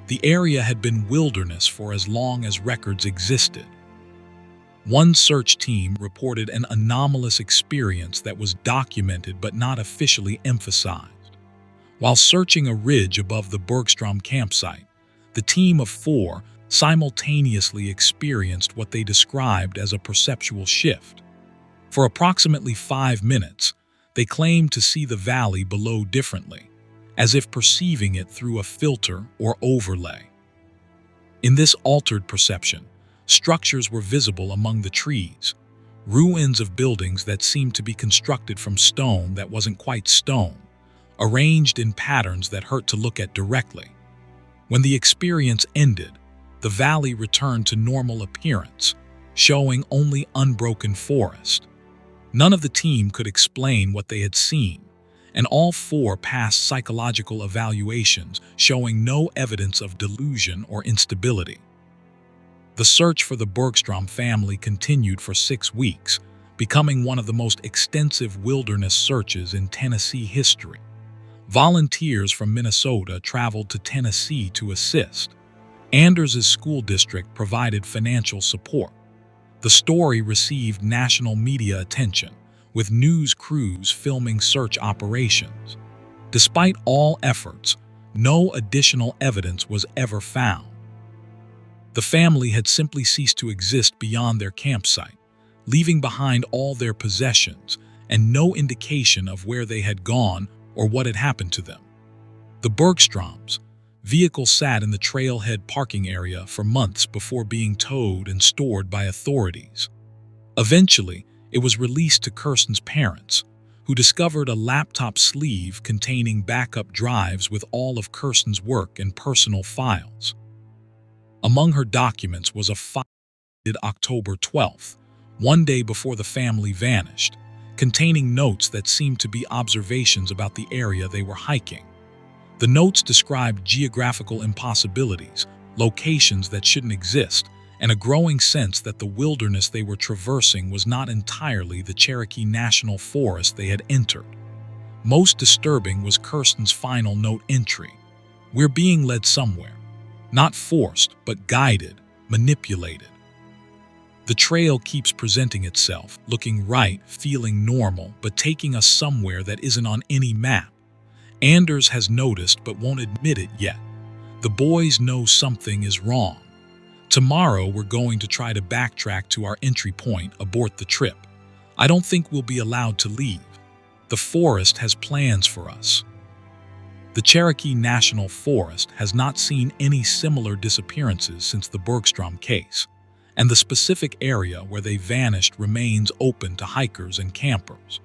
The area had been wilderness for as long as records existed. One search team reported an anomalous experience that was documented but not officially emphasized. While searching a ridge above the Bergstrom campsite, the team of 4 simultaneously experienced what they described as a perceptual shift. For approximately 5 minutes, they claimed to see the valley below differently, as if perceiving it through a filter or overlay. In this altered perception, structures were visible among the trees, ruins of buildings that seemed to be constructed from stone that wasn't quite stone, arranged in patterns that hurt to look at directly. When the experience ended, the valley returned to normal appearance, showing only unbroken forest. None of the team could explain what they had seen, and all 4 passed psychological evaluations showing no evidence of delusion or instability. The search for the Bergstrom family continued for 6 weeks, becoming one of the most extensive wilderness searches in Tennessee history. Volunteers from Minnesota traveled to Tennessee to assist. Anders's school district provided financial support. The story received national media attention, with news crews filming search operations. Despite all efforts, no additional evidence was ever found. The family had simply ceased to exist beyond their campsite, leaving behind all their possessions and no indication of where they had gone or what had happened to them. The Bergstroms' vehicle sat in the trailhead parking area for months before being towed and stored by authorities. Eventually, it was released to Kirsten's parents, who discovered a laptop sleeve containing backup drives with all of Kirsten's work and personal files. Among her documents was a file dated October 12th, one day before the family vanished, containing notes that seemed to be observations about the area they were hiking. The notes described geographical impossibilities, locations that shouldn't exist, and a growing sense that the wilderness they were traversing was not entirely the Cherokee National Forest they had entered. Most disturbing was Kirsten's final note entry. "We're being led somewhere. Not forced, but guided, manipulated. The trail keeps presenting itself, looking right, feeling normal, but taking us somewhere that isn't on any map. Anders has noticed but won't admit it yet. The boys know something is wrong. Tomorrow we're going to try to backtrack to our entry point, abort the trip. I don't think we'll be allowed to leave. The forest has plans for us." The Cherokee National Forest has not seen any similar disappearances since the Bergstrom case, and the specific area where they vanished remains open to hikers and campers.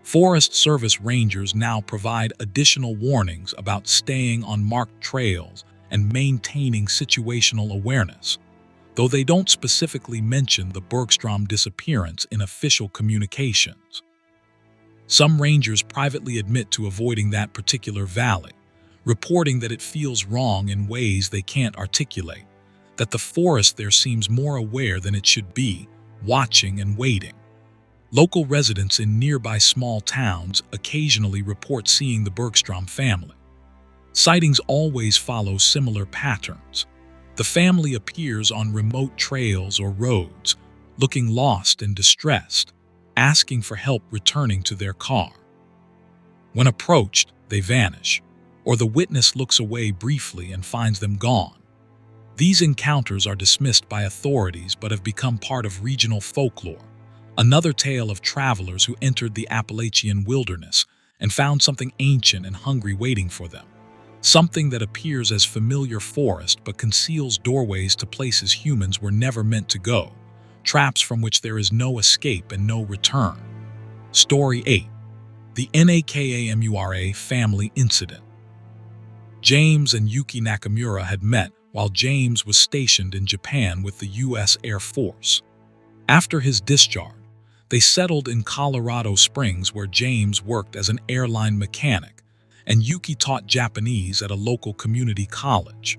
Forest Service rangers now provide additional warnings about staying on marked trails and maintaining situational awareness, though they don't specifically mention the Bergstrom disappearance in official communications. Some rangers privately admit to avoiding that particular valley, reporting that it feels wrong in ways they can't articulate, that the forest there seems more aware than it should be, watching and waiting. Local residents in nearby small towns occasionally report seeing the Bergstrom family. Sightings always follow similar patterns. The family appears on remote trails or roads, looking lost and distressed, asking for help returning to their car. When approached, they vanish, or the witness looks away briefly and finds them gone. These encounters are dismissed by authorities but have become part of regional folklore, another tale of travelers who entered the Appalachian wilderness and found something ancient and hungry waiting for them, something that appears as familiar forest but conceals doorways to places humans were never meant to go, traps from which there is no escape and no return. Story 8. The Nakamura Family Incident. James and Yuki Nakamura had met while James was stationed in Japan with the U.S. Air Force. After his discharge, they settled in Colorado Springs where James worked as an airline mechanic and Yuki taught Japanese at a local community college.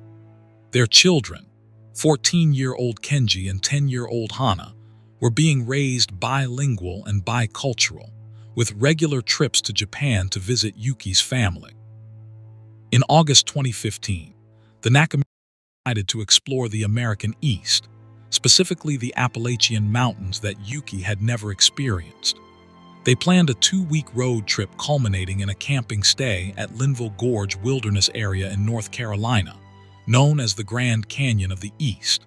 Their children, 14-year-old Kenji and 10-year-old Hana, were being raised bilingual and bicultural, with regular trips to Japan to visit Yuki's family. In August 2015, the Nakamura decided to explore the American East, specifically the Appalachian Mountains that Yuki had never experienced. They planned a 2-week road trip culminating in a camping stay at Linville Gorge Wilderness Area in North Carolina, known as the Grand Canyon of the East.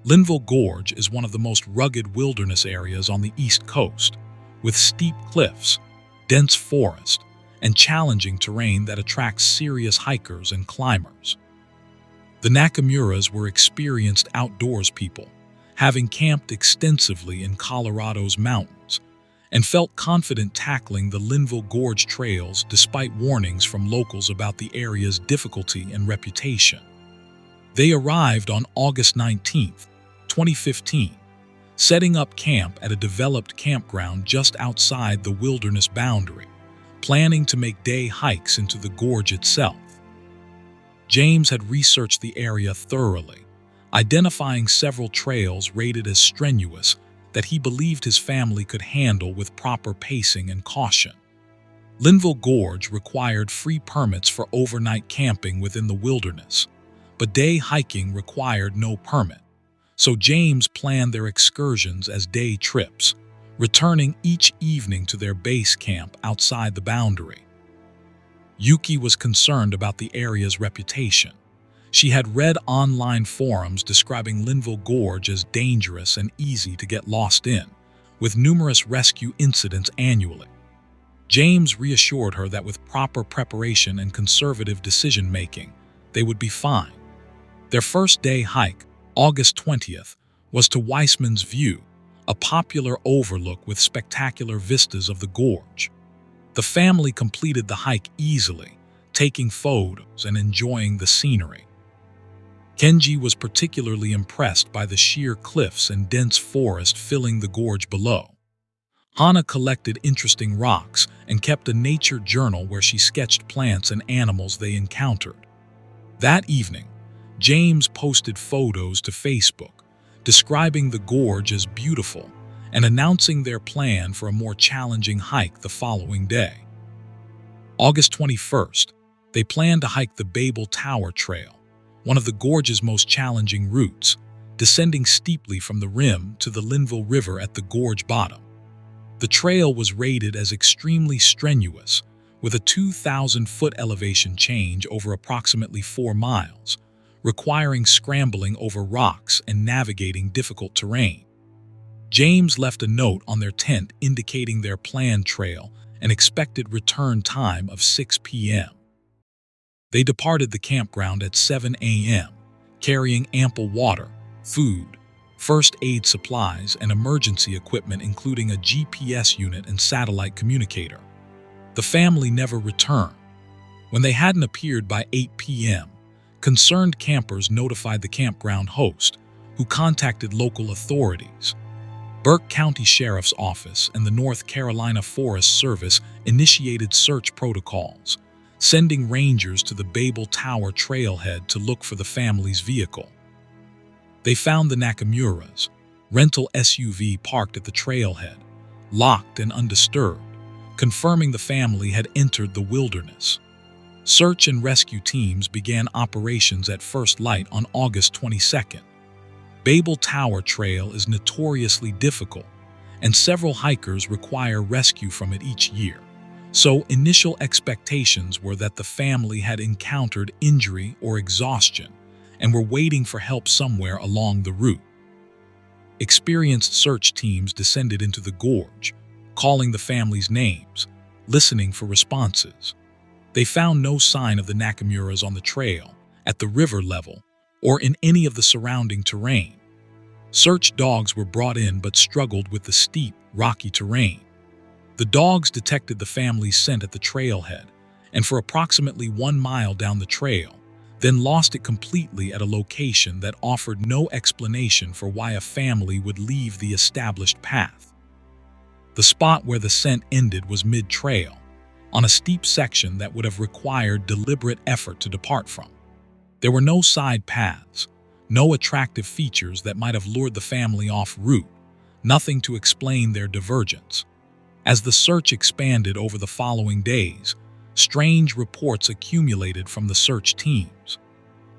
Linville Gorge is one of the most rugged wilderness areas on the East Coast, with steep cliffs, dense forest, and challenging terrain that attracts serious hikers and climbers. The Nakamuras were experienced outdoors people, having camped extensively in Colorado's mountains, and felt confident tackling the Linville Gorge trails despite warnings from locals about the area's difficulty and reputation. They arrived on August 19, 2015, setting up camp at a developed campground just outside the wilderness boundary, planning to make day hikes into the gorge itself. James had researched the area thoroughly, identifying several trails rated as strenuous that he believed his family could handle with proper pacing and caution. Linville Gorge required free permits for overnight camping within the wilderness, but day hiking required no permit, so James planned their excursions as day trips, returning each evening to their base camp outside the boundary. Yuki was concerned about the area's reputation. She had read online forums describing Linville Gorge as dangerous and easy to get lost in, with numerous rescue incidents annually. James reassured her that with proper preparation and conservative decision-making, they would be fine. Their first day hike, August 20th, was to Weissman's View, a popular overlook with spectacular vistas of the gorge. The family completed the hike easily, taking photos and enjoying the scenery. Kenji was particularly impressed by the sheer cliffs and dense forest filling the gorge below. Hana collected interesting rocks and kept a nature journal where she sketched plants and animals they encountered. That evening, James posted photos to Facebook, describing the gorge as beautiful and announcing their plan for a more challenging hike the following day. August 21st, they planned to hike the Babel Tower Trail, one of the gorge's most challenging routes, descending steeply from the rim to the Linville River at the gorge bottom. The trail was rated as extremely strenuous, with a 2,000-foot elevation change over approximately 4 miles, requiring scrambling over rocks and navigating difficult terrain. James left a note on their tent indicating their planned trail and expected return time of 6 p.m. They departed the campground at 7 a.m., carrying ample water, food, first aid supplies, and emergency equipment including a GPS unit and satellite communicator. The family never returned. When they hadn't appeared by 8 p.m., concerned campers notified the campground host, who contacted local authorities. Burke County Sheriff's Office and the North Carolina Forest Service initiated search protocols, sending rangers to the Babel Tower trailhead to look for the family's vehicle. They found the Nakamura's rental SUV parked at the trailhead, locked and undisturbed, confirming the family had entered the wilderness. Search and rescue teams began operations at first light on August 22nd. Babel Tower Trail is notoriously difficult, and several hikers require rescue from it each year. So initial expectations were that the family had encountered injury or exhaustion and were waiting for help somewhere along the route. Experienced search teams descended into the gorge, calling the family's names, listening for responses. They found no sign of the Nakamuras on the trail, at the river level, or in any of the surrounding terrain. Search dogs were brought in but struggled with the steep, rocky terrain. The dogs detected the family's scent at the trailhead, and for approximately 1 mile down the trail, then lost it completely at a location that offered no explanation for why a family would leave the established path. The spot where the scent ended was mid-trail, on a steep section that would have required deliberate effort to depart from. There were no side paths, no attractive features that might have lured the family off route, nothing to explain their divergence. As the search expanded over the following days, strange reports accumulated from the search teams.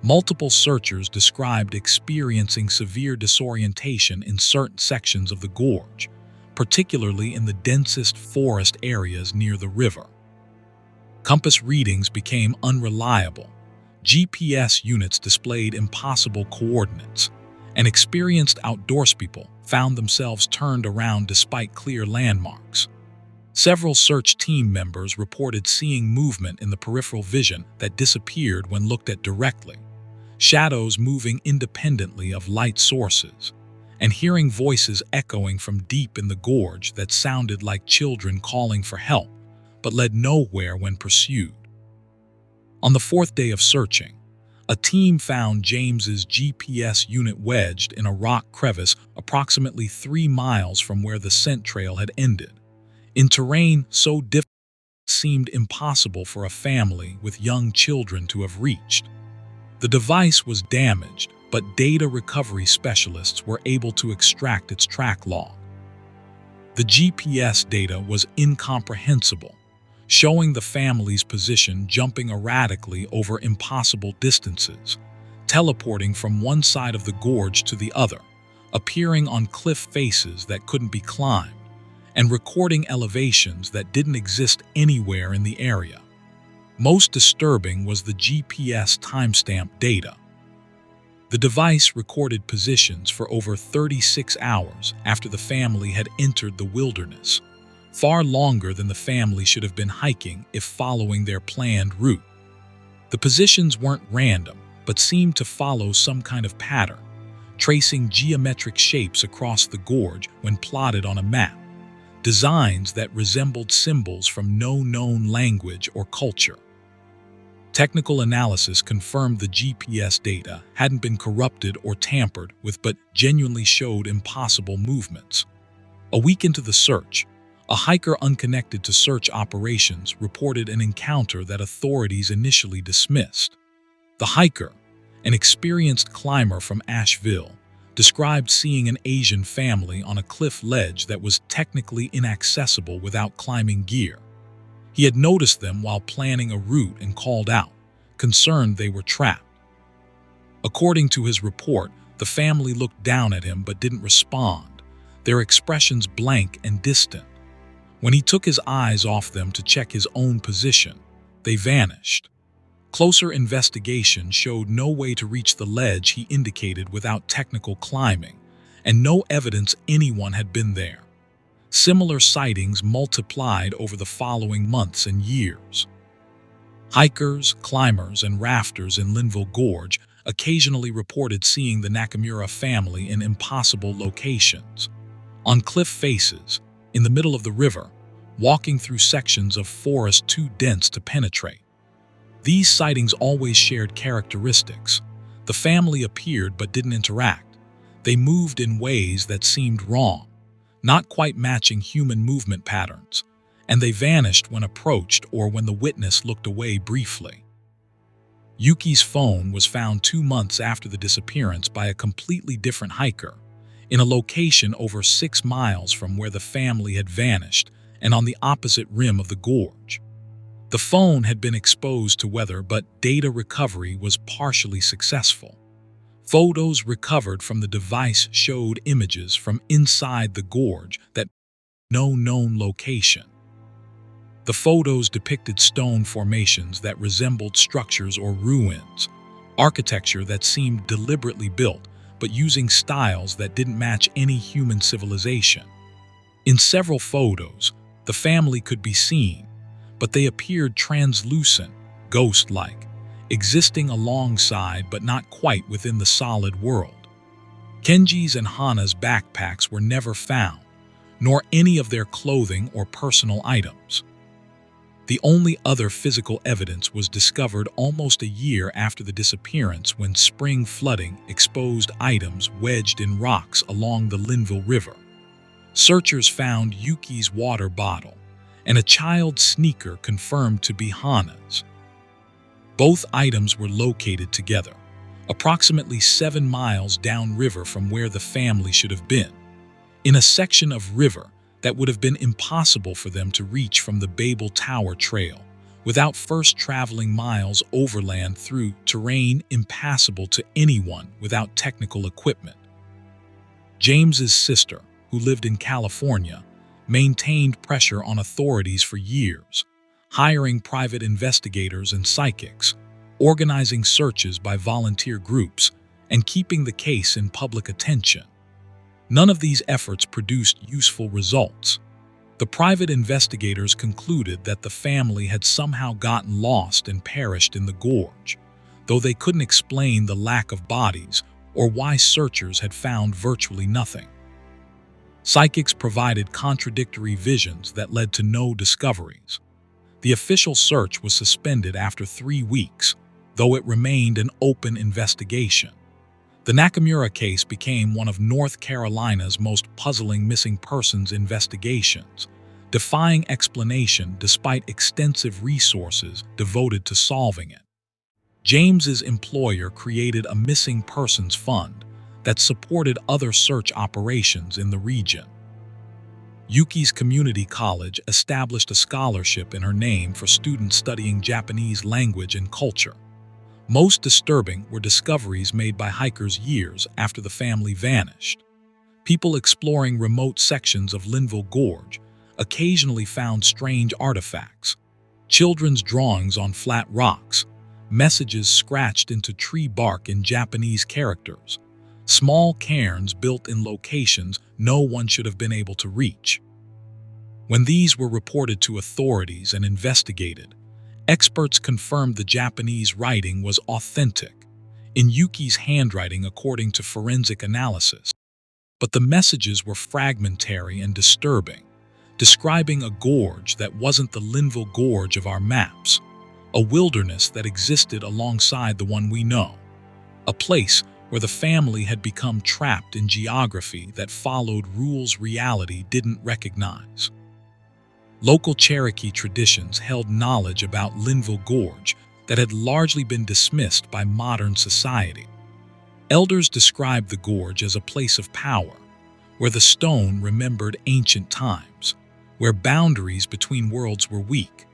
Multiple searchers described experiencing severe disorientation in certain sections of the gorge, particularly in the densest forest areas near the river. Compass readings became unreliable, GPS units displayed impossible coordinates, and experienced outdoorspeople found themselves turned around despite clear landmarks. Several search team members reported seeing movement in the peripheral vision that disappeared when looked at directly, shadows moving independently of light sources, and hearing voices echoing from deep in the gorge that sounded like children calling for help, but led nowhere when pursued. On the 4th day of searching, a team found James's GPS unit wedged in a rock crevice approximately 3 miles from where the scent trail had ended, in terrain so difficult it seemed impossible for a family with young children to have reached. The device was damaged, but data recovery specialists were able to extract its track log. The GPS data was incomprehensible, showing the family's position jumping erratically over impossible distances, teleporting from one side of the gorge to the other, appearing on cliff faces that couldn't be climbed, and recording elevations that didn't exist anywhere in the area. Most disturbing was the GPS timestamp data. The device recorded positions for over 36 hours after the family had entered the wilderness, far longer than the family should have been hiking if following their planned route. The positions weren't random, but seemed to follow some kind of pattern, tracing geometric shapes across the gorge when plotted on a map, designs that resembled symbols from no known language or culture. Technical analysis confirmed the GPS data hadn't been corrupted or tampered with but genuinely showed impossible movements. A week into the search, a hiker unconnected to search operations reported an encounter that authorities initially dismissed. The hiker, an experienced climber from Asheville, described seeing an Asian family on a cliff ledge that was technically inaccessible without climbing gear. He had noticed them while planning a route and called out, concerned they were trapped. According to his report, the family looked down at him but didn't respond, their expressions blank and distant. When he took his eyes off them to check his own position, they vanished. Closer investigation showed no way to reach the ledge he indicated without technical climbing, and no evidence anyone had been there. Similar sightings multiplied over the following months and years. Hikers, climbers, and rafters in Linville Gorge occasionally reported seeing the Nakamura family in impossible locations. On cliff faces, in the middle of the river, walking through sections of forest too dense to penetrate. These sightings always shared characteristics. The family appeared but didn't interact. They moved in ways that seemed wrong, not quite matching human movement patterns, and they vanished when approached or when the witness looked away briefly. Yuki's phone was found 2 months after the disappearance by a completely different hiker, in a location over 6 miles from where the family had vanished and on the opposite rim of the gorge. The phone had been exposed to weather, but data recovery was partially successful. Photos recovered from the device showed images from inside the gorge that no known location. The photos depicted stone formations that resembled structures or ruins, architecture that seemed deliberately built, but using styles that didn't match any human civilization. In several photos, the family could be seen, but they appeared translucent, ghost-like, existing alongside but not quite within the solid world. Kenji's and Hana's backpacks were never found, nor any of their clothing or personal items. The only other physical evidence was discovered almost a year after the disappearance when spring flooding exposed items wedged in rocks along the Linville River. Searchers found Yuki's water bottle and a child's sneaker confirmed to be Hana's. Both items were located together, approximately 7 miles downriver from where the family should have been, in a section of river that would have been impossible for them to reach from the Babel Tower Trail without first traveling miles overland through terrain impassable to anyone without technical equipment. James's sister, who lived in California, maintained pressure on authorities for years, hiring private investigators and psychics, organizing searches by volunteer groups, and keeping the case in public attention. None of these efforts produced useful results. The private investigators concluded that the family had somehow gotten lost and perished in the gorge, though they couldn't explain the lack of bodies or why searchers had found virtually nothing. Psychics provided contradictory visions that led to no discoveries. The official search was suspended after 3 weeks, though it remained an open investigation. The Nakamura case became one of North Carolina's most puzzling missing persons investigations, defying explanation despite extensive resources devoted to solving it. James's employer created a missing persons fund that supported other search operations in the region. Yuki's community college established a scholarship in her name for students studying Japanese language and culture. Most disturbing were discoveries made by hikers years after the family vanished. People exploring remote sections of Linville Gorge occasionally found strange artifacts, children's drawings on flat rocks, messages scratched into tree bark in Japanese characters, small cairns built in locations no one should have been able to reach. When these were reported to authorities and investigated, experts confirmed the Japanese writing was authentic, in Yuki's handwriting according to forensic analysis. But the messages were fragmentary and disturbing, describing a gorge that wasn't the Linville Gorge of our maps, a wilderness that existed alongside the one we know, a place where the family had become trapped in geography that followed rules reality didn't recognize. Local Cherokee traditions held knowledge about Linville Gorge that had largely been dismissed by modern society. Elders described the gorge as a place of power, where the stone remembered ancient times, where boundaries between worlds were weak,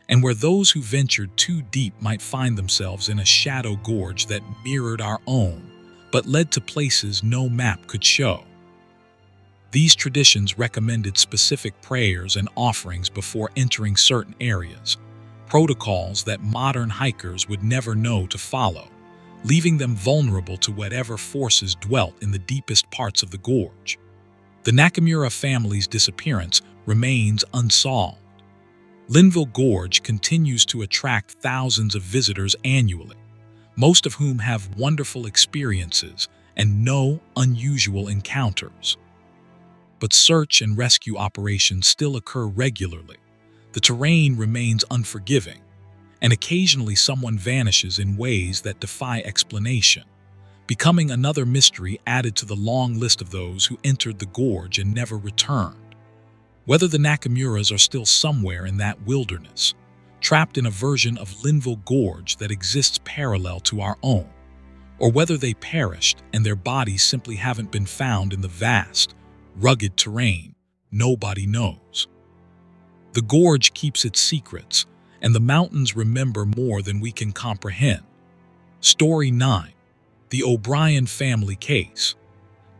and where those who ventured too deep might find themselves in a shadow gorge that mirrored our own, but led to places no map could show. These traditions recommended specific prayers and offerings before entering certain areas, protocols that modern hikers would never know to follow, leaving them vulnerable to whatever forces dwelt in the deepest parts of the gorge. The Nakamura family's disappearance remains unsolved. Linville Gorge continues to attract thousands of visitors annually, most of whom have wonderful experiences and no unusual encounters. But search and rescue operations still occur regularly. The terrain remains unforgiving, and occasionally someone vanishes in ways that defy explanation, becoming another mystery added to the long list of those who entered the gorge and never returned. Whether the Nakamuras are still somewhere in that wilderness, trapped in a version of Linville Gorge that exists parallel to our own, or whether they perished and their bodies simply haven't been found in the vast, rugged terrain, nobody knows. The gorge keeps its secrets, and the mountains remember more than we can comprehend. Story 9. The O'Brien Family Case.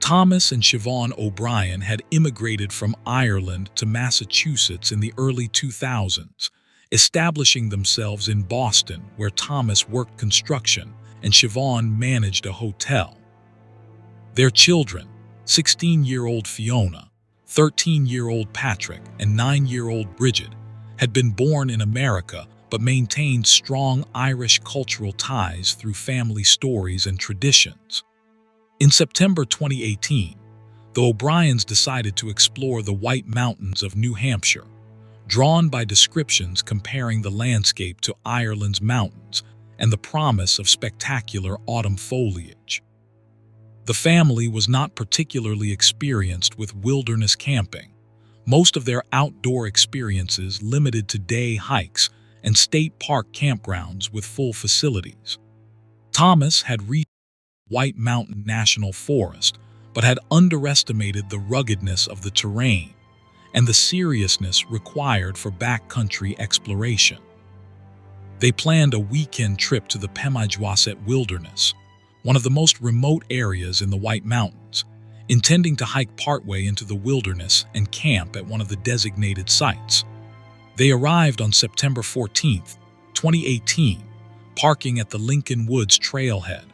Thomas and Siobhan O'Brien had immigrated from Ireland to Massachusetts in the early 2000s, establishing themselves in Boston, where Thomas worked construction and Siobhan managed a hotel. Their children, 16-year-old Fiona, 13-year-old Patrick, and 9-year-old Bridget, had been born in America but maintained strong Irish cultural ties through family stories and traditions. In September 2018, the O'Briens decided to explore the White Mountains of New Hampshire, drawn by descriptions comparing the landscape to Ireland's mountains and the promise of spectacular autumn foliage. The family was not particularly experienced with wilderness camping, most of their outdoor experiences limited to day hikes and state park campgrounds with full facilities. Thomas had reached White Mountain National Forest, but had underestimated the ruggedness of the terrain and the seriousness required for backcountry exploration. They planned a weekend trip to the Pemigewasset Wilderness, one of the most remote areas in the White Mountains, intending to hike partway into the wilderness and camp at one of the designated sites. They arrived on September 14, 2018, parking at the Lincoln Woods Trailhead,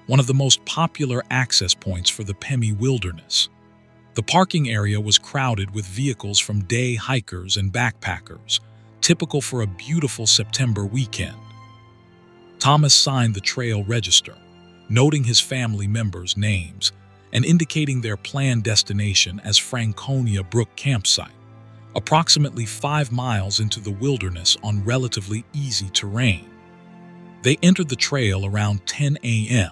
one of the most popular access points for the Pemi Wilderness. The parking area was crowded with vehicles from day hikers and backpackers, typical for a beautiful September weekend. Thomas signed the trail register, noting his family members' names and indicating their planned destination as Franconia Brook Campsite, approximately 5 miles into the wilderness on relatively easy terrain. They entered the trail around 10 a.m.,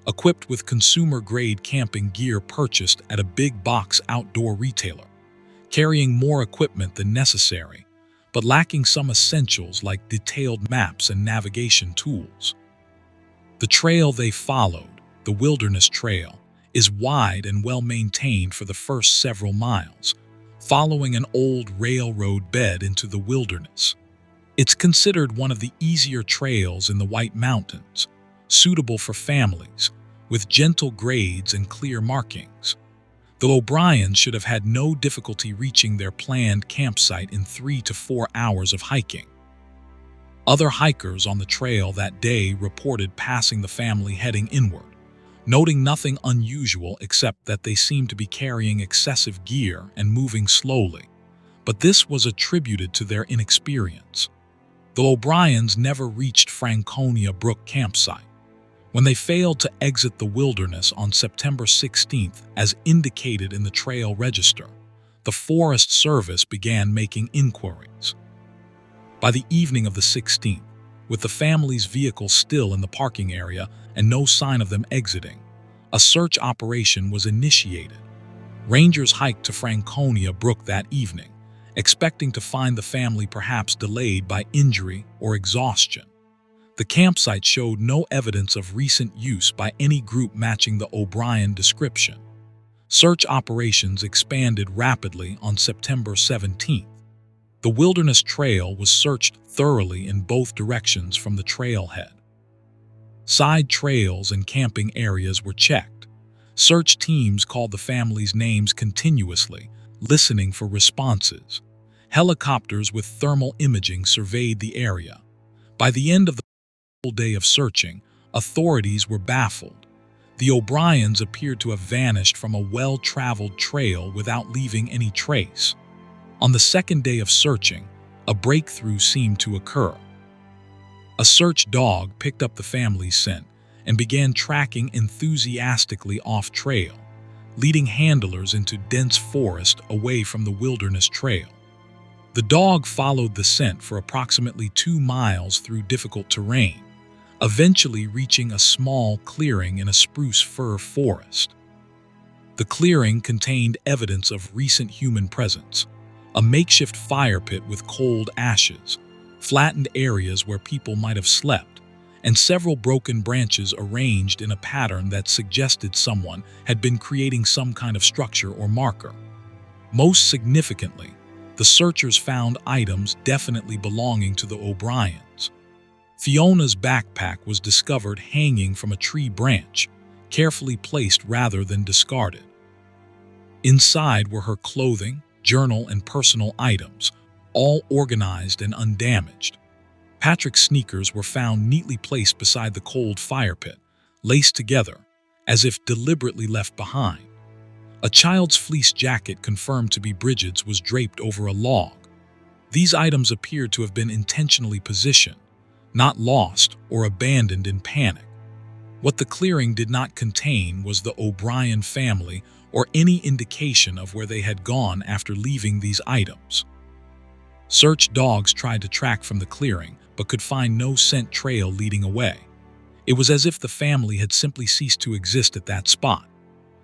equipped with consumer-grade camping gear purchased at a big box outdoor retailer, carrying more equipment than necessary, but lacking some essentials like detailed maps and navigation tools. The trail they followed, the Wilderness Trail, is wide and well-maintained for the first several miles, following an old railroad bed into the wilderness. It's considered one of the easier trails in the White Mountains, suitable for families, with gentle grades and clear markings. The O'Briens should have had no difficulty reaching their planned campsite in 3 to 4 hours of hiking. Other hikers on the trail that day reported passing the family heading inward, noting nothing unusual except that they seemed to be carrying excessive gear and moving slowly, but this was attributed to their inexperience. The O'Briens never reached Franconia Brook Campsite. When they failed to exit the wilderness on September 16th, as indicated in the trail register, the Forest Service began making inquiries. By the evening of the 16th, with the family's vehicle still in the parking area and no sign of them exiting, a search operation was initiated. Rangers hiked to Franconia Brook that evening, expecting to find the family perhaps delayed by injury or exhaustion. The campsite showed no evidence of recent use by any group matching the O'Brien description. Search operations expanded rapidly on September 17th. The Wilderness Trail was searched thoroughly in both directions from the trailhead. Side trails and camping areas were checked. Search teams called the family's names continuously, listening for responses. Helicopters with thermal imaging surveyed the area. By the end of the day of searching, authorities were baffled. The O'Briens appeared to have vanished from a well-traveled trail without leaving any trace. On the second day of searching, a breakthrough seemed to occur. A search dog picked up the family's scent and began tracking enthusiastically off-trail, leading handlers into dense forest away from the wilderness trail. The dog followed the scent for approximately 2 miles through difficult terrain, eventually reaching a small clearing in a spruce fir forest. The clearing contained evidence of recent human presence: a makeshift fire pit with cold ashes, flattened areas where people might have slept, and several broken branches arranged in a pattern that suggested someone had been creating some kind of structure or marker. Most significantly, the searchers found items definitely belonging to the O'Briens. Fiona's backpack was discovered hanging from a tree branch, carefully placed rather than discarded. Inside were her clothing, journal, and personal items, all organized and undamaged. Patrick's sneakers were found neatly placed beside the cold fire pit, laced together, as if deliberately left behind. A child's fleece jacket confirmed to be Bridget's was draped over a log. These items appeared to have been intentionally positioned, not lost or abandoned in panic. What the clearing did not contain was the O'Brien family or any indication of where they had gone after leaving these items. Search dogs tried to track from the clearing, but could find no scent trail leading away. It was as if the family had simply ceased to exist at that spot.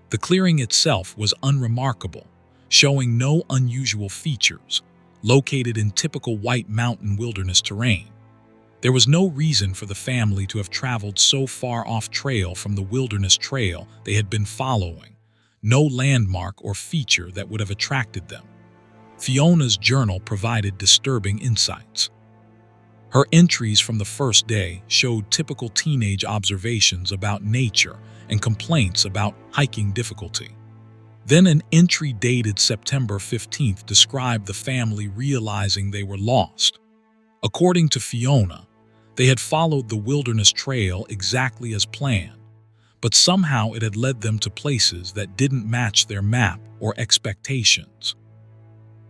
The clearing itself was unremarkable, showing no unusual features, located in typical White Mountain wilderness terrain. There was no reason for the family to have traveled so far off trail from the wilderness trail they had been following, no landmark or feature that would have attracted them. Fiona's journal provided disturbing insights. Her entries from the first day showed typical teenage observations about nature and complaints about hiking difficulty. Then an entry dated September 15th described the family realizing they were lost. According to Fiona, they had followed the wilderness trail exactly as planned, but somehow it had led them to places that didn't match their map or expectations.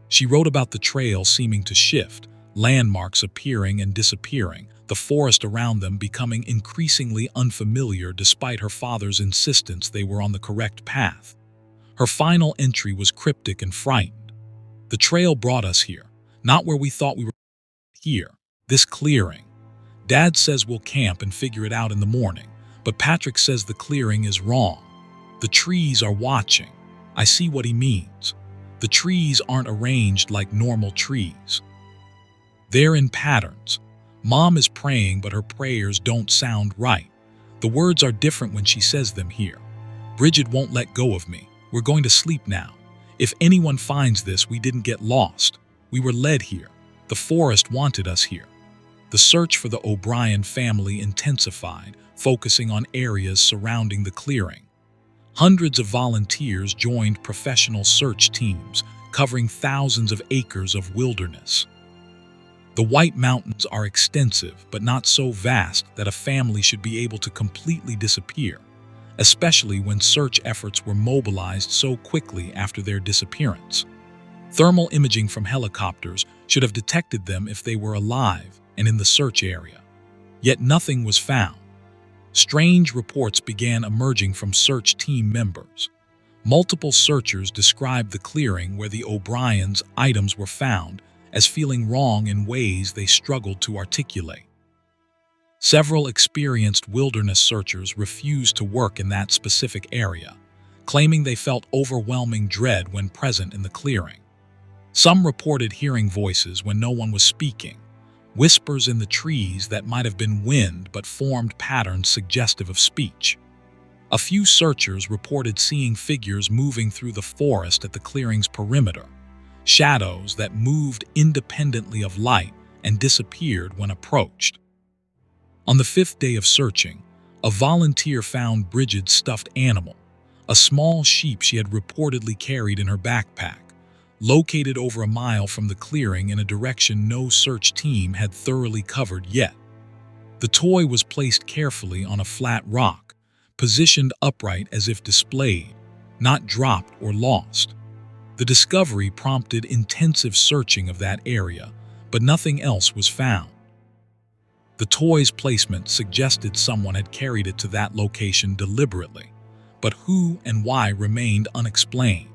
She wrote about the trail seeming to shift, landmarks appearing and disappearing, the forest around them becoming increasingly unfamiliar despite her father's insistence they were on the correct path. Her final entry was cryptic and frightened. "The trail brought us here, not where we thought we were. Here, this clearing. Dad says we'll camp and figure it out in the morning, but Patrick says the clearing is wrong. The trees are watching. I see what he means. The trees aren't arranged like normal trees. They're in patterns. Mom is praying, but her prayers don't sound right. The words are different when she says them here. Bridget won't let go of me. We're going to sleep now. If anyone finds this, we didn't get lost. We were led here. The forest wanted us here." The search for the O'Brien family intensified, focusing on areas surrounding the clearing. Hundreds of volunteers joined professional search teams, covering thousands of acres of wilderness. The White Mountains are extensive, but not so vast that a family should be able to completely disappear, especially when search efforts were mobilized so quickly after their disappearance. Thermal imaging from helicopters should have detected them if they were alive and in the search area. Yet nothing was found. Strange reports began emerging from search team members. Multiple searchers described the clearing where the O'Briens' items were found as feeling wrong in ways they struggled to articulate. Several experienced wilderness searchers refused to work in that specific area, claiming they felt overwhelming dread when present in the clearing. Some reported hearing voices when no one was speaking, whispers in the trees that might have been wind but formed patterns suggestive of speech. A few searchers reported seeing figures moving through the forest at the clearing's perimeter, shadows that moved independently of light and disappeared when approached. On the 5th day of searching, a volunteer found Bridget's stuffed animal, a small sheep she had reportedly carried in her backpack, located over a mile from the clearing in a direction no search team had thoroughly covered yet. The toy was placed carefully on a flat rock, positioned upright as if displayed, not dropped or lost. The discovery prompted intensive searching of that area, but nothing else was found. The toy's placement suggested someone had carried it to that location deliberately, but who and why remained unexplained.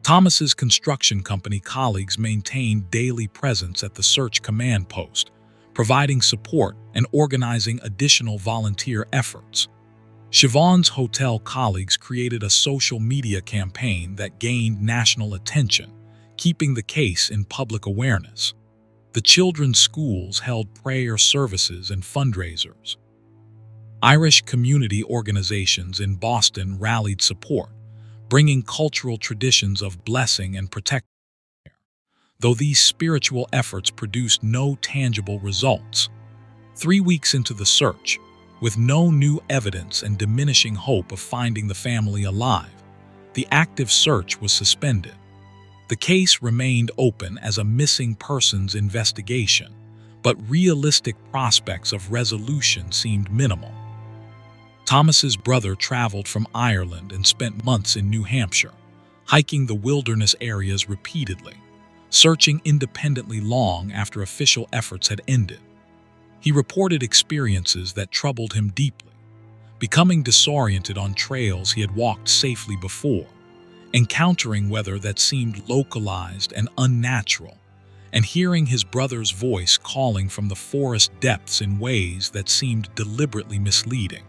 Thomas's construction company colleagues maintained daily presence at the search command post, providing support and organizing additional volunteer efforts. Siobhan's hotel colleagues created a social media campaign that gained national attention, keeping the case in public awareness. The children's schools held prayer services and fundraisers. Irish community organizations in Boston rallied support, bringing cultural traditions of blessing and protection. Though these spiritual efforts produced no tangible results, 3 weeks into the search, with no new evidence and diminishing hope of finding the family alive, the active search was suspended. The case remained open as a missing persons investigation, but realistic prospects of resolution seemed minimal. Thomas's brother traveled from Ireland and spent months in New Hampshire, hiking the wilderness areas repeatedly, searching independently long after official efforts had ended. He reported experiences that troubled him deeply, becoming disoriented on trails he had walked safely before, encountering weather that seemed localized and unnatural, and hearing his brother's voice calling from the forest depths in ways that seemed deliberately misleading.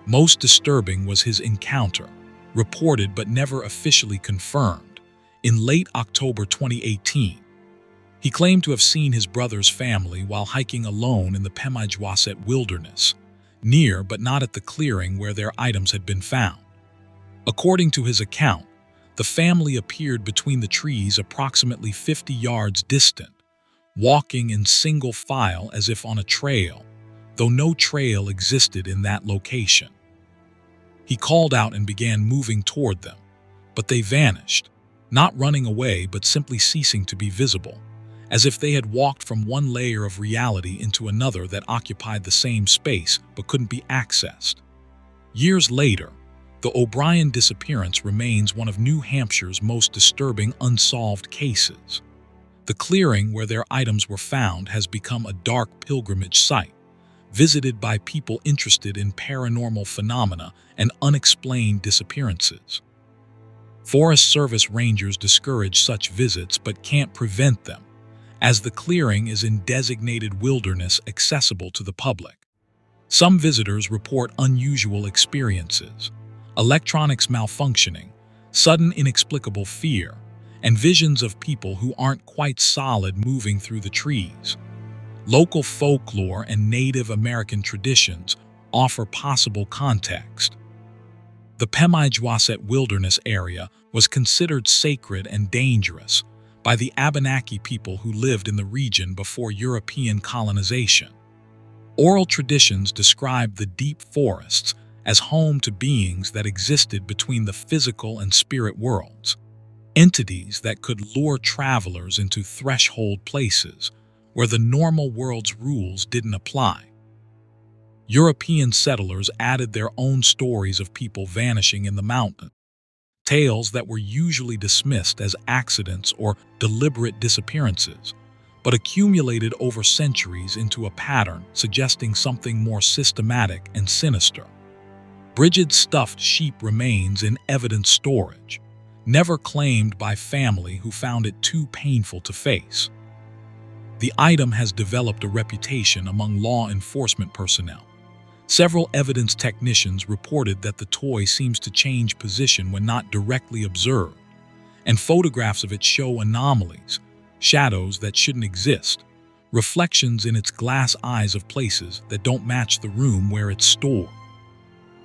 Most disturbing was his encounter, reported but never officially confirmed, in late October 2018. He claimed to have seen his brother's family while hiking alone in the Pemigewasset wilderness, near but not at the clearing where their items had been found. According to his account, the family appeared between the trees approximately 50 yards distant, walking in single file as if on a trail, though no trail existed in that location. He called out and began moving toward them, but they vanished, not running away but simply ceasing to be visible, as if they had walked from one layer of reality into another that occupied the same space but couldn't be accessed. Years later, the O'Brien disappearance remains one of New Hampshire's most disturbing unsolved cases. The clearing where their items were found has become a dark pilgrimage site, visited by people interested in paranormal phenomena and unexplained disappearances. Forest Service rangers discourage such visits but can't prevent them, as the clearing is in designated wilderness accessible to the public. Some visitors report unusual experiences: electronics malfunctioning, sudden inexplicable fear, and visions of people who aren't quite solid moving through the trees. Local folklore and Native American traditions offer possible context. The Pemigewasset wilderness area was considered sacred and dangerous by the Abenaki people who lived in the region before European colonization. Oral traditions describe the deep forests as home to beings that existed between the physical and spirit worlds, entities that could lure travelers into threshold places where the normal world's rules didn't apply. European settlers added their own stories of people vanishing in the mountains, tales that were usually dismissed as accidents or deliberate disappearances, but accumulated over centuries into a pattern suggesting something more systematic and sinister. Bridget's stuffed sheep remains in evidence storage, never claimed by family who found it too painful to face. The item has developed a reputation among law enforcement personnel. Several evidence technicians reported that the toy seems to change position when not directly observed, and photographs of it show anomalies, shadows that shouldn't exist, reflections in its glass eyes of places that don't match the room where it's stored.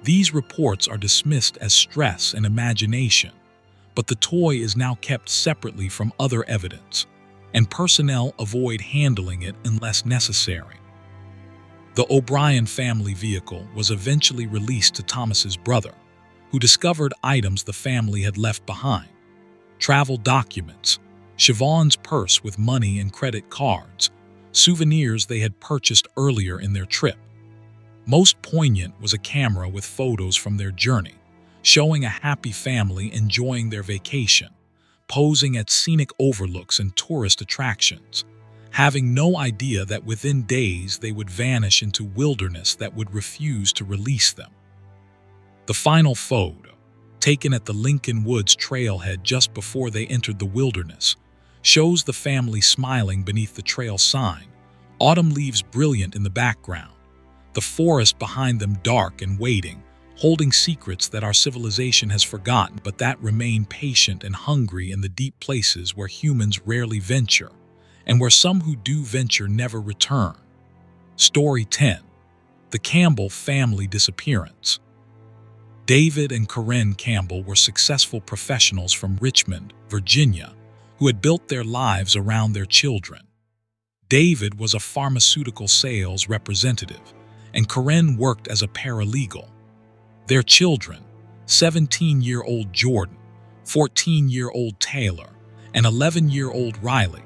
These reports are dismissed as stress and imagination, but the toy is now kept separately from other evidence, and personnel avoid handling it unless necessary. The O'Brien family vehicle was eventually released to Thomas's brother, who discovered items the family had left behind: travel documents, Siobhan's purse with money and credit cards, souvenirs they had purchased earlier in their trip. Most poignant was a camera with photos from their journey, showing a happy family enjoying their vacation, posing at scenic overlooks and tourist attractions, having no idea that within days they would vanish into wilderness that would refuse to release them. The final photo, taken at the Lincoln Woods trailhead just before they entered the wilderness, shows the family smiling beneath the trail sign, autumn leaves brilliant in the background, the forest behind them dark and waiting, holding secrets that our civilization has forgotten but that remain patient and hungry in the deep places where humans rarely venture, and where some who do venture never return. Story 10. The Campbell Family Disappearance. David and Corinne Campbell were successful professionals from Richmond, Virginia, who had built their lives around their children. David was a pharmaceutical sales representative, and Corinne worked as a paralegal. Their children, 17-year-old Jordan, 14-year-old Taylor, and 11-year-old Riley,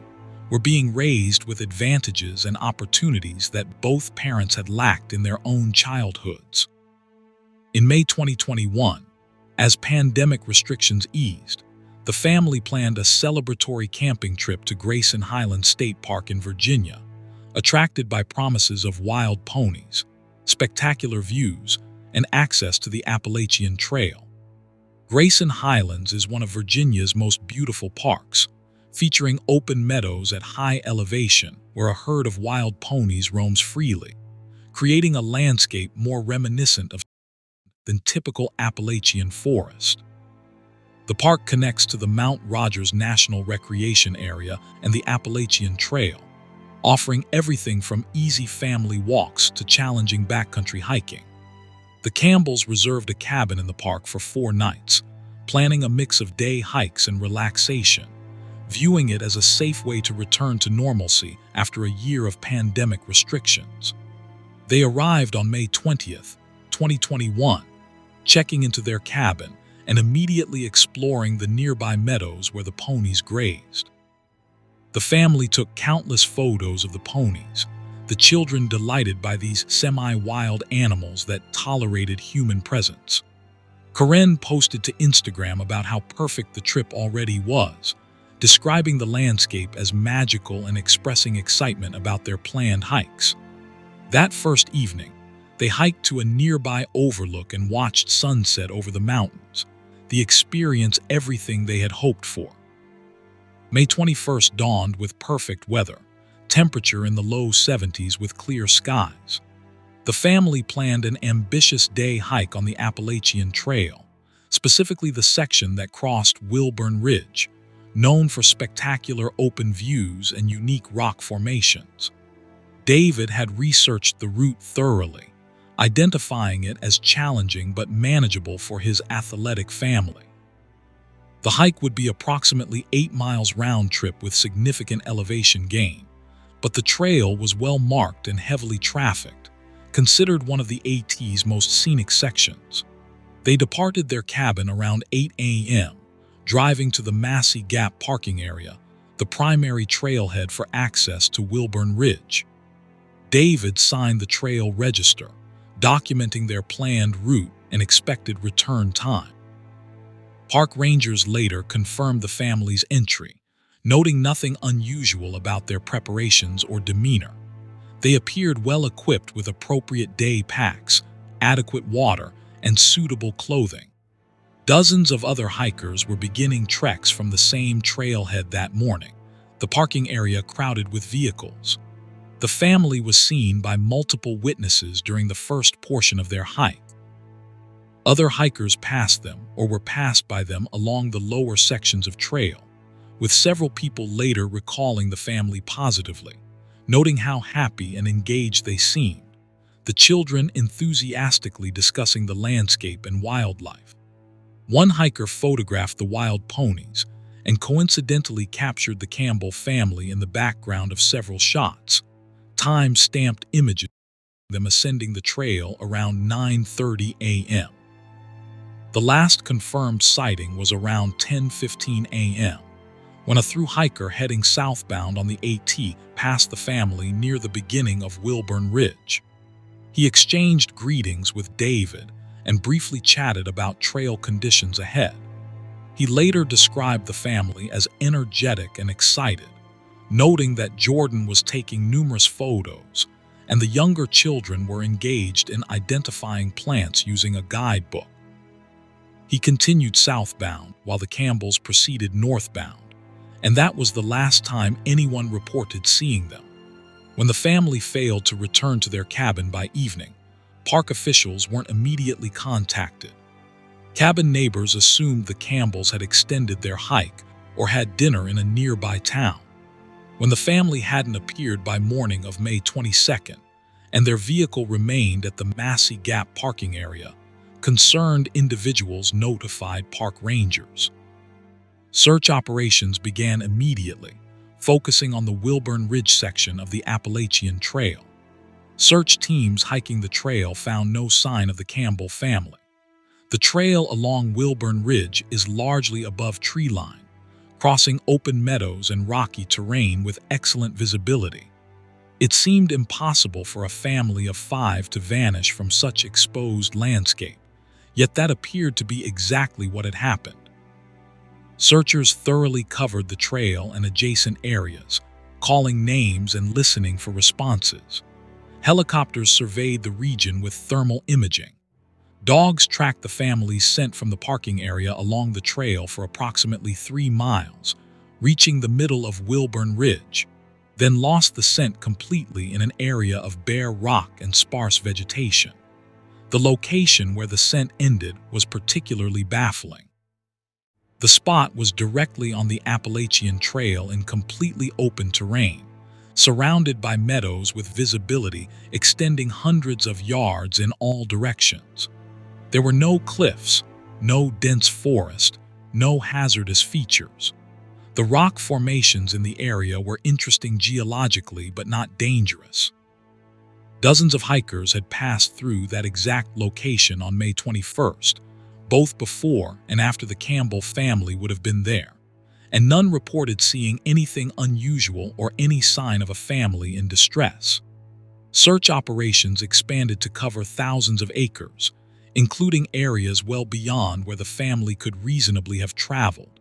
were being raised with advantages and opportunities that both parents had lacked in their own childhoods. In May 2021, as pandemic restrictions eased, the family planned a celebratory camping trip to Grayson Highlands State Park in Virginia, attracted by promises of wild ponies, spectacular views, and access to the Appalachian Trail. Grayson Highlands is one of Virginia's most beautiful parks, featuring open meadows at high elevation where a herd of wild ponies roams freely, creating a landscape more reminiscent of than typical Appalachian forest. The park connects to the Mount Rogers National Recreation Area and the Appalachian Trail, offering everything from easy family walks to challenging backcountry hiking. The Campbells reserved a cabin in the park for 4 nights, planning a mix of day hikes and relaxation, viewing it as a safe way to return to normalcy after a year of pandemic restrictions. They arrived on May 20th, 2021, checking into their cabin and immediately exploring the nearby meadows where the ponies grazed. The family took countless photos of the ponies, the children delighted by these semi-wild animals that tolerated human presence. Corinne posted to Instagram about how perfect the trip already was, describing the landscape as magical and expressing excitement about their planned hikes. That first evening, they hiked to a nearby overlook and watched sunset over the mountains, the experience everything they had hoped for. May 21st dawned with perfect weather, temperature in the low 70s with clear skies. The family planned an ambitious day hike on the Appalachian Trail, specifically the section that crossed Wilburn Ridge, known for spectacular open views and unique rock formations. David had researched the route thoroughly, identifying it as challenging but manageable for his athletic family. The hike would be approximately 8 miles round trip with significant elevation gain, but the trail was well marked and heavily trafficked, considered one of the AT's most scenic sections. They departed their cabin around 8 a.m., driving to the Massey Gap parking area, the primary trailhead for access to Wilburn Ridge. David signed the trail register, documenting their planned route and expected return time. Park rangers later confirmed the family's entry, noting nothing unusual about their preparations or demeanor. They appeared well equipped with appropriate day packs, adequate water, and suitable clothing. Dozens of other hikers were beginning treks from the same trailhead that morning, the parking area crowded with vehicles. The family was seen by multiple witnesses during the first portion of their hike. Other hikers passed them or were passed by them along the lower sections of trail, with several people later recalling the family positively, noting how happy and engaged they seemed, the children enthusiastically discussing the landscape and wildlife. One hiker photographed the wild ponies and coincidentally captured the Campbell family in the background of several shots, time-stamped images of them ascending the trail around 9:30 a.m. The last confirmed sighting was around 10:15 a.m., when a through hiker heading southbound on the AT passed the family near the beginning of Wilburn Ridge. He exchanged greetings with David and briefly chatted about trail conditions ahead. He later described the family as energetic and excited, noting that Jordan was taking numerous photos and the younger children were engaged in identifying plants using a guidebook. He continued southbound while the Campbells proceeded northbound, and that was the last time anyone reported seeing them. When the family failed to return to their cabin by evening, park officials weren't immediately contacted. Cabin neighbors assumed the Campbells had extended their hike or had dinner in a nearby town. When the family hadn't appeared by morning of May 22nd, and their vehicle remained at the Massey Gap parking area, concerned individuals notified park rangers. Search operations began immediately, focusing on the Wilburn Ridge section of the Appalachian Trail. Search teams hiking the trail found no sign of the Campbell family. The trail along Wilburn Ridge is largely above treeline, crossing open meadows and rocky terrain with excellent visibility. It seemed impossible for a family of 5 to vanish from such exposed landscape, yet that appeared to be exactly what had happened. Searchers thoroughly covered the trail and adjacent areas, calling names and listening for responses. Helicopters surveyed the region with thermal imaging. Dogs tracked the family's scent from the parking area along the trail for approximately 3 miles, reaching the middle of Wilburn Ridge, then lost the scent completely in an area of bare rock and sparse vegetation. The location where the scent ended was particularly baffling. The spot was directly on the Appalachian Trail in completely open terrain, surrounded by meadows with visibility extending hundreds of yards in all directions. There were no cliffs, no dense forest, no hazardous features. The rock formations in the area were interesting geologically but not dangerous. Dozens of hikers had passed through that exact location on May 21st, both before and after the Campbell family would have been there, and none reported seeing anything unusual or any sign of a family in distress. Search operations expanded to cover thousands of acres, including areas well beyond where the family could reasonably have traveled.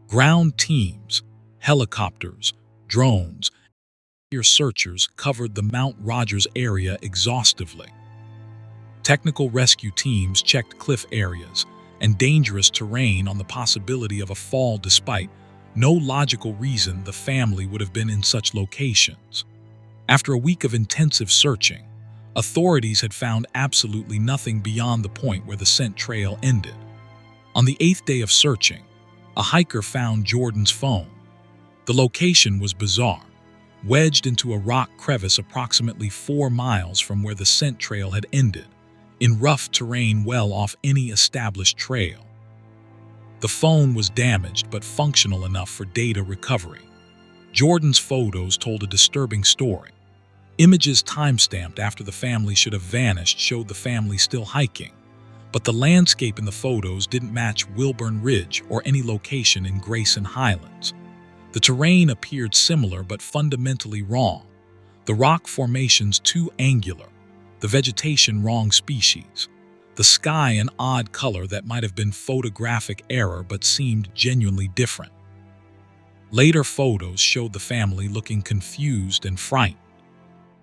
Ground teams, helicopters, drones, and air searchers covered the Mount Rogers area exhaustively. Technical rescue teams checked cliff areas and dangerous terrain on the possibility of a fall despite no logical reason the family would have been in such locations. After a week of intensive searching, authorities had found absolutely nothing beyond the point where the scent trail ended. On the 8th day of searching, a hiker found Jordan's phone. The location was bizarre, wedged into a rock crevice approximately 4 miles from where the scent trail had ended, in rough terrain well off any established trail. The phone was damaged but functional enough for data recovery. Jordan's photos told a disturbing story. Images timestamped after the family should have vanished showed the family still hiking, but the landscape in the photos didn't match Wilburn Ridge or any location in Grayson Highlands. The terrain appeared similar but fundamentally wrong. The rock formations too angular, the vegetation wrong species, the sky an odd color that might have been photographic error but seemed genuinely different. Later photos showed the family looking confused and frightened.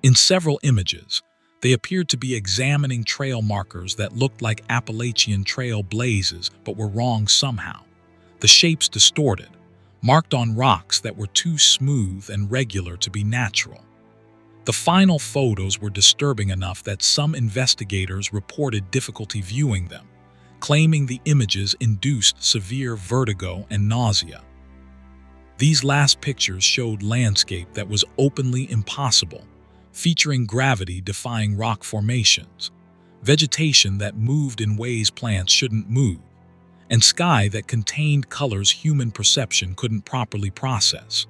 In several images, they appeared to be examining trail markers that looked like Appalachian Trail blazes but were wrong somehow. The shapes distorted, marked on rocks that were too smooth and regular to be natural. The final photos were disturbing enough that some investigators reported difficulty viewing them, claiming the images induced severe vertigo and nausea. These last pictures showed landscape that was openly impossible, featuring gravity-defying rock formations, vegetation that moved in ways plants shouldn't move, and sky that contained colors human perception couldn't properly process.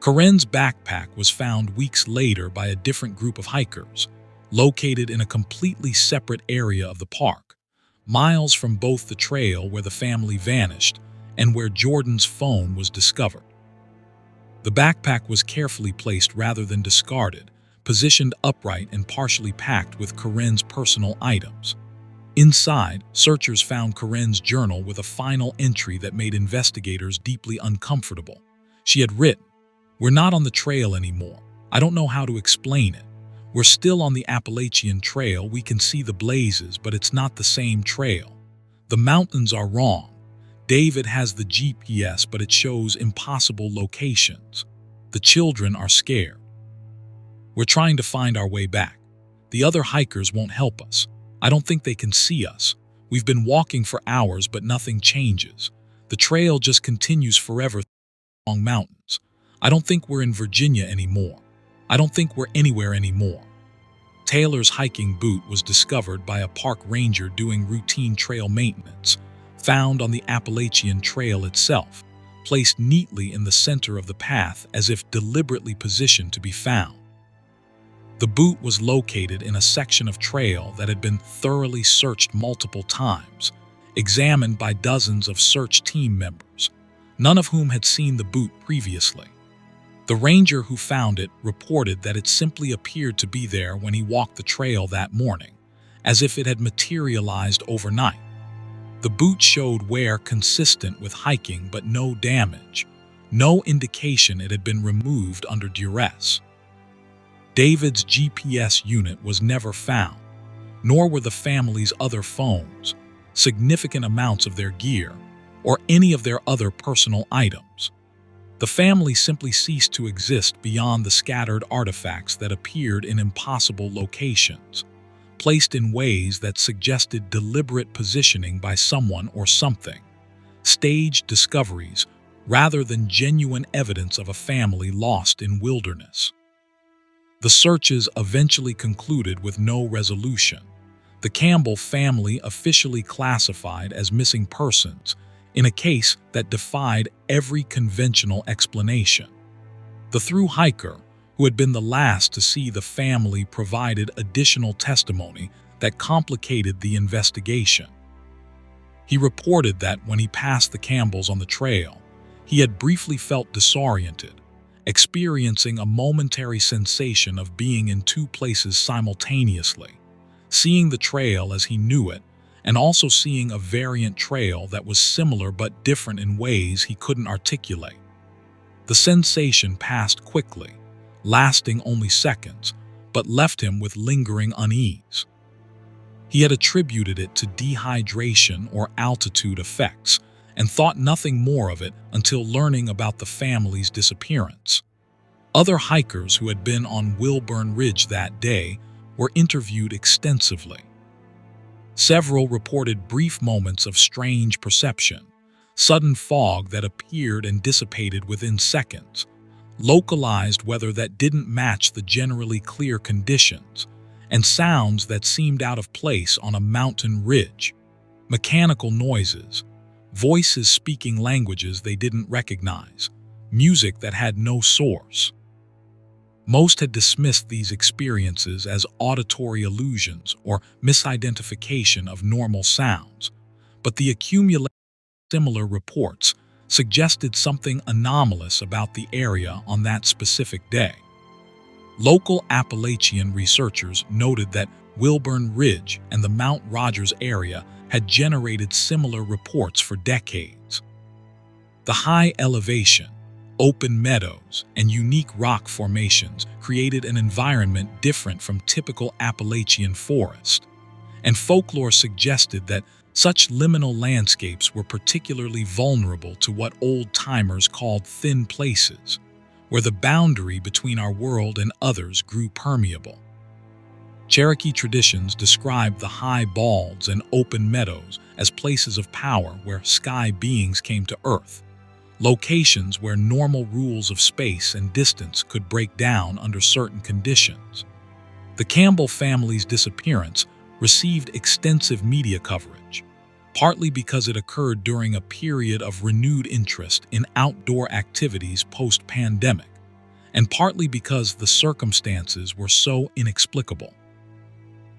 Corinne's backpack was found weeks later by a different group of hikers, located in a completely separate area of the park, miles from both the trail where the family vanished and where Jordan's phone was discovered. The backpack was carefully placed rather than discarded, positioned upright and partially packed with Corinne's personal items. Inside, searchers found Corinne's journal with a final entry that made investigators deeply uncomfortable. She had written, We're not on the trail anymore. I don't know how to explain it. We're still on the Appalachian Trail. We can see the blazes, but it's not the same trail. The mountains are wrong. David has the GPS, but it shows impossible locations. The children are scared. We're trying to find our way back. The other hikers won't help us. I don't think they can see us. We've been walking for hours, but nothing changes. The trail just continues forever through long mountains. I don't think we're in Virginia anymore. I don't think we're anywhere anymore. Taylor's hiking boot was discovered by a park ranger doing routine trail maintenance, found on the Appalachian Trail itself, placed neatly in the center of the path as if deliberately positioned to be found. The boot was located in a section of trail that had been thoroughly searched multiple times, examined by dozens of search team members, none of whom had seen the boot previously. The ranger who found it reported that it simply appeared to be there when he walked the trail that morning, as if it had materialized overnight. The boot showed wear consistent with hiking but no damage, no indication it had been removed under duress. David's GPS unit was never found, nor were the family's other phones, significant amounts of their gear, or any of their other personal items. The family simply ceased to exist beyond the scattered artifacts that appeared in impossible locations, placed in ways that suggested deliberate positioning by someone or something, staged discoveries rather than genuine evidence of a family lost in wilderness. The searches eventually concluded with no resolution. The Campbell family officially classified as missing persons in a case that defied every conventional explanation. The through hiker, who had been the last to see the family, provided additional testimony that complicated the investigation. He reported that when he passed the Campbells on the trail, he had briefly felt disoriented, experiencing a momentary sensation of being in two places simultaneously, seeing the trail as he knew it, and also seeing a variant trail that was similar but different in ways he couldn't articulate. The sensation passed quickly, lasting only seconds, but left him with lingering unease. He had attributed it to dehydration or altitude effects, and thought nothing more of it until learning about the family's disappearance. Other hikers who had been on Wilburn Ridge that day were interviewed extensively. Several reported brief moments of strange perception, sudden fog that appeared and dissipated within seconds, localized weather that didn't match the generally clear conditions, and sounds that seemed out of place on a mountain ridge, mechanical noises, voices speaking languages they didn't recognize, music that had no source. Most had dismissed these experiences as auditory illusions or misidentification of normal sounds, but the accumulation of similar reports suggested something anomalous about the area on that specific day. Local Appalachian researchers noted that Wilburn Ridge and the Mount Rogers area had generated similar reports for decades. The high elevation, open meadows, and unique rock formations created an environment different from typical Appalachian forest, and folklore suggested that such liminal landscapes were particularly vulnerable to what old-timers called thin places, where the boundary between our world and others grew permeable. Cherokee traditions described the high balds and open meadows as places of power where sky beings came to earth, locations where normal rules of space and distance could break down under certain conditions. The Campbell family's disappearance received extensive media coverage, partly because it occurred during a period of renewed interest in outdoor activities post-pandemic, and partly because the circumstances were so inexplicable.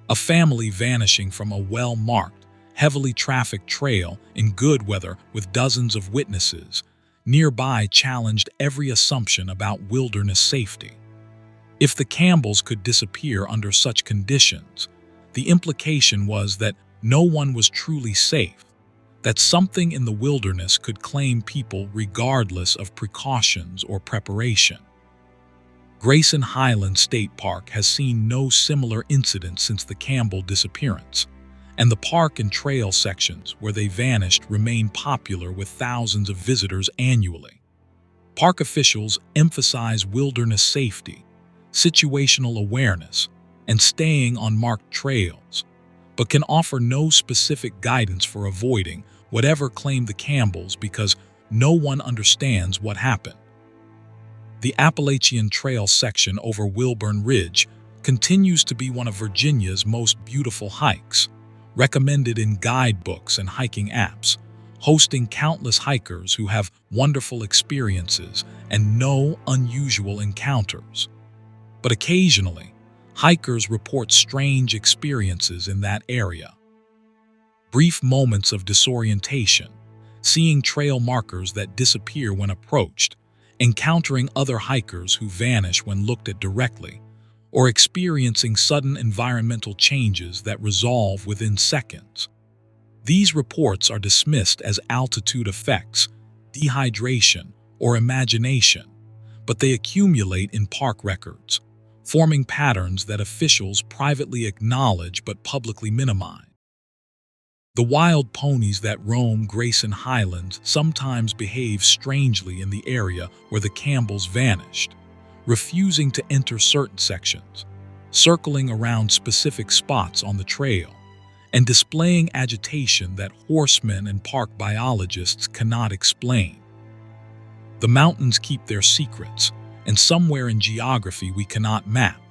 A family vanishing from a well-marked, heavily trafficked trail in good weather with dozens of witnesses nearby challenged every assumption about wilderness safety. If the Campbells could disappear under such conditions, the implication was that no one was truly safe, that something in the wilderness could claim people regardless of precautions or preparation. Grayson Highlands State Park has seen no similar incident since the Campbell disappearance, and the park and trail sections where they vanished remain popular with thousands of visitors annually. Park officials emphasize wilderness safety, situational awareness, and staying on marked trails, but can offer no specific guidance for avoiding whatever claimed the Campbells because no one understands what happened. The Appalachian Trail section over Wilburn Ridge continues to be one of Virginia's most beautiful hikes, recommended in guidebooks and hiking apps, hosting countless hikers who have wonderful experiences and no unusual encounters. But occasionally, hikers report strange experiences in that area. Brief moments of disorientation, seeing trail markers that disappear when approached, encountering other hikers who vanish when looked at directly, or experiencing sudden environmental changes that resolve within seconds. These reports are dismissed as altitude effects, dehydration, or imagination, but they accumulate in park records, forming patterns that officials privately acknowledge but publicly minimize. The wild ponies that roam Grayson Highlands sometimes behave strangely in the area where the Campbells vanished, refusing to enter certain sections, circling around specific spots on the trail, and displaying agitation that horsemen and park biologists cannot explain. The mountains keep their secrets, and somewhere in geography we cannot map,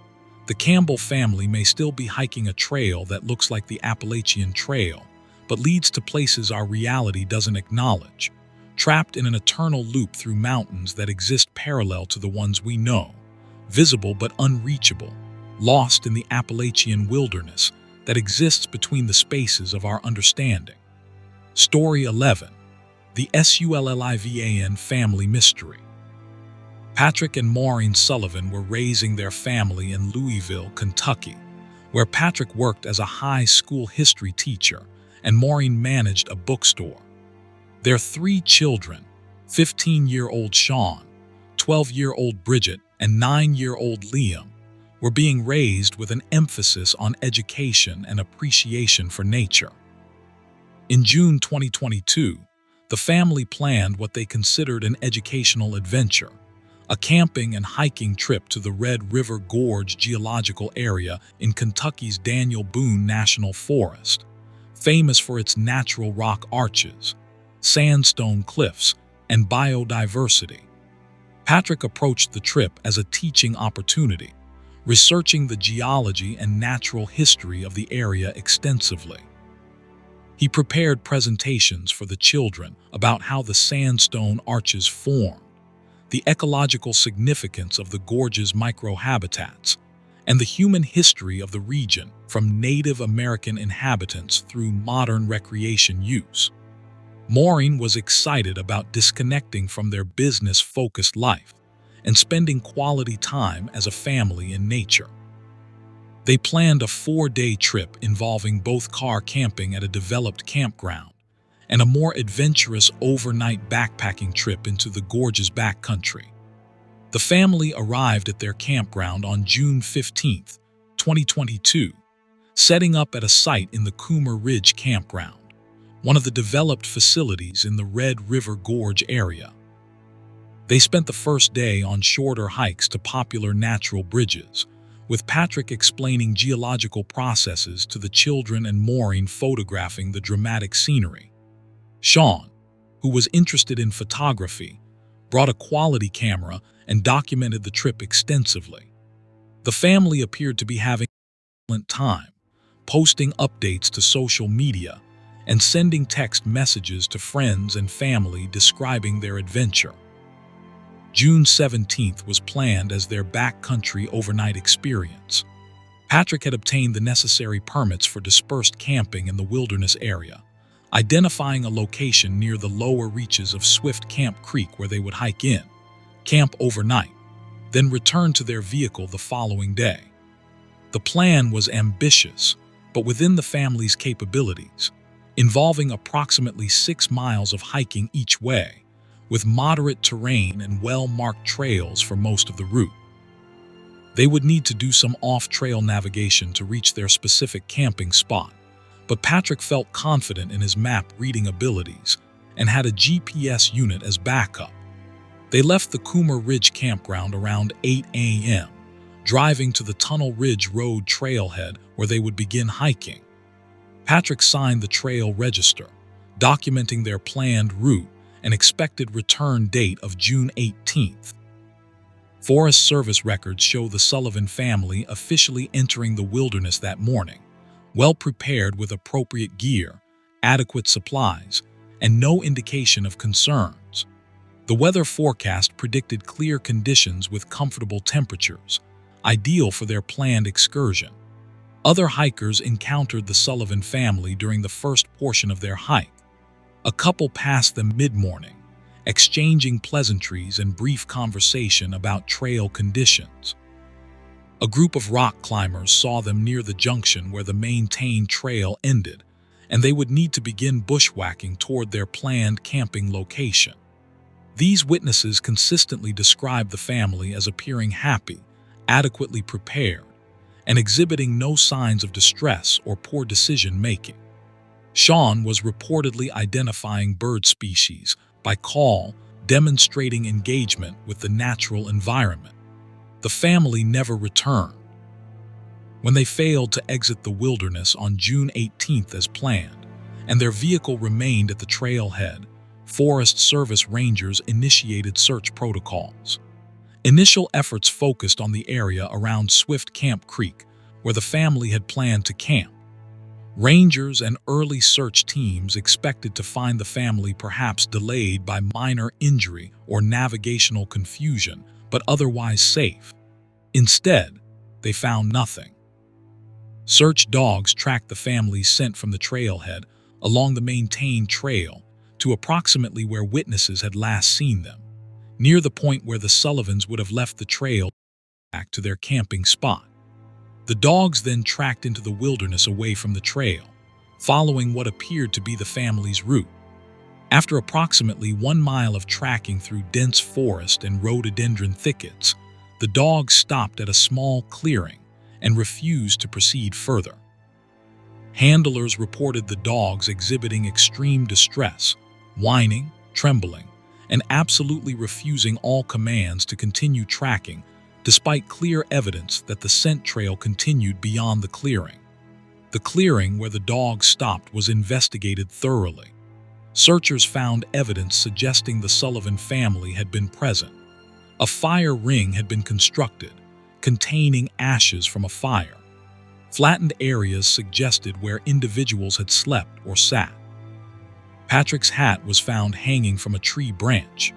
the Campbell family may still be hiking a trail that looks like the Appalachian Trail, but leads to places our reality doesn't acknowledge, trapped in an eternal loop through mountains that exist parallel to the ones we know, visible but unreachable, lost in the Appalachian wilderness that exists between the spaces of our understanding. Story 11. The Sullivan Family Mystery. Patrick and Maureen Sullivan were raising their family in Louisville, Kentucky, where Patrick worked as a high school history teacher and Maureen managed a bookstore. Their 3 children, 15-year-old Sean, 12-year-old Bridget, and 9-year-old Liam, were being raised with an emphasis on education and appreciation for nature. In June 2022, the family planned what they considered an educational adventure, a camping and hiking trip to the Red River Gorge geological area in Kentucky's Daniel Boone National Forest, famous for its natural rock arches, sandstone cliffs, and biodiversity. Patrick approached the trip as a teaching opportunity, researching the geology and natural history of the area extensively. He prepared presentations for the children about how the sandstone arches formed, the ecological significance of the gorge's microhabitats, and the human history of the region from Native American inhabitants through modern recreation use. Maureen was excited about disconnecting from their business-focused life and spending quality time as a family in nature. They planned a 4-day trip involving both car camping at a developed campground and a more adventurous overnight backpacking trip into the gorge's backcountry. The family arrived at their campground on June 15, 2022, setting up at a site in the Coomer Ridge Campground, one of the developed facilities in the Red River Gorge area. They spent the first day on shorter hikes to popular natural bridges, with Patrick explaining geological processes to the children and Maureen photographing the dramatic scenery. Sean, who was interested in photography, brought a quality camera and documented the trip extensively. The family appeared to be having an excellent time, posting updates to social media and sending text messages to friends and family describing their adventure. June 17th was planned as their backcountry overnight experience. Patrick had obtained the necessary permits for dispersed camping in the wilderness area, identifying a location near the lower reaches of Swift Camp Creek where they would hike in, camp overnight, then return to their vehicle the following day. The plan was ambitious, but within the family's capabilities, involving approximately 6 miles of hiking each way, with moderate terrain and well-marked trails for most of the route. They would need to do some off-trail navigation to reach their specific camping spot, but Patrick felt confident in his map-reading abilities and had a GPS unit as backup. They left the Coomer Ridge campground around 8 a.m., driving to the Tunnel Ridge Road trailhead where they would begin hiking. Patrick signed the trail register, documenting their planned route and expected return date of June 18th. Forest Service records show the Sullivan family officially entering the wilderness that morning, well prepared with appropriate gear, adequate supplies, and no indication of concerns. The weather forecast predicted clear conditions with comfortable temperatures, ideal for their planned excursion. Other hikers encountered the Sullivan family during the first portion of their hike. A couple passed them mid-morning, exchanging pleasantries and brief conversation about trail conditions. A group of rock climbers saw them near the junction where the maintained trail ended, and they would need to begin bushwhacking toward their planned camping location. These witnesses consistently described the family as appearing happy, adequately prepared, and exhibiting no signs of distress or poor decision-making. Sean was reportedly identifying bird species by call, demonstrating engagement with the natural environment. The family never returned. When they failed to exit the wilderness on June 18th as planned, and their vehicle remained at the trailhead, Forest Service rangers initiated search protocols. Initial efforts focused on the area around Swift Camp Creek, where the family had planned to camp. Rangers and early search teams expected to find the family perhaps delayed by minor injury or navigational confusion, but otherwise safe. Instead, they found nothing. Search dogs tracked the family's scent from the trailhead along the maintained trail to approximately where witnesses had last seen them, near the point where the Sullivans would have left the trail back to their camping spot. The dogs then tracked into the wilderness away from the trail, following what appeared to be the family's route. After approximately 1 mile of tracking through dense forest and rhododendron thickets, the dogs stopped at a small clearing and refused to proceed further. Handlers reported the dogs exhibiting extreme distress, whining, trembling, and absolutely refusing all commands to continue tracking, despite clear evidence that the scent trail continued beyond the clearing. The clearing where the dogs stopped was investigated thoroughly. Searchers found evidence suggesting the Sullivan family had been present. A fire ring had been constructed, containing ashes from a fire. Flattened areas suggested where individuals had slept or sat. Patrick's hat was found hanging from a tree branch.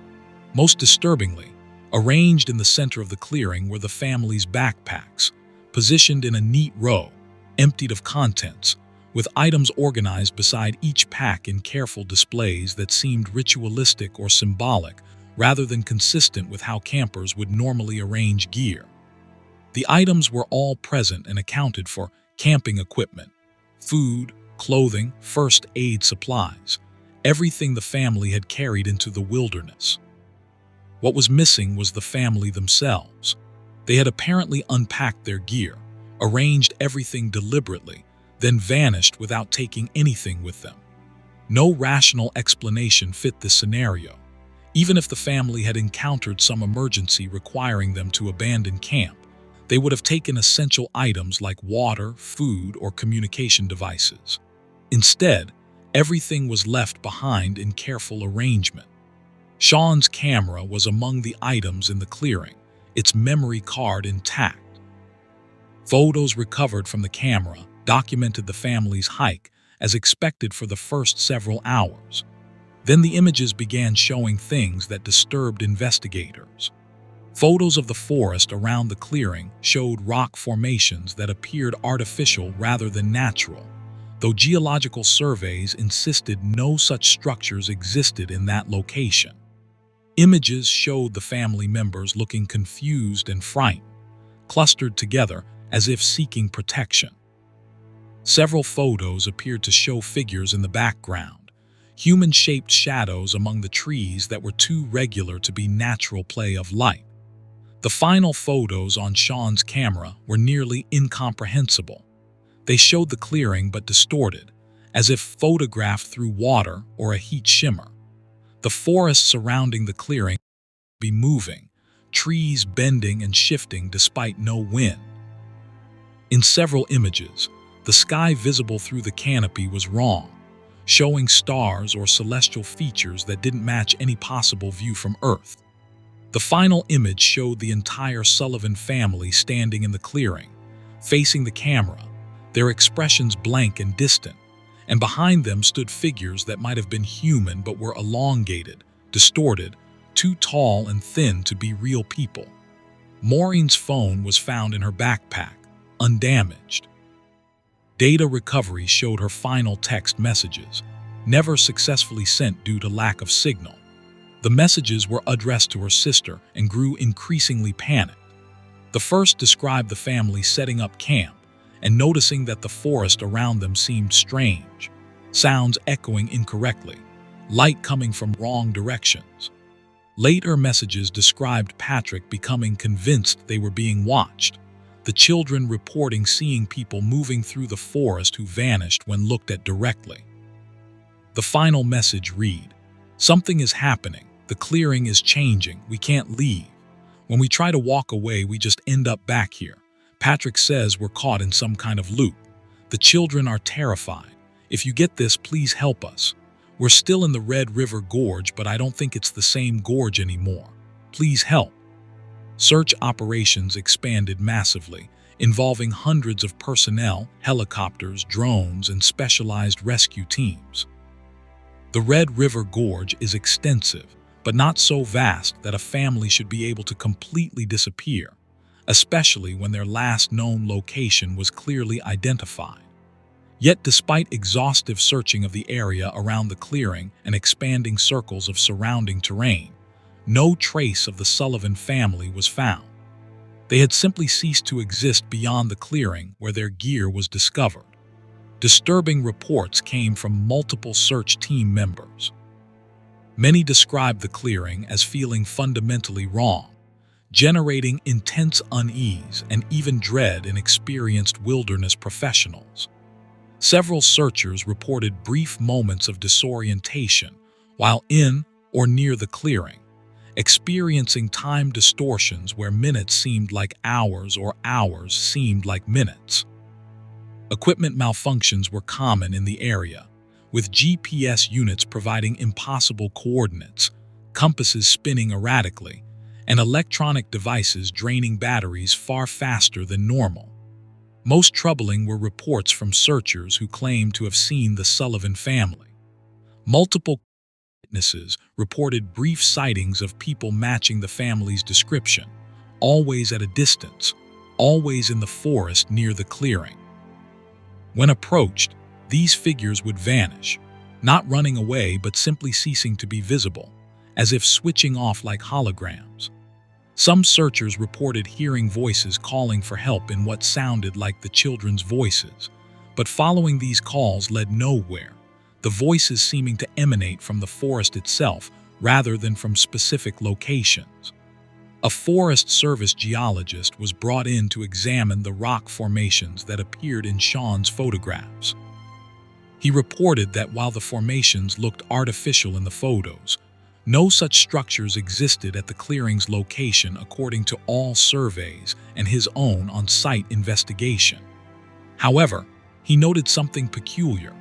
Most disturbingly, arranged in the center of the clearing were the family's backpacks, positioned in a neat row, emptied of contents, with items organized beside each pack in careful displays that seemed ritualistic or symbolic rather than consistent with how campers would normally arrange gear. The items were all present and accounted for: camping equipment, food, clothing, first aid supplies, everything the family had carried into the wilderness. What was missing was the family themselves. They had apparently unpacked their gear, arranged everything deliberately, then vanished without taking anything with them. No rational explanation fit this scenario. Even if the family had encountered some emergency requiring them to abandon camp, they would have taken essential items like water, food, or communication devices. Instead, everything was left behind in careful arrangement. Sean's camera was among the items in the clearing, its memory card intact. Photos recovered from the camera documented the family's hike as expected for the first several hours. Then the images began showing things that disturbed investigators. Photos of the forest around the clearing showed rock formations that appeared artificial rather than natural, though geological surveys insisted no such structures existed in that location. Images showed the family members looking confused and frightened, clustered together as if seeking protection. Several photos appeared to show figures in the background, human-shaped shadows among the trees that were too regular to be natural play of light. The final photos on Sean's camera were nearly incomprehensible. They showed the clearing but distorted, as if photographed through water or a heat shimmer. The forest surrounding the clearing be moving, trees bending and shifting despite no wind. In several images, the sky visible through the canopy was wrong, showing stars or celestial features that didn't match any possible view from Earth. The final image showed the entire Sullivan family standing in the clearing, facing the camera, their expressions blank and distant, and behind them stood figures that might have been human but were elongated, distorted, too tall and thin to be real people. Maureen's phone was found in her backpack, undamaged. Data recovery showed her final text messages, never successfully sent due to lack of signal. The messages were addressed to her sister and grew increasingly panicked. The first described the family setting up camp and noticing that the forest around them seemed strange, sounds echoing incorrectly, light coming from wrong directions. Later messages described Patrick becoming convinced they were being watched, the children reporting seeing people moving through the forest who vanished when looked at directly. The final message read, "Something is happening. The clearing is changing. We can't leave. When we try to walk away, we just end up back here. Patrick says we're caught in some kind of loop. The children are terrified. If you get this, please help us. We're still in the Red River Gorge, but I don't think it's the same gorge anymore. Please help." Search operations expanded massively, involving hundreds of personnel, helicopters, drones, and specialized rescue teams. The Red River Gorge is extensive, but not so vast that a family should be able to completely disappear, especially when their last known location was clearly identified. Yet despite exhaustive searching of the area around the clearing and expanding circles of surrounding terrain, no trace of the Sullivan family was found. They had simply ceased to exist beyond the clearing where their gear was discovered. Disturbing reports came from multiple search team members. Many described the clearing as feeling fundamentally wrong, generating intense unease and even dread in experienced wilderness professionals. Several searchers reported brief moments of disorientation while in or near the clearing, experiencing time distortions where minutes seemed like hours or hours seemed like minutes. Equipment malfunctions were common in the area, with GPS units providing impossible coordinates, compasses spinning erratically, and electronic devices draining batteries far faster than normal. Most troubling were reports from searchers who claimed to have seen the Sullivan family. Multiple witnesses reported brief sightings of people matching the family's description, always at a distance, always in the forest near the clearing. When approached, these figures would vanish, not running away but simply ceasing to be visible, as if switching off like holograms. Some searchers reported hearing voices calling for help in what sounded like the children's voices, but following these calls led nowhere, the voices seeming to emanate from the forest itself rather than from specific locations. A Forest Service geologist was brought in to examine the rock formations that appeared in Sean's photographs. He reported that while the formations looked artificial in the photos, no such structures existed at the clearing's location according to all surveys and his own on-site investigation. However, he noted something peculiar.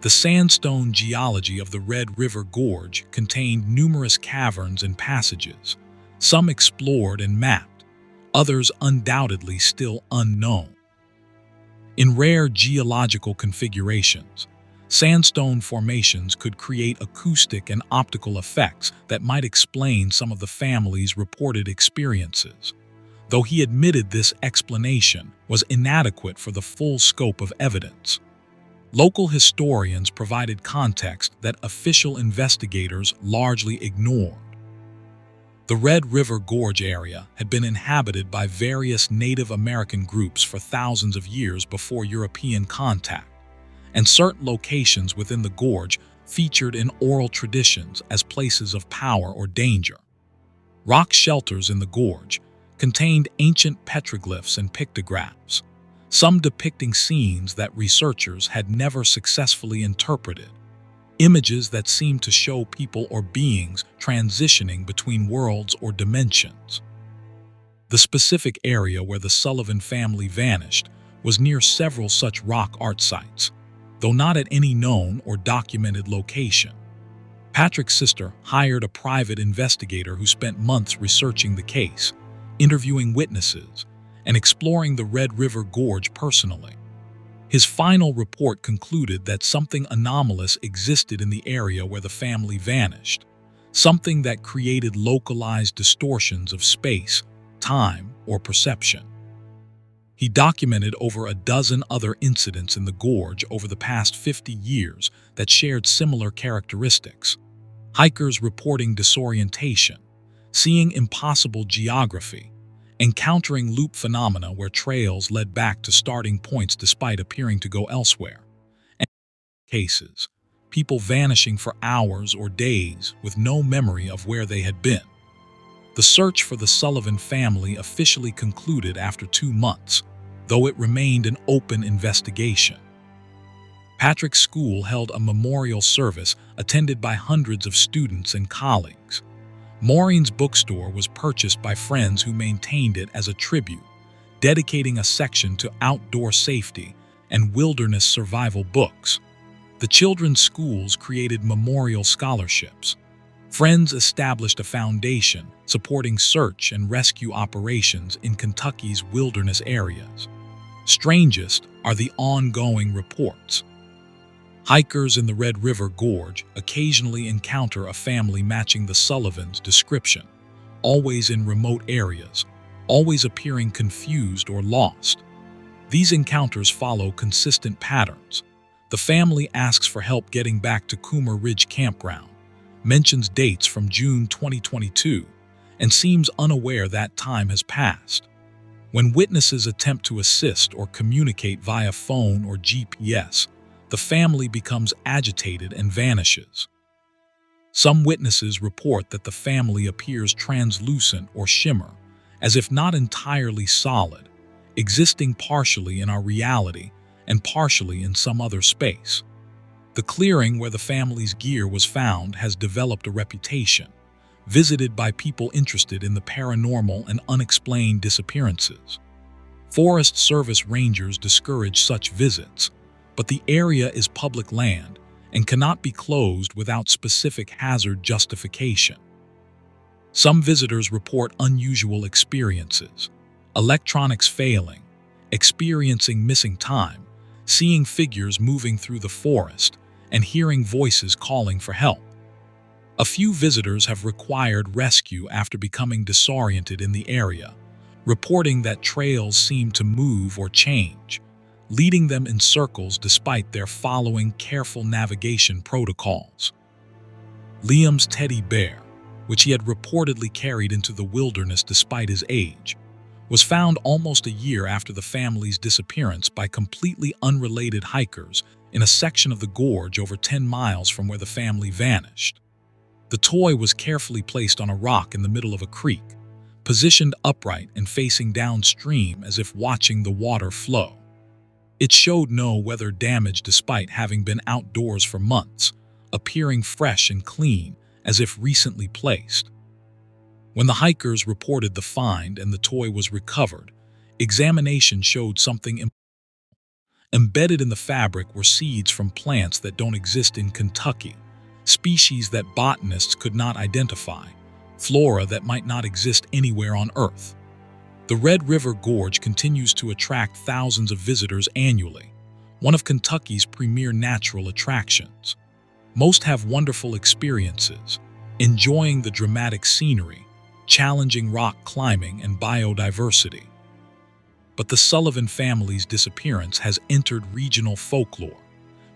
The sandstone geology of the Red River Gorge contained numerous caverns and passages, some explored and mapped, others undoubtedly still unknown. In rare geological configurations, sandstone formations could create acoustic and optical effects that might explain some of the family's reported experiences, though he admitted this explanation was inadequate for the full scope of evidence. Local historians provided context that official investigators largely ignored. The Red River Gorge area had been inhabited by various Native American groups for thousands of years before European contact, and certain locations within the gorge featured in oral traditions as places of power or danger. Rock shelters in the gorge, contained ancient petroglyphs and pictographs, some depicting scenes that researchers had never successfully interpreted, images that seemed to show people or beings transitioning between worlds or dimensions. The specific area where the Sullivan family vanished was near several such rock art sites, though not at any known or documented location. Patrick's sister hired a private investigator who spent months researching the case, interviewing witnesses, and exploring the Red River Gorge personally. His final report concluded that something anomalous existed in the area where the family vanished, something that created localized distortions of space, time, or perception. He documented over a dozen other incidents in the gorge over the past 50 years that shared similar characteristics. Hikers reporting disorientation, seeing impossible geography, encountering loop phenomena where trails led back to starting points despite appearing to go elsewhere. And in cases, people vanishing for hours or days with no memory of where they had been. The search for the Sullivan family officially concluded after 2 months, though it remained an open investigation. Patrick's school held a memorial service attended by hundreds of students and colleagues. Maureen's bookstore was purchased by friends who maintained it as a tribute, dedicating a section to outdoor safety and wilderness survival books. The children's schools created memorial scholarships. Friends established a foundation supporting search and rescue operations in Kentucky's wilderness areas. Strangest are the ongoing reports. Hikers in the Red River Gorge occasionally encounter a family matching the Sullivans' description, always in remote areas, always appearing confused or lost. These encounters follow consistent patterns. The family asks for help getting back to Coomer Ridge Campground, mentions dates from June 2022, and seems unaware that time has passed. When witnesses attempt to assist or communicate via phone or GPS, the family becomes agitated and vanishes. Some witnesses report that the family appears translucent or shimmer, as if not entirely solid, existing partially in our reality and partially in some other space. The clearing where the family's gear was found has developed a reputation, visited by people interested in the paranormal and unexplained disappearances. Forest Service rangers discourage such visits, but the area is public land and cannot be closed without specific hazard justification. Some visitors report unusual experiences: electronics failing, experiencing missing time, seeing figures moving through the forest, and hearing voices calling for help. A few visitors have required rescue after becoming disoriented in the area, reporting that trails seem to move or change, leading them in circles despite their following careful navigation protocols. Liam's teddy bear, which he had reportedly carried into the wilderness despite his age, was found almost a year after the family's disappearance by completely unrelated hikers in a section of the gorge over 10 miles from where the family vanished. The toy was carefully placed on a rock in the middle of a creek, positioned upright and facing downstream as if watching the water flow. It showed no weather damage despite having been outdoors for months, appearing fresh and clean as if recently placed. When the hikers reported the find and the toy was recovered, examination showed something embedded in the fabric were seeds from plants that don't exist in Kentucky, species that botanists could not identify, flora that might not exist anywhere on Earth. The Red River Gorge continues to attract thousands of visitors annually, one of Kentucky's premier natural attractions. Most have wonderful experiences, enjoying the dramatic scenery, challenging rock climbing, and biodiversity. But the Sullivan family's disappearance has entered regional folklore,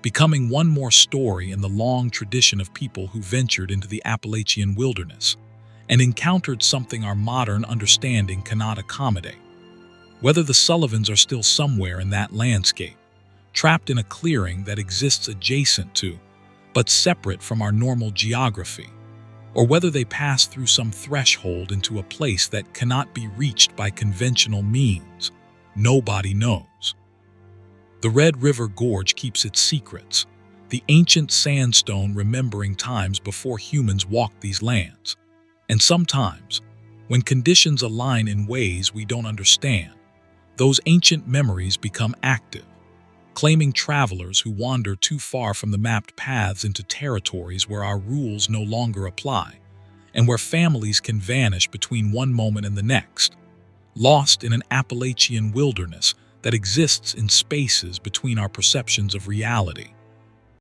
becoming one more story in the long tradition of people who ventured into the Appalachian wilderness and encountered something our modern understanding cannot accommodate. Whether the Sullivans are still somewhere in that landscape, trapped in a clearing that exists adjacent to, but separate from our normal geography, or whether they pass through some threshold into a place that cannot be reached by conventional means. Nobody knows. The Red River Gorge keeps its secrets, the ancient sandstone remembering times before humans walked these lands. And sometimes, when conditions align in ways we don't understand, those ancient memories become active, claiming travelers who wander too far from the mapped paths into territories where our rules no longer apply, and where families can vanish between one moment and the next, lost in an Appalachian wilderness that exists in spaces between our perceptions of reality.